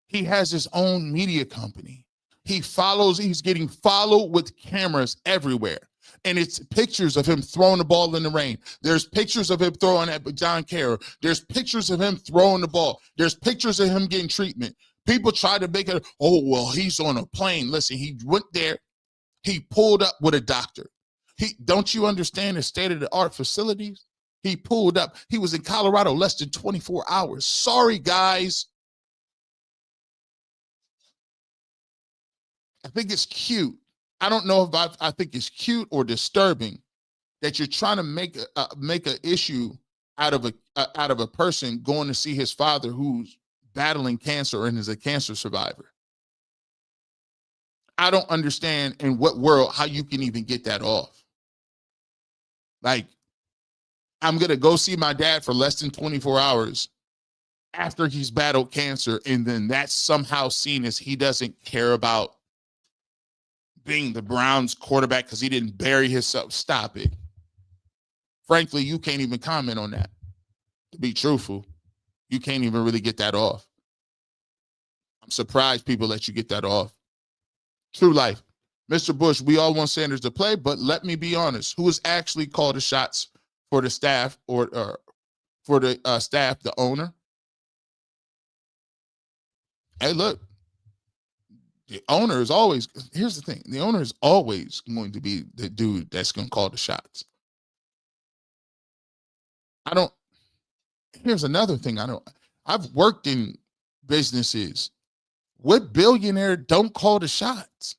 He has his own media company. He's getting followed with cameras everywhere. And it's pictures of him throwing the ball in the rain. There's pictures of him throwing at John Carroll. There's pictures of him throwing the ball. There's pictures of him getting treatment. People try to make it, oh, well, he's on a plane. Listen, he went there. He pulled up with a doctor. Don't you understand the state-of-the-art facilities? He pulled up. He was in Colorado less than 24 hours. Sorry, guys. I think it's cute. I don't know if I think it's cute or disturbing that you're trying to make an issue out of a person going to see his father who's battling cancer and is a cancer survivor. I don't understand in what world how you can even get that off. Like, I'm going to go see my dad for less than 24 hours after he's battled cancer, and then that's somehow seen as he doesn't care about being the Browns quarterback because he didn't bury himself. Stop it. Frankly, you can't even comment on that. To be truthful, you can't even really get that off. I'm surprised people let you get that off. True life. Mr. Bush, we all want Sanders to play, but let me be honest. Who has actually called the shots for the staff or for the staff, the owner? Hey, look, the owner is always, here's the thing. The owner is always going to be the dude that's going to call the shots. Here's another thing. I've worked in businesses. What billionaire don't call the shots?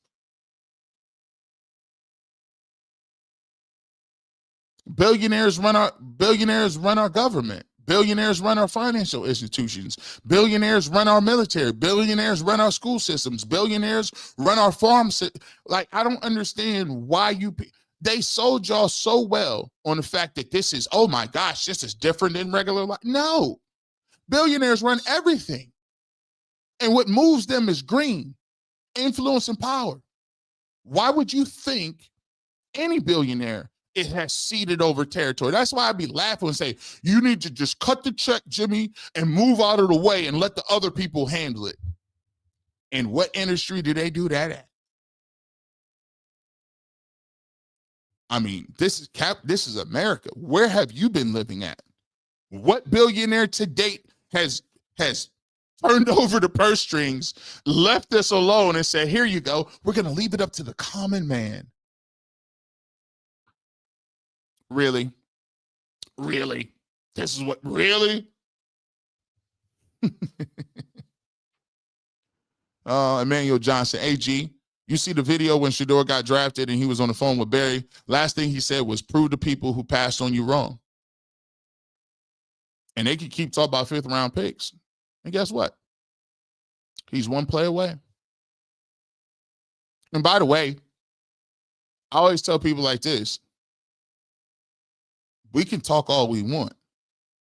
Billionaires run our government. Billionaires run our financial institutions. Billionaires run our military. Billionaires run our school systems. Billionaires run our farms. Like, I don't understand why they sold y'all so well on the fact that this is, oh my gosh, this is different than regular life. No, billionaires run everything. And what moves them is green, influence, and power. Why would you think any billionaire it has ceded over territory? That's why I'd be laughing and say, you need to just cut the check, Jimmy, and move out of the way and let the other people handle it. And what industry do they do that at? I mean, this is America. Where have you been living at? What billionaire to date has turned over the purse strings, left us alone, and said, here you go. We're going to leave it up to the common man. Really? Really? This is what, really? Emmanuel Johnson, AG, you see the video when Shedeur got drafted and he was on the phone with Barry. Last thing he said was, prove to people who passed on you wrong. And they could keep talking about 5th round picks. And guess what? He's one play away. And by the way, I always tell people like this, we can talk all we want.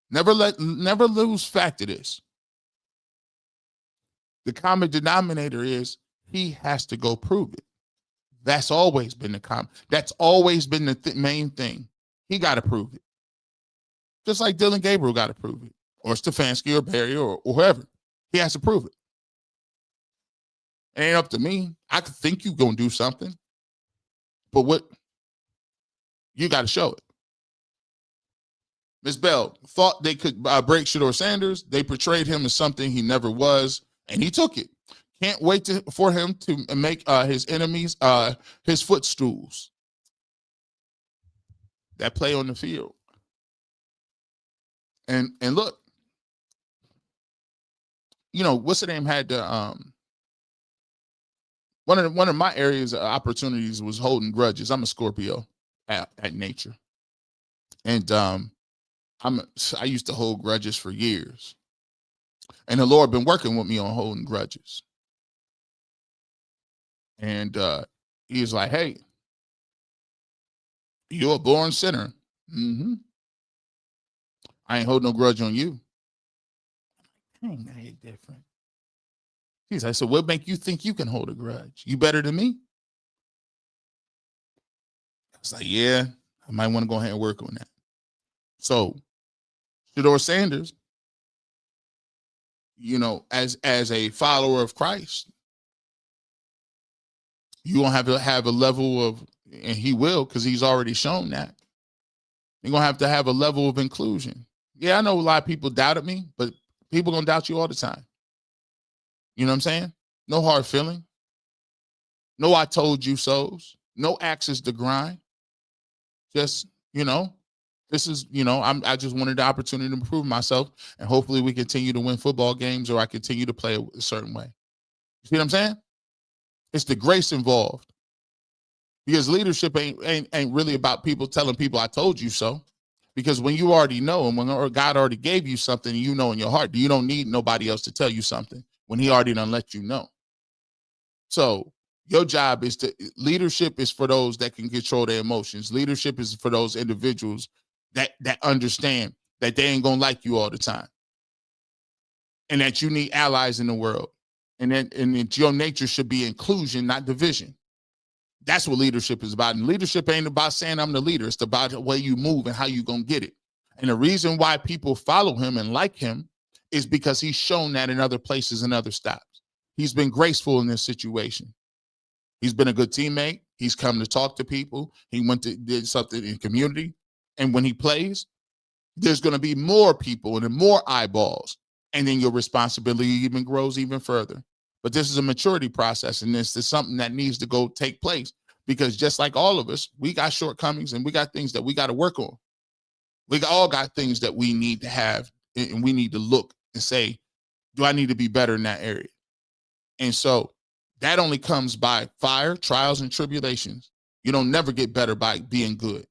Never lose fact of this. The common denominator is he has to go prove it. That's always been that's always been the main thing. He got to prove it. Just like Dylan Gabriel got to prove it, or Stefanski or Barry or whoever. He has to prove it. It ain't up to me. I could think you're going to do something, but what? You got to show it. Ms. Bell thought they could break Shedeur Sanders. They portrayed him as something he never was, and he took it. Can't wait for him to make his enemies his footstools. That play on the field. And look, you know, what's the name had the one of my areas of opportunities was holding grudges. I'm a Scorpio at nature, and I used to hold grudges for years, and the Lord been working with me on holding grudges. And he was like, "Hey, you're a born sinner. Mm-hmm. I ain't holding no grudge on you." Dang, that ain't different. He's like, "So what make you think you can hold a grudge? You better than me?" I was like, "Yeah, I might want to go ahead and work on that." So, Shedeur Sanders, you know, as a follower of Christ, you gonna have a level of, and he will, because he's already shown that. You're gonna have a level of inclusion. Yeah, I know a lot of people doubted me, but people gonna doubt you all the time. You know what I'm saying? No hard feeling. No I told you so's. No axes to grind. Just, this is, I just wanted the opportunity to improve myself, and hopefully we continue to win football games, or I continue to play a certain way. You see what I'm saying? It's the grace involved. Because leadership ain't really about people telling people I told you so. Because when you already know, and when God already gave you something, you know in your heart, you don't need nobody else to tell you something when he already done let you know. So your job is leadership is for those that can control their emotions. Leadership is for those individuals that understand that they ain't gonna like you all the time, and that you need allies in the world, and that your nature should be inclusion, not division. That's what leadership is about. And leadership ain't about saying I'm the leader. It's about the way you move and how you gonna get it. And the reason why people follow him and like him is because he's shown that in other places and other stops. He's been graceful in this situation. He's been a good teammate. He's come to talk to people. He did something in community. And when he plays, there's going to be more people and more eyeballs. And then your responsibility even grows even further. But this is a maturity process, and this is something that needs to go take place, because just like all of us, we got shortcomings and we got things that we got to work on. We all got things that we need to have, and we need to look and say, do I need to be better in that area? And so that only comes by fire, trials, and tribulations. You don't never get better by being good.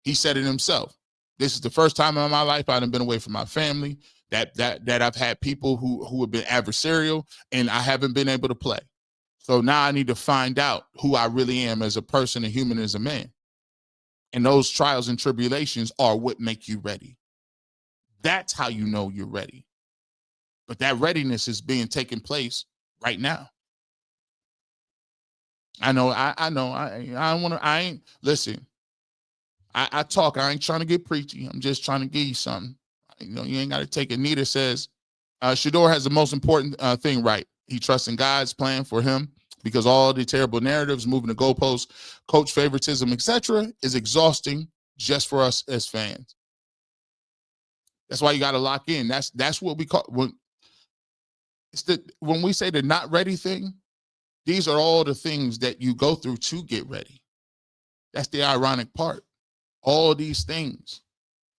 He said it himself. This is the first time in my life I've been away from my family, that I've had people who have been adversarial, and I haven't been able to play. So now I need to find out who I really am as a person, a human, as a man. And those trials and tribulations are what make you ready. That's how you know you're ready. But that readiness is being taken place right now. I know. I don't want to. I ain't listen. I talk. I ain't trying to get preachy. I'm just trying to give you something. You ain't got to take it. Nita says, Shador has the most important thing right. He trusts in God's plan for him, because all the terrible narratives, moving the goalposts, coach favoritism, etc., is exhausting just for us as fans. That's why you got to lock in. That's what we call when we say the not ready thing. These are all the things that you go through to get ready. That's the ironic part. All these things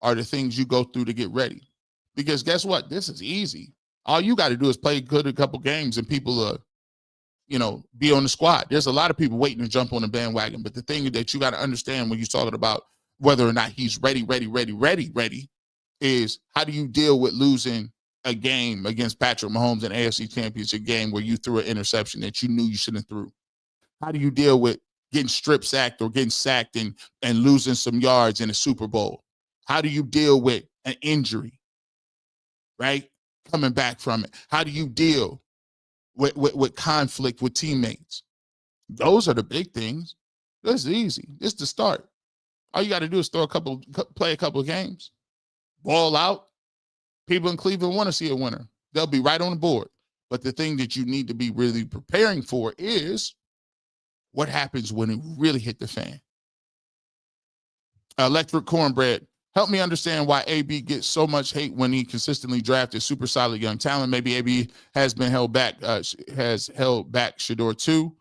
are the things you go through to get ready. Because guess what? This is easy. All you got to do is play good a couple games, and people be on the squad. There's a lot of people waiting to jump on the bandwagon. But the thing that you got to understand when you're talking about whether or not he's ready, is how do you deal with losing a game against Patrick Mahomes, an AFC Championship game where you threw an interception that you knew you shouldn't have threw? How do you deal with getting strip sacked or getting sacked and losing some yards in a Super Bowl? How do you deal with an injury, right? Coming back from it. How do you deal with conflict with teammates? Those are the big things. This is easy. This is the start. All you got to do is play a couple of games, ball out. People in Cleveland want to see a winner. They'll be right on the board. But the thing that you need to be really preparing for is what happens when it really hit the fan. Electric Cornbread, help me understand why AB gets so much hate when he consistently drafted super solid young talent. Maybe AB has been held back, Shador too.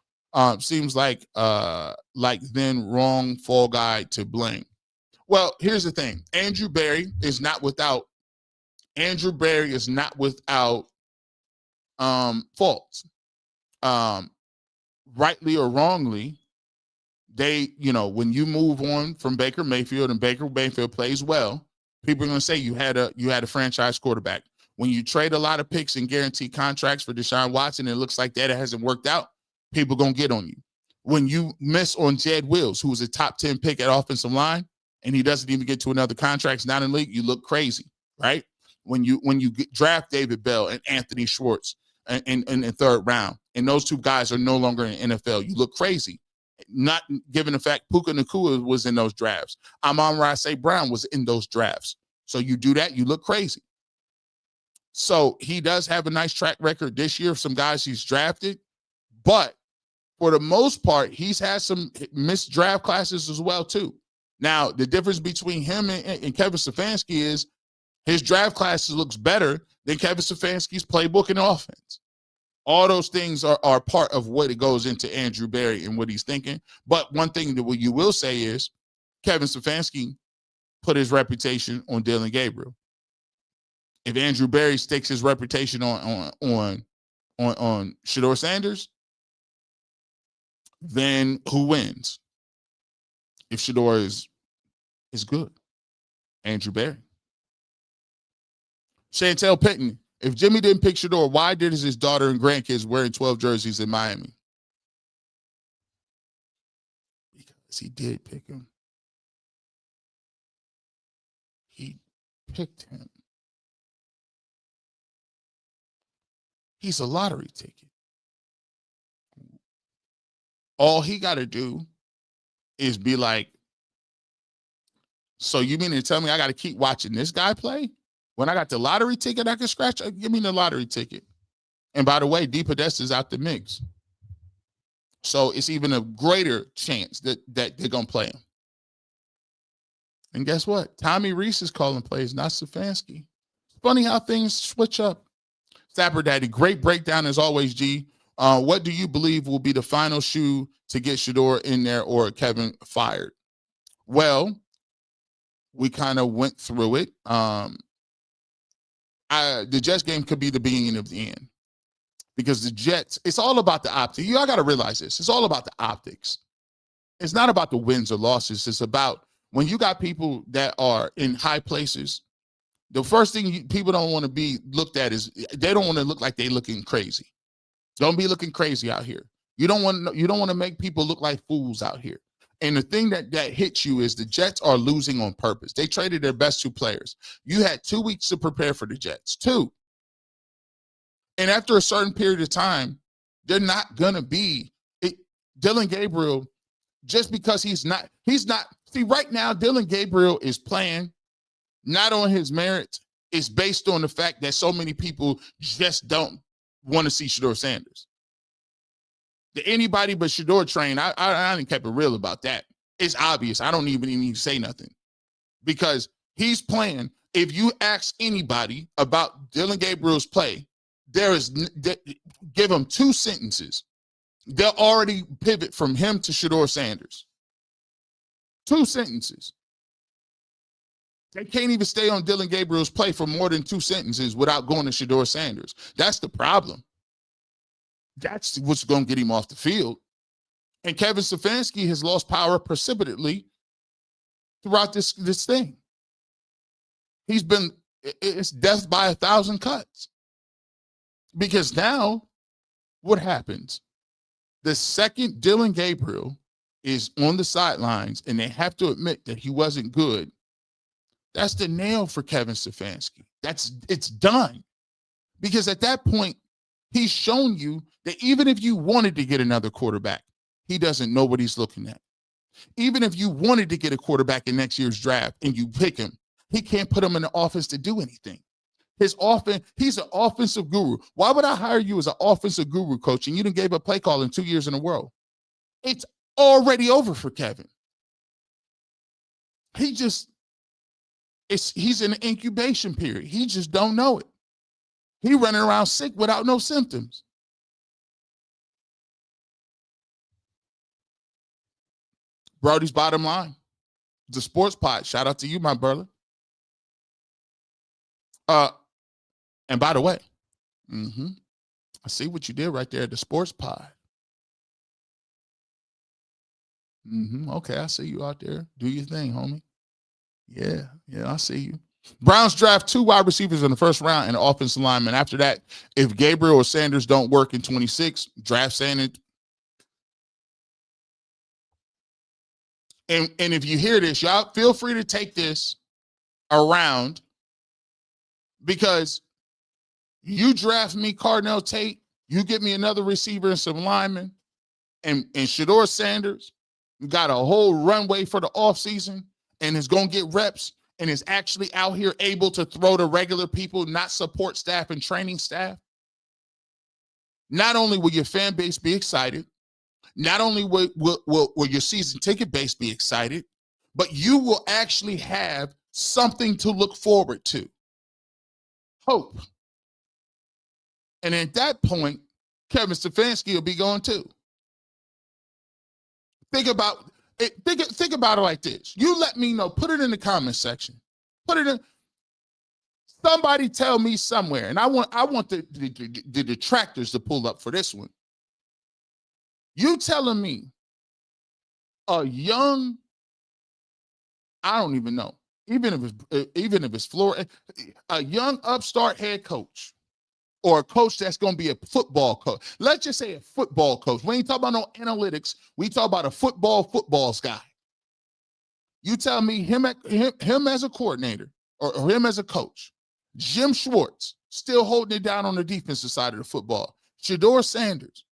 Seems like then wrong fall guy to blame. Well, here's the thing. Andrew Berry is not without faults. Rightly or wrongly, when you move on from Baker Mayfield and Baker Mayfield plays well, people are going to say you had a franchise quarterback. When you trade a lot of picks and guarantee contracts for Deshaun Watson, it looks like that hasn't worked out, people going to get on you. When you miss on Jed Wills, who was a top 10 pick at offensive line, and he doesn't even get to another contract, he's not in the league, you look crazy, right? When you draft David Bell and Anthony Schwartz in the third round, and those two guys are no longer in the NFL, you look crazy. Not given the fact Puka Nacua was in those drafts. Amon-Ra St. Brown was in those drafts. So you do that, you look crazy. So he does have a nice track record this year of some guys he's drafted, but for the most part, he's had some missed draft classes as well too. Now, the difference between him and Kevin Stefanski is his draft classes looks better than Kevin Stefanski's playbook and offense. All those things are part of what it goes into Andrew Berry and what he's thinking. But one thing that you will say is Kevin Stefanski put his reputation on Dillon Gabriel. If Andrew Berry stakes his reputation on Shedeur Sanders, then who wins? If Shedeur is good, Andrew Berry. Chantel Pitton, if Jimmy didn't pick Shedeur, why did his daughter and grandkids wearing 12 jerseys in Miami? Because he did pick him. He picked him. He's a lottery ticket. All he got to do is be like, so you mean to tell me I got to keep watching this guy play? When I got the lottery ticket I can scratch, give me the lottery ticket. And by the way, DePodesta is out the mix. So it's even a greater chance that they're going to play him. And guess what? Tommy Reese is calling plays, not Stefanski. Funny how things switch up. Sapper Daddy, great breakdown as always, G. What do you believe will be the final shoe to get Shedeur in there or Kevin fired? Well, we kind of went through it. The Jets game could be the beginning of the end because the Jets, it's all about the optics. You all got to realize this. It's all about the optics. It's not about the wins or losses. It's about when you got people that are in high places, the first thing people don't want to be looked at is they don't want to look like they looking crazy. Don't be looking crazy out here. You don't want to make people look like fools out here. And the thing that hits you is the Jets are losing on purpose. They traded their best 2 players. You had 2 weeks to prepare for the Jets. 2. And after a certain period of time, they're not going to be Dillon Gabriel, just because he's not, see, right now, Dillon Gabriel is playing not on his merits. It's based on the fact that so many people just don't want to see Shedeur Sanders. Anybody but Shedeur train, I didn't keep it real about that. It's obvious. I don't even need to say nothing because he's playing. If you ask anybody about Dillon Gabriel's play, give them 2 sentences. They'll already pivot from him to Shedeur Sanders. 2 sentences. They can't even stay on Dillon Gabriel's play for more than 2 sentences without going to Shedeur Sanders. That's the problem. That's what's going to get him off the field. And Kevin Stefanski has lost power precipitously throughout this thing. It's death by 1,000 cuts. Because now, what happens? The second Dillon Gabriel is on the sidelines and they have to admit that he wasn't good, that's the nail for Kevin Stefanski. It's done. Because at that point, he's shown you that even if you wanted to get another quarterback, he doesn't know what he's looking at. Even if you wanted to get a quarterback in next year's draft and you pick him, he can't put him in the offense to do anything. His offense, he's an offensive guru. Why would I hire you as an offensive guru, coach, and you didn't give a play call in 2 years in a row? It's already over for Kevin. He's in an incubation period. He just don't know it. He running around sick without no symptoms. Brody's bottom line. The sports pod. Shout out to you, my brother. And by the way, I see what you did right there at the sports pod. Okay, I see you out there. Do your thing, homie. Yeah, I see you. Browns draft 2 wide receivers in the first round and an offensive lineman. After that, if Gabriel or Sanders don't work in 26, draft Sanders. And if you hear this, y'all feel free to take this around because you draft me Cardinal Tate, you get me another receiver and some linemen, and Shedeur Sanders got a whole runway for the offseason and is going to get reps and is actually out here able to throw to regular people, not support staff and training staff. Not only will your fan base be excited, not only will your season ticket base be excited, but you will actually have something to look forward to. Hope. And at that point, Kevin Stefanski will be going too. Think about it. Think about it like this. You let me know. Put it in the comment section. Put it in. Somebody tell me somewhere, and I want the detractors to pull up for this one. You telling me a young, I don't even know, even if it's Florida, a young upstart head coach or a coach that's going to be a football coach. Let's just say a football coach. We ain't talking about no analytics. We talk about a football guy. You tell me him as a coordinator or him as a coach. Jim Schwartz still holding it down on the defensive side of the football. Shedeur Sanders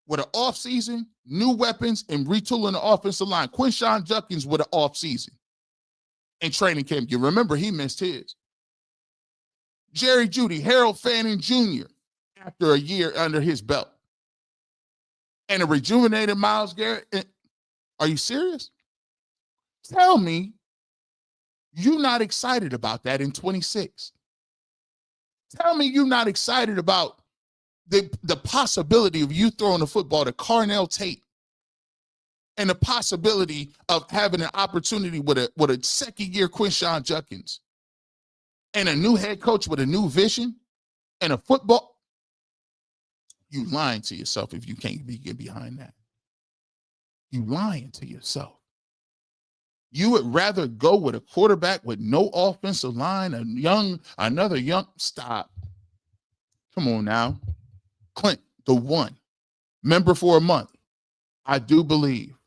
with an offseason, new weapons, and retooling the offensive line. Quinshon Judkins with an offseason and training camp. You remember he missed his. Jerry Jeudy, Harold Fanning Jr. after a year under his belt. And a rejuvenated Myles Garrett. Are you serious? Tell me you're not excited about that in 26. Tell me you're not excited about the possibility of you throwing the football to Carnell Tate and the possibility of having an opportunity with a second-year Quinshon Judkins and a new head coach with a new vision and a football. You lying to yourself if you can't get behind that. You lying to yourself. You would rather go with a quarterback with no offensive line, another young, stop. Come on now. Clint, the one, member for a month. I do believe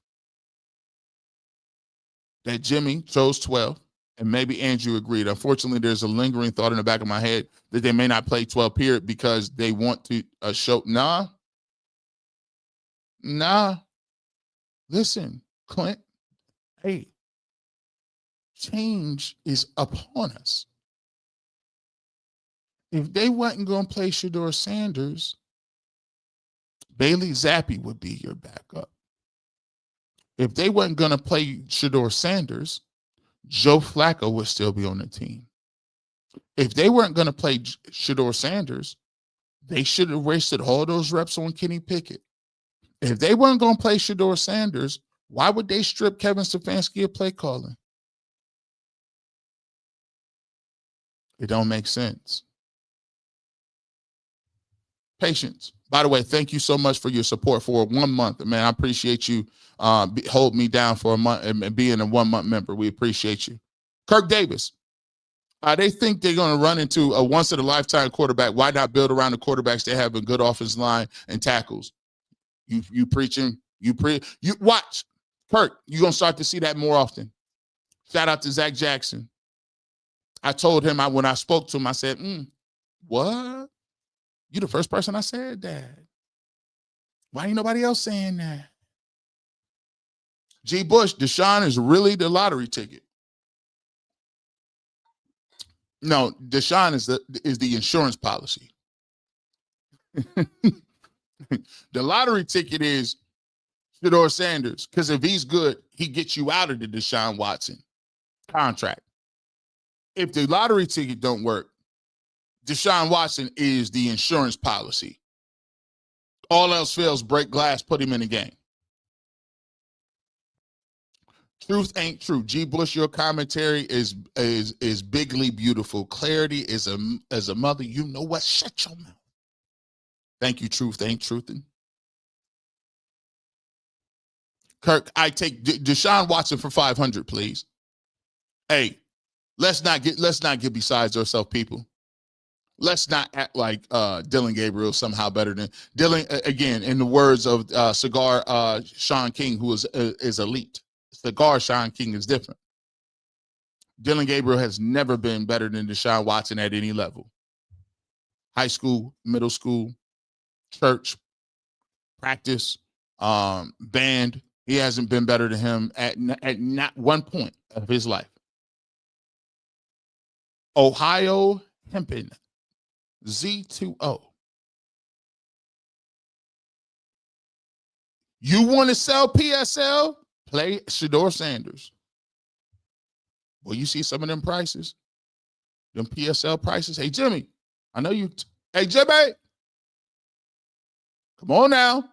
that Jimmy chose 12, and maybe Andrew agreed. Unfortunately, there's a lingering thought in the back of my head that they may not play 12 period because they want to show. Nah. Listen, Clint, hey, change is upon us. If they wasn't going to play Shedeur Sanders, Bailey Zappi would be your backup. If they wasn't going to play Shedeur Sanders, Joe Flacco would still be on the team. If they weren't going to play Shedeur Sanders, they should have wasted all those reps on Kenny Pickett. If they weren't going to play Shedeur Sanders, why would they strip Kevin Stefanski of play calling? It don't make sense. Patience. By the way, thank you so much for your support for 1 month. Man, I appreciate you holding me down for a month and being a 1 month member. We appreciate you. Kirk Davis. They think they're going to run into a once-in-a-lifetime quarterback. Why not build around the quarterbacks they have a good offensive line and tackles? You preaching. You watch. Kirk, you're going to start to see that more often. Shout out to Zach Jackson. I told him when I spoke to him, I said, what? You the first person I said that. Why ain't nobody else saying that? G. Bush, Deshaun is really the lottery ticket. No, Deshaun is the insurance policy. The lottery ticket is Shedeur Sanders, because if he's good, he gets you out of the Deshaun Watson contract. If the lottery ticket don't work, Deshaun Watson is the insurance policy. All else fails, break glass, put him in the game. Truth ain't true. G. Bush, your commentary is bigly beautiful. Clarity is as a mother. You know what? Shut your mouth. Thank you. Truth ain't truthin'. Kirk, I take Deshaun Watson for 500, please. Hey, let's not get besides ourselves, people. Let's not act like Dylan Gabriel is somehow better than Dylan. Again, in the words of Cigar Sean King, who is elite. Cigar Sean King is different. Dylan Gabriel has never been better than Deshaun Watson at any level. High school, middle school, church, practice, band. He hasn't been better than him at not one point of his life. Ohio Hempin, Z2O. You want to sell PSL? Play Shedeur Sanders. Well, you see some of them prices, them PSL prices. Hey, Jimmy, I know you. Hey, Jimmy. Come on now.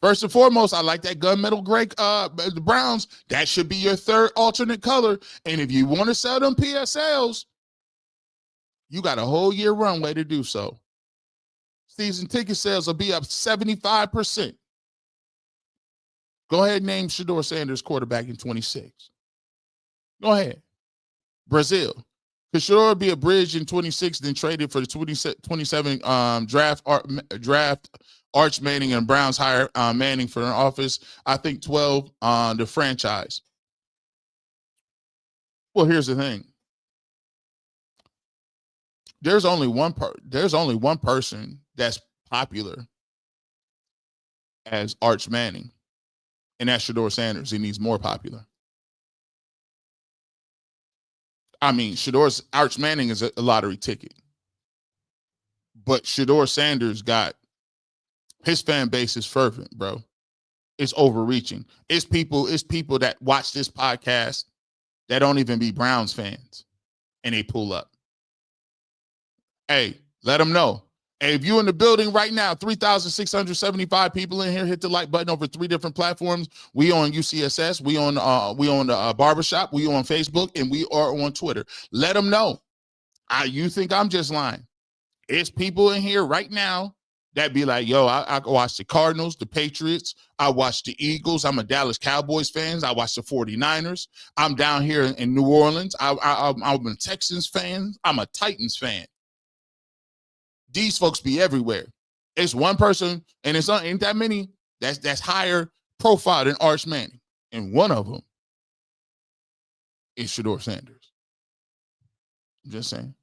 First and foremost, I like that gunmetal gray, the browns. That should be your third alternate color. And if you want to sell them PSLs, you got a whole year runway to do so. Season ticket sales will be up 75%. Go ahead and name Shedeur Sanders quarterback in 26. Go ahead. Brazil. Could Shedeur be a bridge in 26, then traded for the 27 draft Arch Manning and Browns hire Manning for an office? I think 12 the franchise. Well, here's the thing. There's only one person that's popular as Arch Manning, and that's Shedeur Sanders, and he's more popular. I mean, Arch Manning is a lottery ticket, but Shedeur Sanders got his fan base is fervent, bro. It's overreaching. It's people that watch this podcast that don't even be Browns fans, and they pull up. Hey, let them know. Hey, if you're in the building right now, 3,675 people in here, hit the like button over 3 different platforms. We on UCSS, we on Babrbershop, we on Facebook, and we are on Twitter. Let them know. You think I'm just lying? It's people in here right now that be like, yo, I watch the Cardinals, the Patriots. I watch the Eagles. I'm a Dallas Cowboys fan. I watch the 49ers. I'm down here in New Orleans. I'm a Texans fan. I'm a Titans fan. These folks be everywhere. It's one person, and it's not ain't that many that's higher profile than Arch Manning, and one of them is Shedeur Sanders. I'm just saying.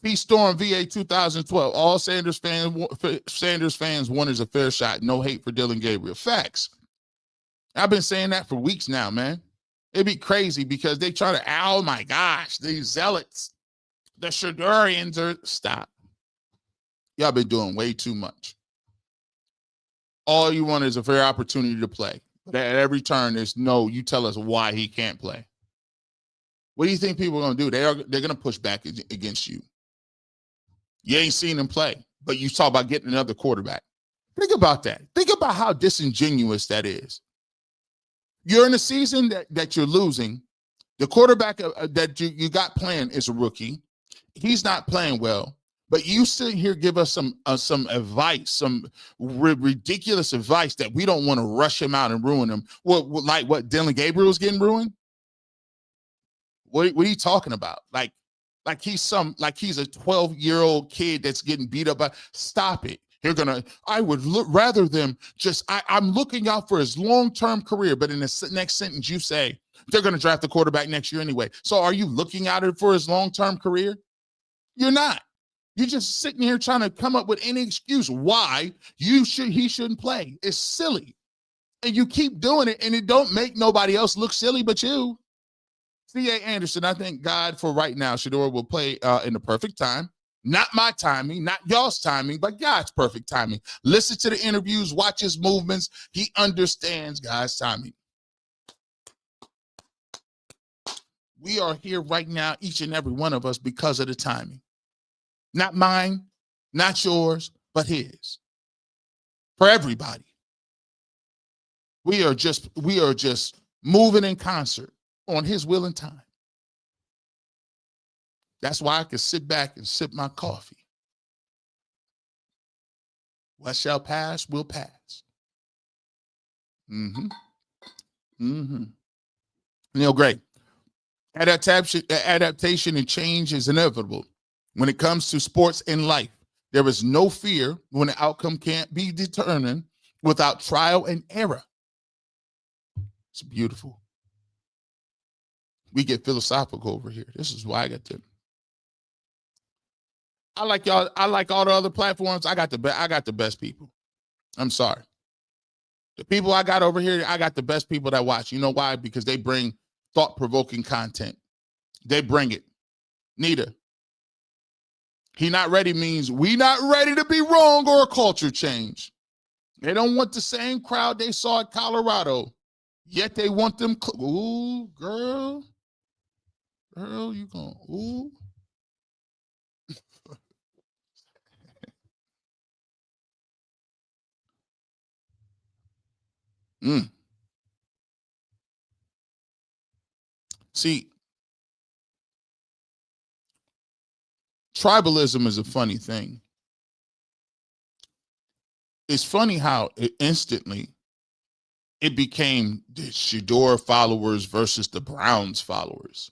Peace Storm VA 2012. All Sanders fans want is a fair shot. No hate for Dillon Gabriel. Facts. I've been saying that for weeks now, man. It'd be crazy because they try to, oh my gosh, these zealots. The Shedeurians are, stop. Y'all been doing way too much. All you want is a fair opportunity to play. But at every turn, there's no, you tell us why he can't play. What do you think people are going to do? They're going to push back against you. You ain't seen him play, but you talk about getting another quarterback. Think about that. Think about how disingenuous that is. You're in a season that you're losing. The quarterback that you got playing is a rookie. He's not playing well, but you sit here give us some advice, some ridiculous advice that we don't want to rush him out and ruin him. Like what Dillon Gabriel was getting ruined? What are you talking about? Like he's a 12-year-old kid that's getting beat up by. Stop it. I would rather them just. I'm looking out for his long-term career, but in the next sentence you say they're going to draft the quarterback next year anyway. So are you looking out for his long-term career? You're not. You're just sitting here trying to come up with any excuse why he shouldn't play. It's silly. And you keep doing it, and it don't make nobody else look silly but you. C.A. Anderson, I thank God for right now. Shedeur will play in the perfect time. Not my timing, not y'all's timing, but God's perfect timing. Listen to the interviews, watch his movements. He understands God's timing. We are here right now, each and every one of us, because of the timing. Not mine, not yours, but his. For everybody. We are just moving in concert on his will and time. That's why I can sit back and sip my coffee. What shall pass will pass. Neil Gray. Adaptation and change is inevitable. When it comes to sports and life, there is no fear when the outcome can't be determined without trial and error. It's beautiful. We get philosophical over here. This is why I got to. I like y'all. I like all the other platforms. I got the best people. I'm sorry. The people I got over here, I got the best people that watch. You know why? Because they bring thought-provoking content. They bring it. Nita. He not ready means we not ready to be wrong or a culture change. They don't want the same crowd they saw at Colorado, yet they want them. Ooh, girl, you going, ooh. Mm. See, tribalism is a funny thing. It's funny how instantly it became the Shador followers versus the Browns followers.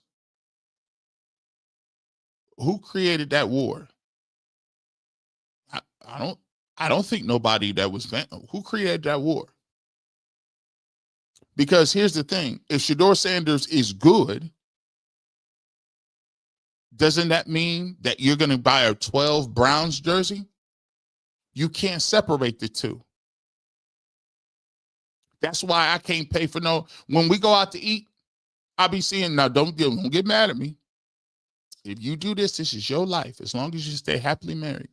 Who created that war? I don't. I don't think nobody that was who created that war. Because here's the thing: if Shador Sanders is good, doesn't that mean that you're going to buy a 12 Browns jersey? You can't separate the two. That's why I can't pay for no. When we go out to eat, I'll be seeing, now don't get mad at me. If you do this, this is your life, as long as you stay happily married.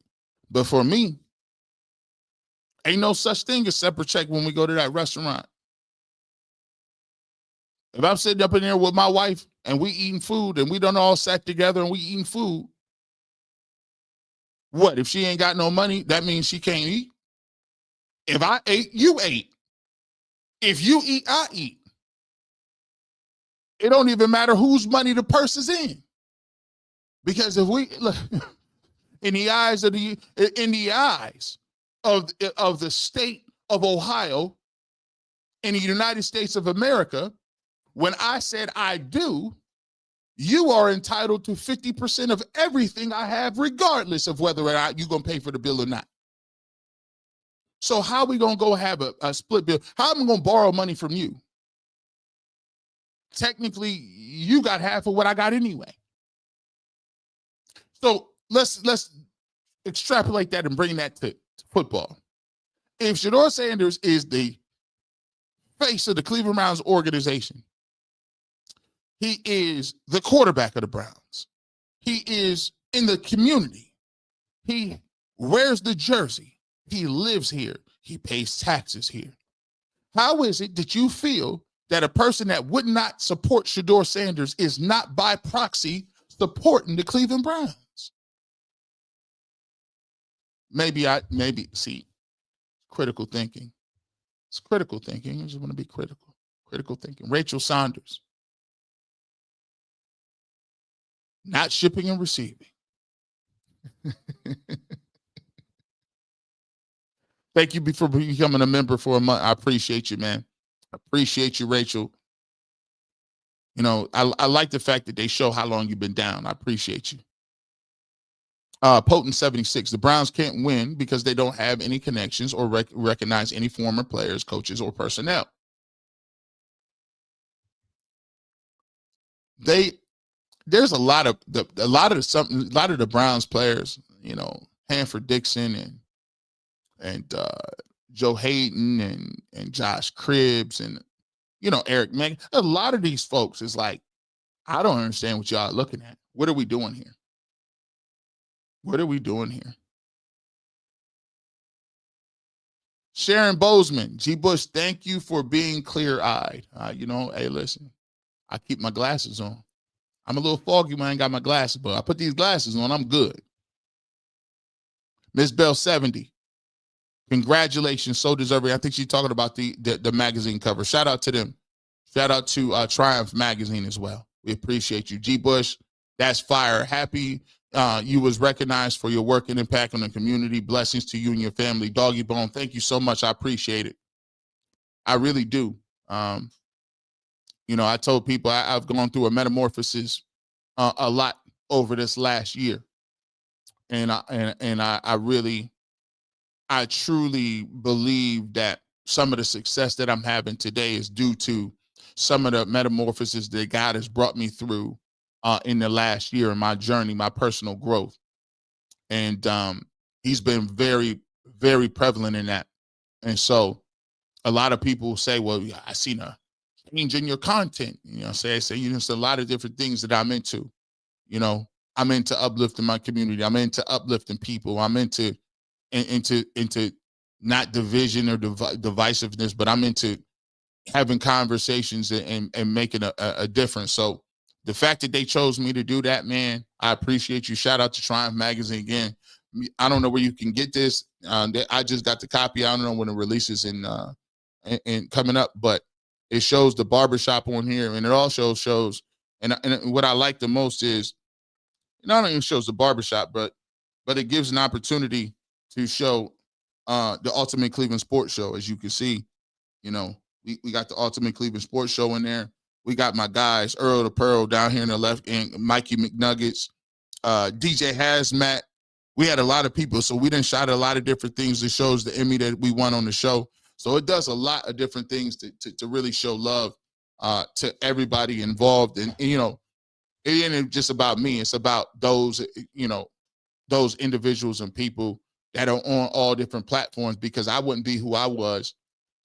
But for me, ain't no such thing as separate check when we go to that restaurant. If I'm sitting up in there with my wife and we eating food and we done all sat together and we eating food, what? If she ain't got no money, that means she can't eat? If I ate, you ate. If you eat, I eat. It don't even matter whose money the purse is in. Because if we look in the eyes of the state of Ohio, in the United States of America, when I said I do, you are entitled to 50% of everything I have, regardless of whether or not you're going to pay for the bill or not. So how are we going to go have a split bill? How am I going to borrow money from you? Technically, you got half of what I got anyway. So let's extrapolate that and bring that to football. If Shador Sanders is the face of the Cleveland Browns organization, he is the quarterback of the Browns. He is in the community. He wears the jersey. He lives here. He pays taxes here. How is it that you feel that a person that would not support Shador Sanders is not by proxy supporting the Cleveland Browns? Maybe see, critical thinking. It's critical thinking. I just want to be critical. Critical thinking. Rachel Saunders. Not shipping and receiving. Thank you for becoming a member for a month. I appreciate you, man. I appreciate you, Rachel. You know, I like the fact that they show how long you've been down. I appreciate you. Potent 76. The Browns can't win because they don't have any connections or recognize any former players, coaches, or personnel. There's a lot of the Browns players, you know, Hanford Dixon and Joe Hayden and Josh Cribbs and, you know, Eric Meg. A lot of these folks is like, I don't understand what y'all are looking at. What are we doing here? What are we doing here? Sharon Bozeman, G. Bush, thank you for being clear-eyed. You know, hey, listen, I keep my glasses on. I'm a little foggy when I ain't got my glasses, but I put these glasses on, I'm good. Miss Bell 70. Congratulations, so deserving. I think she's talking about the magazine cover. Shout out to them. Shout out to Triumph Magazine as well. We appreciate you. G. Bush, that's fire. Happy you was recognized for your work and impact on the community. Blessings to you and your family. Doggy Bone, thank you so much. I appreciate it. I really do. You know, I told people I've gone through a metamorphosis a lot over this last year. And I truly believe that some of the success that I'm having today is due to some of the metamorphosis that God has brought me through in the last year in my journey, my personal growth. And he's been very, very prevalent in that. And so a lot of people say, well, I seen a change in your content. You know, say, you know, it's a lot of different things that I'm into. You know, I'm into uplifting my community. I'm into uplifting people. I'm into not division or divisiveness, but I'm into having conversations and making a difference. So the fact that they chose me to do that, man, I appreciate you. Shout out to Triumph Magazine again. I don't know where you can get this. I just got the copy. I don't know when it releases in and coming up, but it shows the barbershop on here, and it also shows, and what I like the most is not only shows the barbershop, but it gives an opportunity to show the Ultimate Cleveland Sports Show. As you can see, we got the Ultimate Cleveland Sports Show in there. We got my guys, Earl the Pearl down here in the left, and Mikey McNuggets, DJ Hazmat. We had a lot of people, so we done shot a lot of different things that shows the Emmy that we won on the show. So it does a lot of different things to really show love to everybody involved. And it ain't just about me. It's about those, those individuals and people that are on all different platforms, because I wouldn't be who I was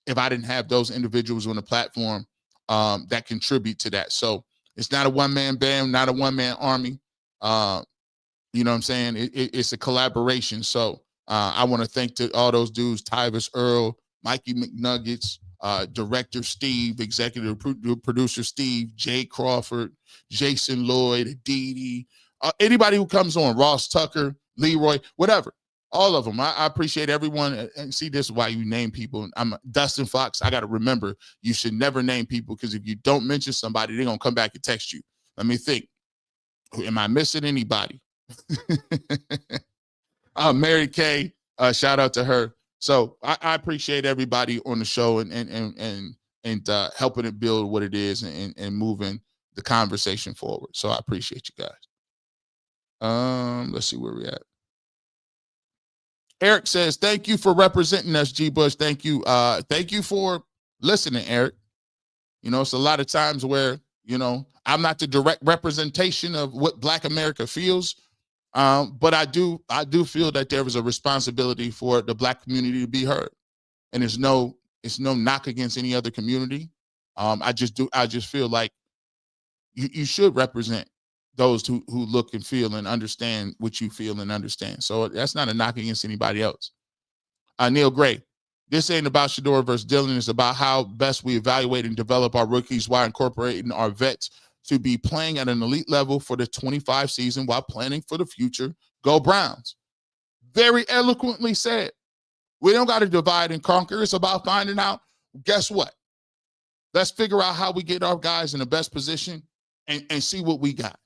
if I didn't have those individuals on the platform that contribute to that. So it's not a one-man band, not a one-man army. You know what I'm saying? It's a collaboration. So I want to thank all those dudes, Tyvis Earl, Mikey McNuggets, director Steve, executive producer Steve, Jay Crawford, Jason Lloyd, Dee, anybody who comes on, Ross Tucker, Leroy, whatever, all of them. I appreciate everyone. And see, this is why you name people. I'm Dustin Fox. I got to remember, you should never name people, because if you don't mention somebody, they're going to come back and text you. Let me think. Am I missing anybody? Mary Kay, shout out to her. So I appreciate everybody on the show and helping it build what it is and moving the conversation forward. So I appreciate you guys. Let's see where we're at. Eric says, thank you for representing us, G. Bush. Thank you. Thank you for listening, Eric. It's a lot of times where, I'm not the direct representation of what Black America feels. But I do feel that there is a responsibility for the Black community to be heard. And it's no knock against any other community. I just feel like you should represent those who look and feel and understand what you feel and understand. So that's not a knock against anybody else. Neil Gray, this ain't about Shador versus Dylan. It's about how best we evaluate and develop our rookies while incorporating our vets to be playing at an elite level for the 25 season while planning for the future. Go Browns. Very eloquently said. We don't got to divide and conquer. It's about finding out, guess what? Let's figure out how we get our guys in the best position and see what we got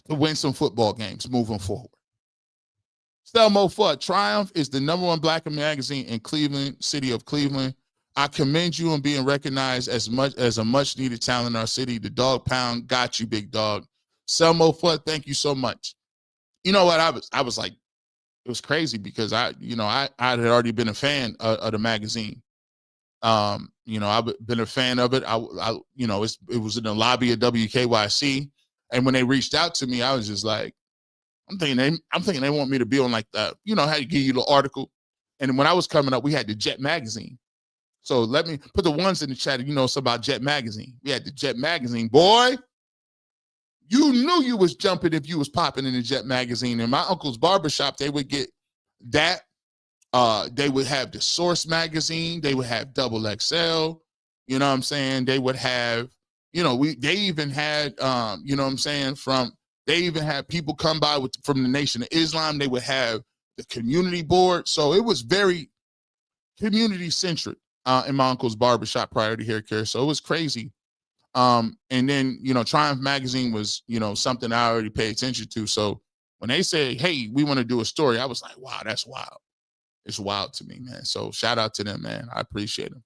to win some football games moving forward. Stelmo Fudd, Triumph is the #1 Black magazine in Cleveland, city of Cleveland. I commend you on being recognized as a much needed talent in our city. The Dog Pound got you, big dog. Selmo Fudd, thank you so much. You know what? I was like, it was crazy because I had already been a fan of the magazine. I've been a fan of it. It was in the lobby of WKYC, and when they reached out to me, I was just like, I'm thinking they want me to be on like the, how you give you the article. And when I was coming up, we had the Jet magazine. So let me put the ones in the chat. It's about Jet magazine. We had the Jet magazine. Boy, you knew you was jumping if you was popping in the Jet magazine. In my uncle's barbershop, they would get that. They would have the Source magazine. They would have Double XL. You know what I'm saying? They would have, they even had, they even had people come by from the Nation of Islam. They would have the community board. So it was very community centric in my uncle's barbershop prior to hair care. So it was crazy. And then, Triumph magazine was, something I already paid attention to. So when they say, hey, we want to do a story, I was like, wow, that's wild. It's wild to me, man. So shout out to them, man. I appreciate them.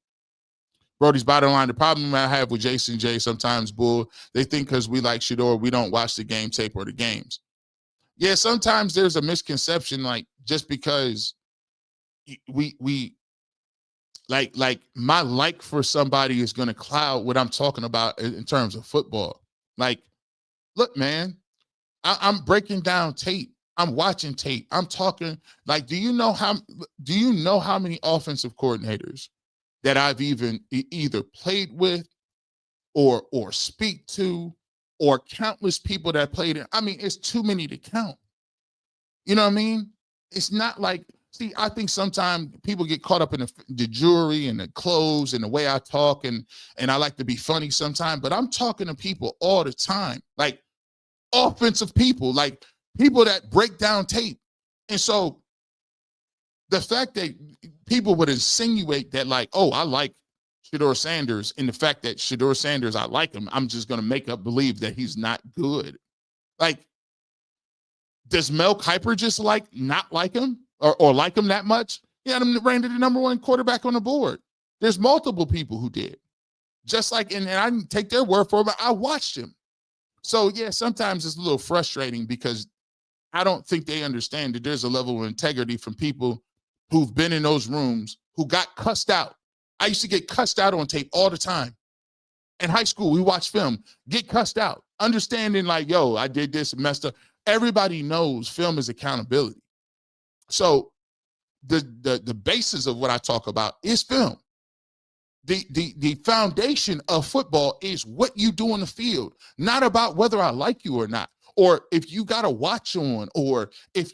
Brody's bottom line, the problem I have with Jason J, sometimes, Bull, they think because we like Shador, we don't watch the game tape or the games. Yeah, sometimes there's a misconception, like just because we like my like for somebody is going to cloud what I'm talking about in terms of football. Like, look, man, I'm breaking down tape. I'm watching tape. I'm talking, like, do you know how many offensive coordinators that I've even either played with or speak to, or countless people that played it? I mean, it's too many to count. You know what I mean? It's not like, see, I think sometimes people get caught up in the jewelry and the clothes and the way I talk, and I like to be funny sometimes, but I'm talking to people all the time, like offensive people, like people that break down tape. And so the fact that people would insinuate that, like, oh, I like Shedeur Sanders, and the fact that Shedeur Sanders, I like him, I'm just going to make up believe that he's not good. Like, does Mel Kiper just not like him or like him that much? He had him ranked the number one quarterback on the board. There's multiple people who did. Just like, and I didn't take their word for it, but I watched him. So, yeah, sometimes it's a little frustrating because I don't think they understand that there's a level of integrity from people who've been in those rooms who got cussed out. I used to get cussed out on tape all the time. In high school, we watched film, get cussed out, understanding like, yo, I did this and messed up. Everybody knows film is accountability. So the basis of what I talk about is film. The foundation of football is what you do on the field, not about whether I like you or not, or if you got a watch on, or if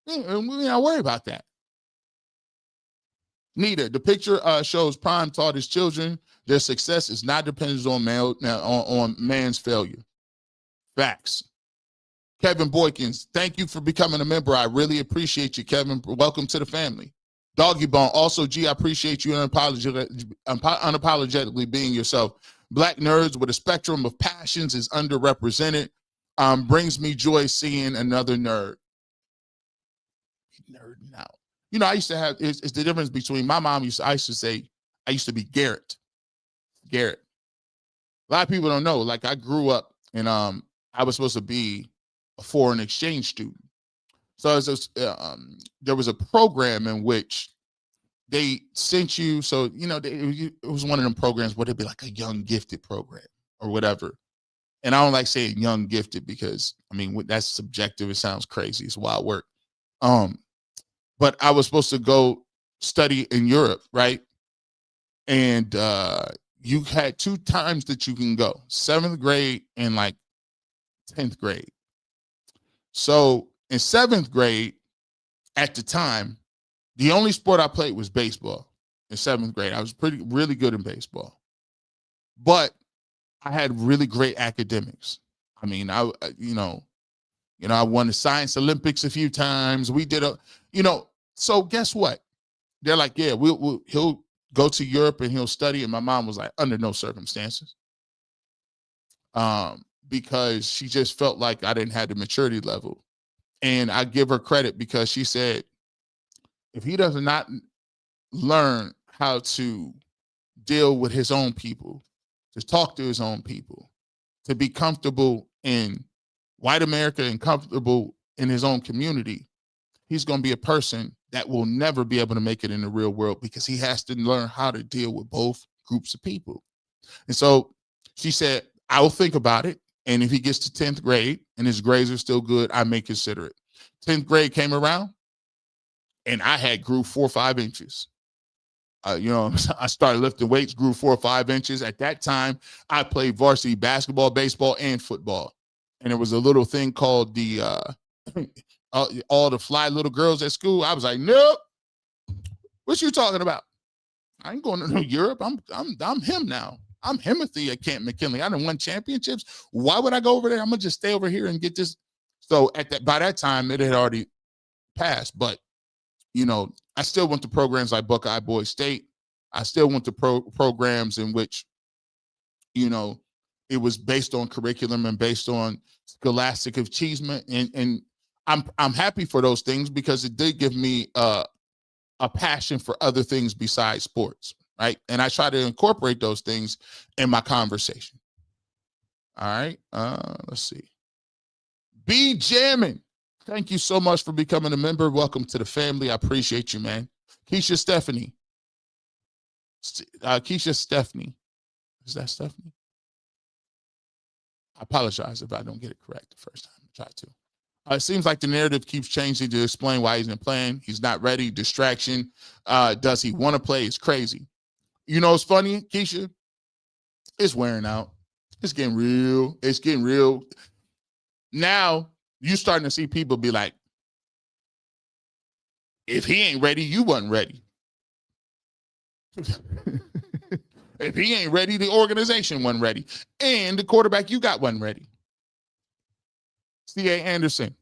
we don't worry about that. Neither. The picture shows Prime taught his children their success is not dependent on man's failure. Facts. Kevin Boykins, thank you for becoming a member. I really appreciate you, Kevin. Welcome to the family. Doggy Bone, also, I appreciate you unapologetically being yourself. Black nerds with a spectrum of passions is underrepresented. Brings me joy seeing another nerd. Nerding out. You know, I used to have, it's the difference between my mom I used to say, I used to be Garrett. Garrett. A lot of people don't know, like I grew up and I was supposed to be a foreign exchange student. So there was a program in which they sent you, so, you know, it was one of them programs where it'd be like a young gifted program or whatever. And I don't like saying young gifted because, I mean, that's subjective. It sounds crazy. It's wild work. But I was supposed to go study in Europe, right? And you had 2 times that you can go, 7th grade and like 10th grade. So in 7th grade, at the time, the only sport I played was baseball. In 7th grade, I was really good in baseball. But I had really great academics. I mean, I won the Science Olympics a few times. We did so guess what? They're like, yeah, he'll go to Europe and he'll study. And my mom was like, under no circumstances. Because she just felt like I didn't have the maturity level. And I give her credit because she said, if he does not learn how to deal with his own people, to talk to his own people, to be comfortable in white America and comfortable in his own community, he's going to be a person that will never be able to make it in the real world because he has to learn how to deal with both groups of people. And so she said, I will think about it. And if he gets to 10th grade and his grades are still good, I may consider it. 10th grade came around and I had grew 4 or 5 inches. I started lifting weights, grew 4 or 5 inches. At that time, I played varsity basketball, baseball, and football. And there was a little thing called the all the fly little girls at school. I was like, nope. What you talking about? I ain't going to Europe. I'm him now. I'm Himothy at Camp McKinley. I done won championships. Why would I go over there? I'm gonna just stay over here and get this. So by that time, it had already passed. But I still went to programs like Buckeye Boys State. I still went to programs in which, it was based on curriculum and based on scholastic achievement. And I'm happy for those things because it did give me a passion for other things besides sports, right? And I try to incorporate those things in my conversation. All right, let's see. B Jammin'. Thank you so much for becoming a member. Welcome to the family. I appreciate you, man. Keisha Stephanie. Keisha Stephanie. Is that Stephanie? I apologize if I don't get it correct the first time I try to. It seems like the narrative keeps changing to explain why he's not playing. He's not ready. Distraction. Does he want to play? It's crazy. You know, it's funny, Keisha. It's wearing out. It's getting real. It's getting real. Now, you're starting to see people be like, if he ain't ready, you wasn't ready. If he ain't ready, the organization wasn't ready. And the quarterback you got wasn't ready. C.A. Anderson,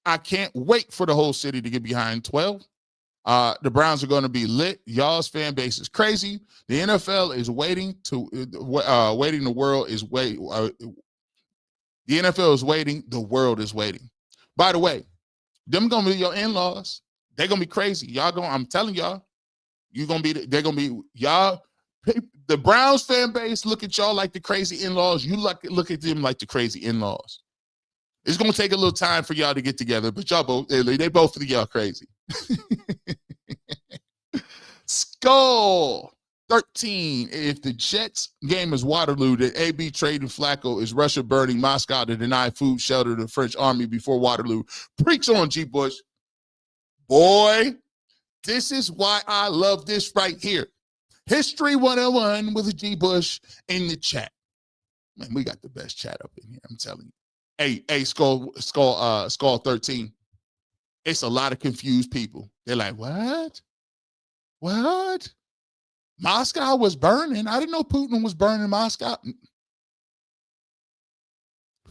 I can't wait for the whole city to get behind 12. The Browns are going to be lit. Y'all's fan base is crazy. The NFL is waiting to waiting. The world is wait. The NFL is waiting. The world is waiting. By the way, them gonna be your in-laws. They're gonna be crazy. Y'all gonna. I'm telling y'all, you're gonna be. They're gonna be y'all. The Browns fan base look at y'all like the crazy in-laws. You look at them like the crazy in-laws. It's gonna take a little time for y'all to get together, but y'all both they both think y'all crazy. Skull 13. If the Jets game is Waterloo, then AB trading Flacco is Russia burning Moscow to deny food shelter to the French army before Waterloo. Preach on, G. Bush. Boy, this is why I love this right here. History 101 with G. Bush in the chat. Man, we got the best chat up in here, I'm telling you. Hey, Skull 13. It's a lot of confused people. They're like, what? What? Moscow was burning. I didn't know Putin was burning Moscow.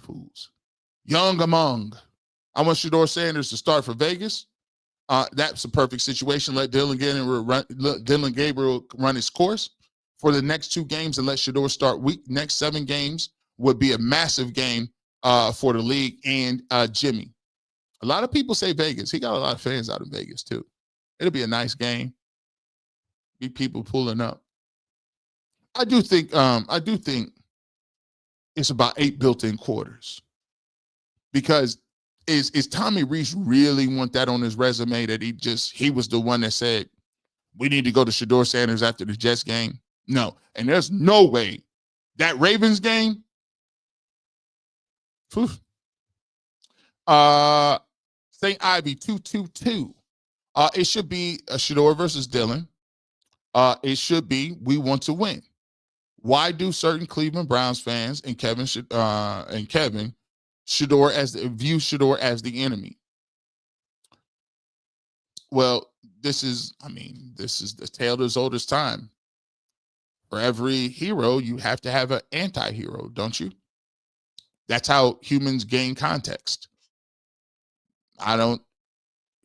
Fools. Young among. I want Shedeur Sanders to start for Vegas. That's a perfect situation. Let Dylan Gabriel run his course for the next 2 games and let Shedeur start next 7 games would be a massive game for the league and Jimmy. A lot of people say Vegas. He got a lot of fans out of Vegas too. It'll be a nice game. Be people pulling up. I do think it's about 8 built-in quarters. Because is Tommy Rees really want that on his resume that he was the one that said we need to go to Shedeur Sanders after the Jets game? No. And there's no way that Ravens game. St. Ivy 222. It should be a Shedeur versus Dylan. It should be we want to win. Why do certain Cleveland Browns fans and Kevin view Shedeur as the enemy? Well, this is the tale as old as time. For every hero, you have to have an anti-hero, don't you? That's how humans gain context.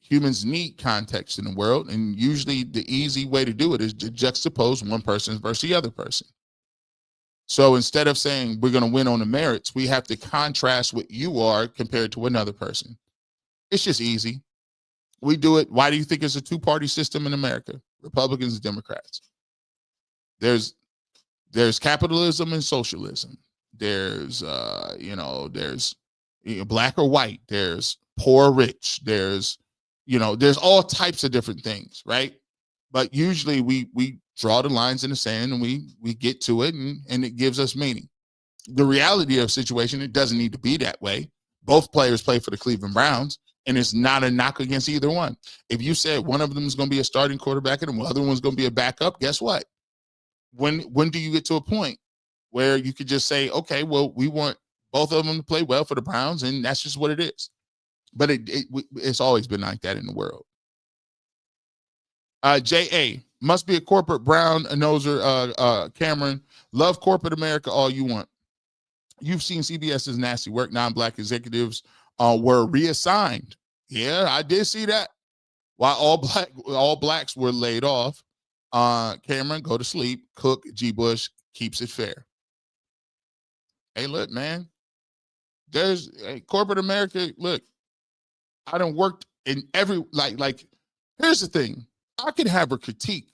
Humans need context in the world, and usually the easy way to do it is to juxtapose one person versus the other person. So instead of saying we're going to win on the merits, we have to contrast what you are compared to another person. It's just easy. We do it. Why do you think it's a 2-party system in America? Republicans and Democrats. There's capitalism and socialism. There's black or white. There's poor or rich. There's all types of different things, right? But usually we draw the lines in the sand and we get to it and it gives us meaning. The reality of the situation, it doesn't need to be that way. Both players play for the Cleveland Browns, and it's not a knock against either one. If you said one of them is going to be a starting quarterback and the other one's going to be a backup, guess what? When do you get to a point where you could just say, okay, well, we want both of them to play well for the Browns, and that's just what it is. But it's always been like that in the world. J.A. must be a corporate brown noser. Cameron, love corporate America all you want. You've seen CBS's nasty work. Non-black executives were reassigned. Yeah, I did see that. While all blacks were laid off. Cameron, go to sleep. Cook, G. Bush keeps it fair. Hey, look, man. There's corporate America. Look, I done worked in every like. Here's the thing. I can have a critique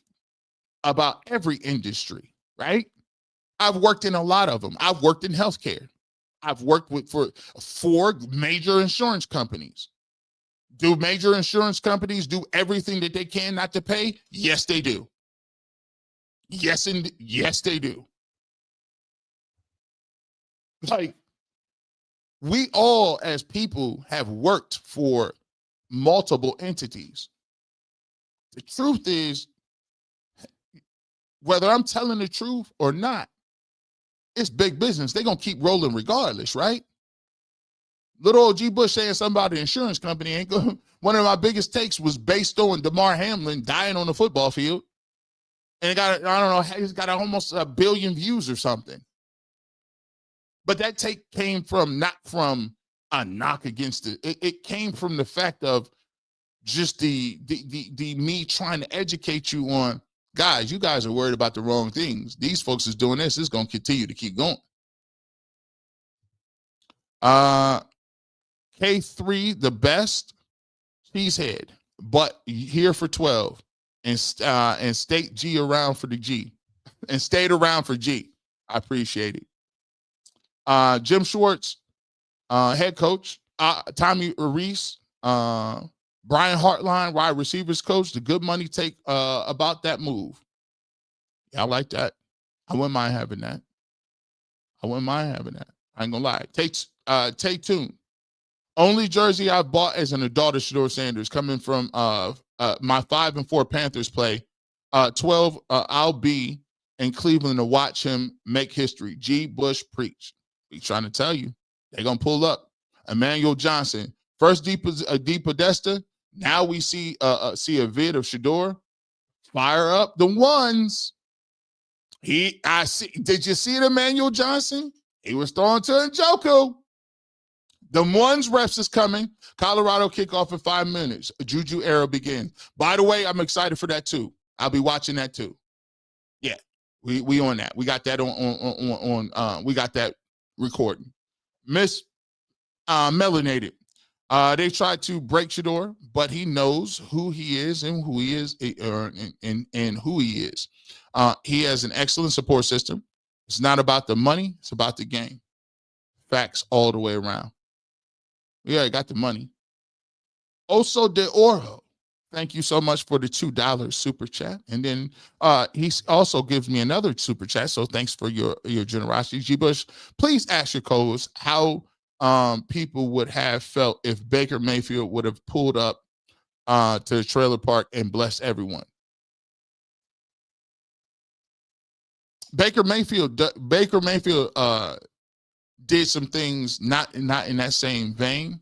about every industry, right? I've worked in a lot of them. I've worked in healthcare. I've worked for 4 major insurance companies. Do major insurance companies do everything that they can not to pay? Yes, they do. Yes, they do. Like, we all as people have worked for multiple entities. The truth is, whether I'm telling the truth or not, it's big business. They're going to keep rolling regardless, right? Little old G. Bush saying something about the insurance company ain't going. One of my biggest takes was based on DeMar Hamlin dying on the football field. And it got, I don't know, he's got almost 1 billion views or something. But that take came from not from a knock against it. It came from the fact of just the me trying to educate you on, guys, you guys are worried about the wrong things. These folks is doing this. It's going to continue to keep going. K3, the best, cheesehead, but here for 12, and state G around for the G, and stayed around for G. I appreciate it. Jim Schwartz, head coach. Tommy Reese, Brian Hartline, wide receivers coach. The good money take about that move. Yeah, I like that. I wouldn't mind having that. I ain't gonna lie. Take two. Only jersey I bought as an adult is Shedeur Sanders, coming from my 5 and 4 Panthers play. 12, I'll be in Cleveland to watch him make history. G. Bush preach. He's trying to tell you. They're going to pull up. Emmanuel Johnson. First DePodesta. Now we see a vid of Shedeur. Fire up the ones. Did you see it, Emmanuel Johnson? He was throwing to Njoku. The ones refs is coming. Colorado kickoff in 5 minutes. A Juju era begins. By the way, I'm excited for that too. I'll be watching that too. Yeah, we on that. We got that on we got that recording. Miss Melanated. They tried to break Shedeur, but he knows who he is and who he is, and who he is. He has an excellent support system. It's not about the money, it's about the game. Facts all the way around. Yeah, I got the money. Oso de Oro, thank you so much for the $2 super chat. And then he also gives me another super chat. So thanks for your generosity. G. Bush, please ask your co-hosts how people would have felt if Baker Mayfield would have pulled up to the trailer park and blessed everyone. Baker Mayfield did some things not in that same vein,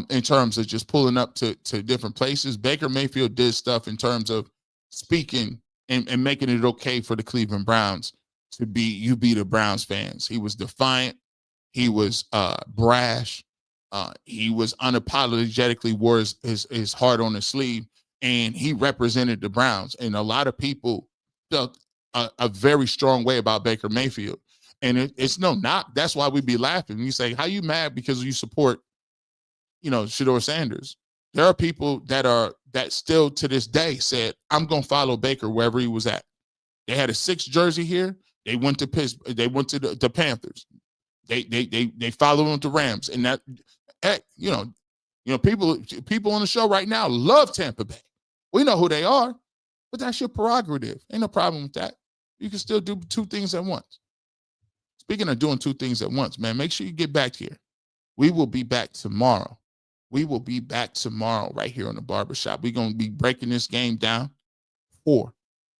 in terms of just pulling up to different places. Baker Mayfield did stuff in terms of speaking and making it okay for the Cleveland Browns to be the Browns fans. He was defiant. He was brash. He was unapologetically wore his heart on his sleeve, and he represented the Browns. And a lot of people felt a very strong way about Baker Mayfield. And it's no knock. That's why we be laughing. You say, how you mad because you support, Shedeur Sanders? There are people that still to this day said, I'm going to follow Baker wherever he was at. They had a 6 jersey here. They went to Pittsburgh. They went to the Panthers. They followed him to Rams. And that, people on the show right now love Tampa Bay. We know who they are, but that's your prerogative. Ain't no problem with that. You can still do 2 things at once. Speaking of doing 2 things at once, man, make sure you get back here. We will be back tomorrow. Right here on the Barbershop. We're going to be breaking this game down for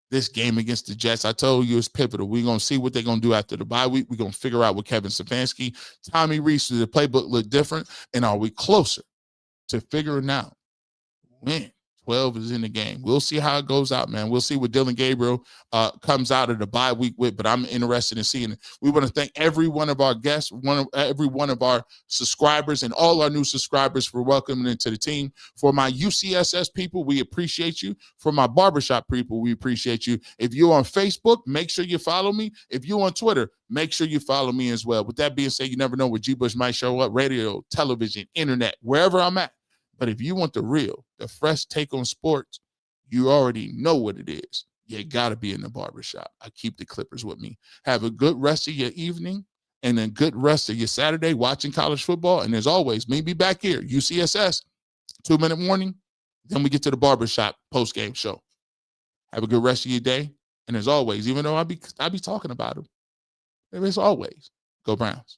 this game against the Jets. I told you it's pivotal. We're going to see what they're going to do after the bye week. We're going to figure out what Kevin Stefanski, Tommy Reese, does the playbook look different? And are we closer to figuring out when 12 is in the game? We'll see how it goes out, man. We'll see what Dylan Gabriel comes out of the bye week with, but I'm interested in seeing it. We want to thank every one of our guests, every one of our subscribers, and all our new subscribers for welcoming into the team. For my UCSS people, we appreciate you. For my Barbershop people, we appreciate you. If you're on Facebook, make sure you follow me. If you're on Twitter, make sure you follow me as well. With that being said, you never know where G. Bush might show up: radio, television, internet, wherever I'm at. But if you want the fresh take on sports, you already know what it is. You got to be in the barbershop. I keep the Clippers with me. Have a good rest of your evening and a good rest of your Saturday watching college football. And as always, maybe back here, UCSS, 2-minute warning. Then we get to the barbershop post-game show. Have a good rest of your day. And as always, even though I be talking about them, as always, go Browns.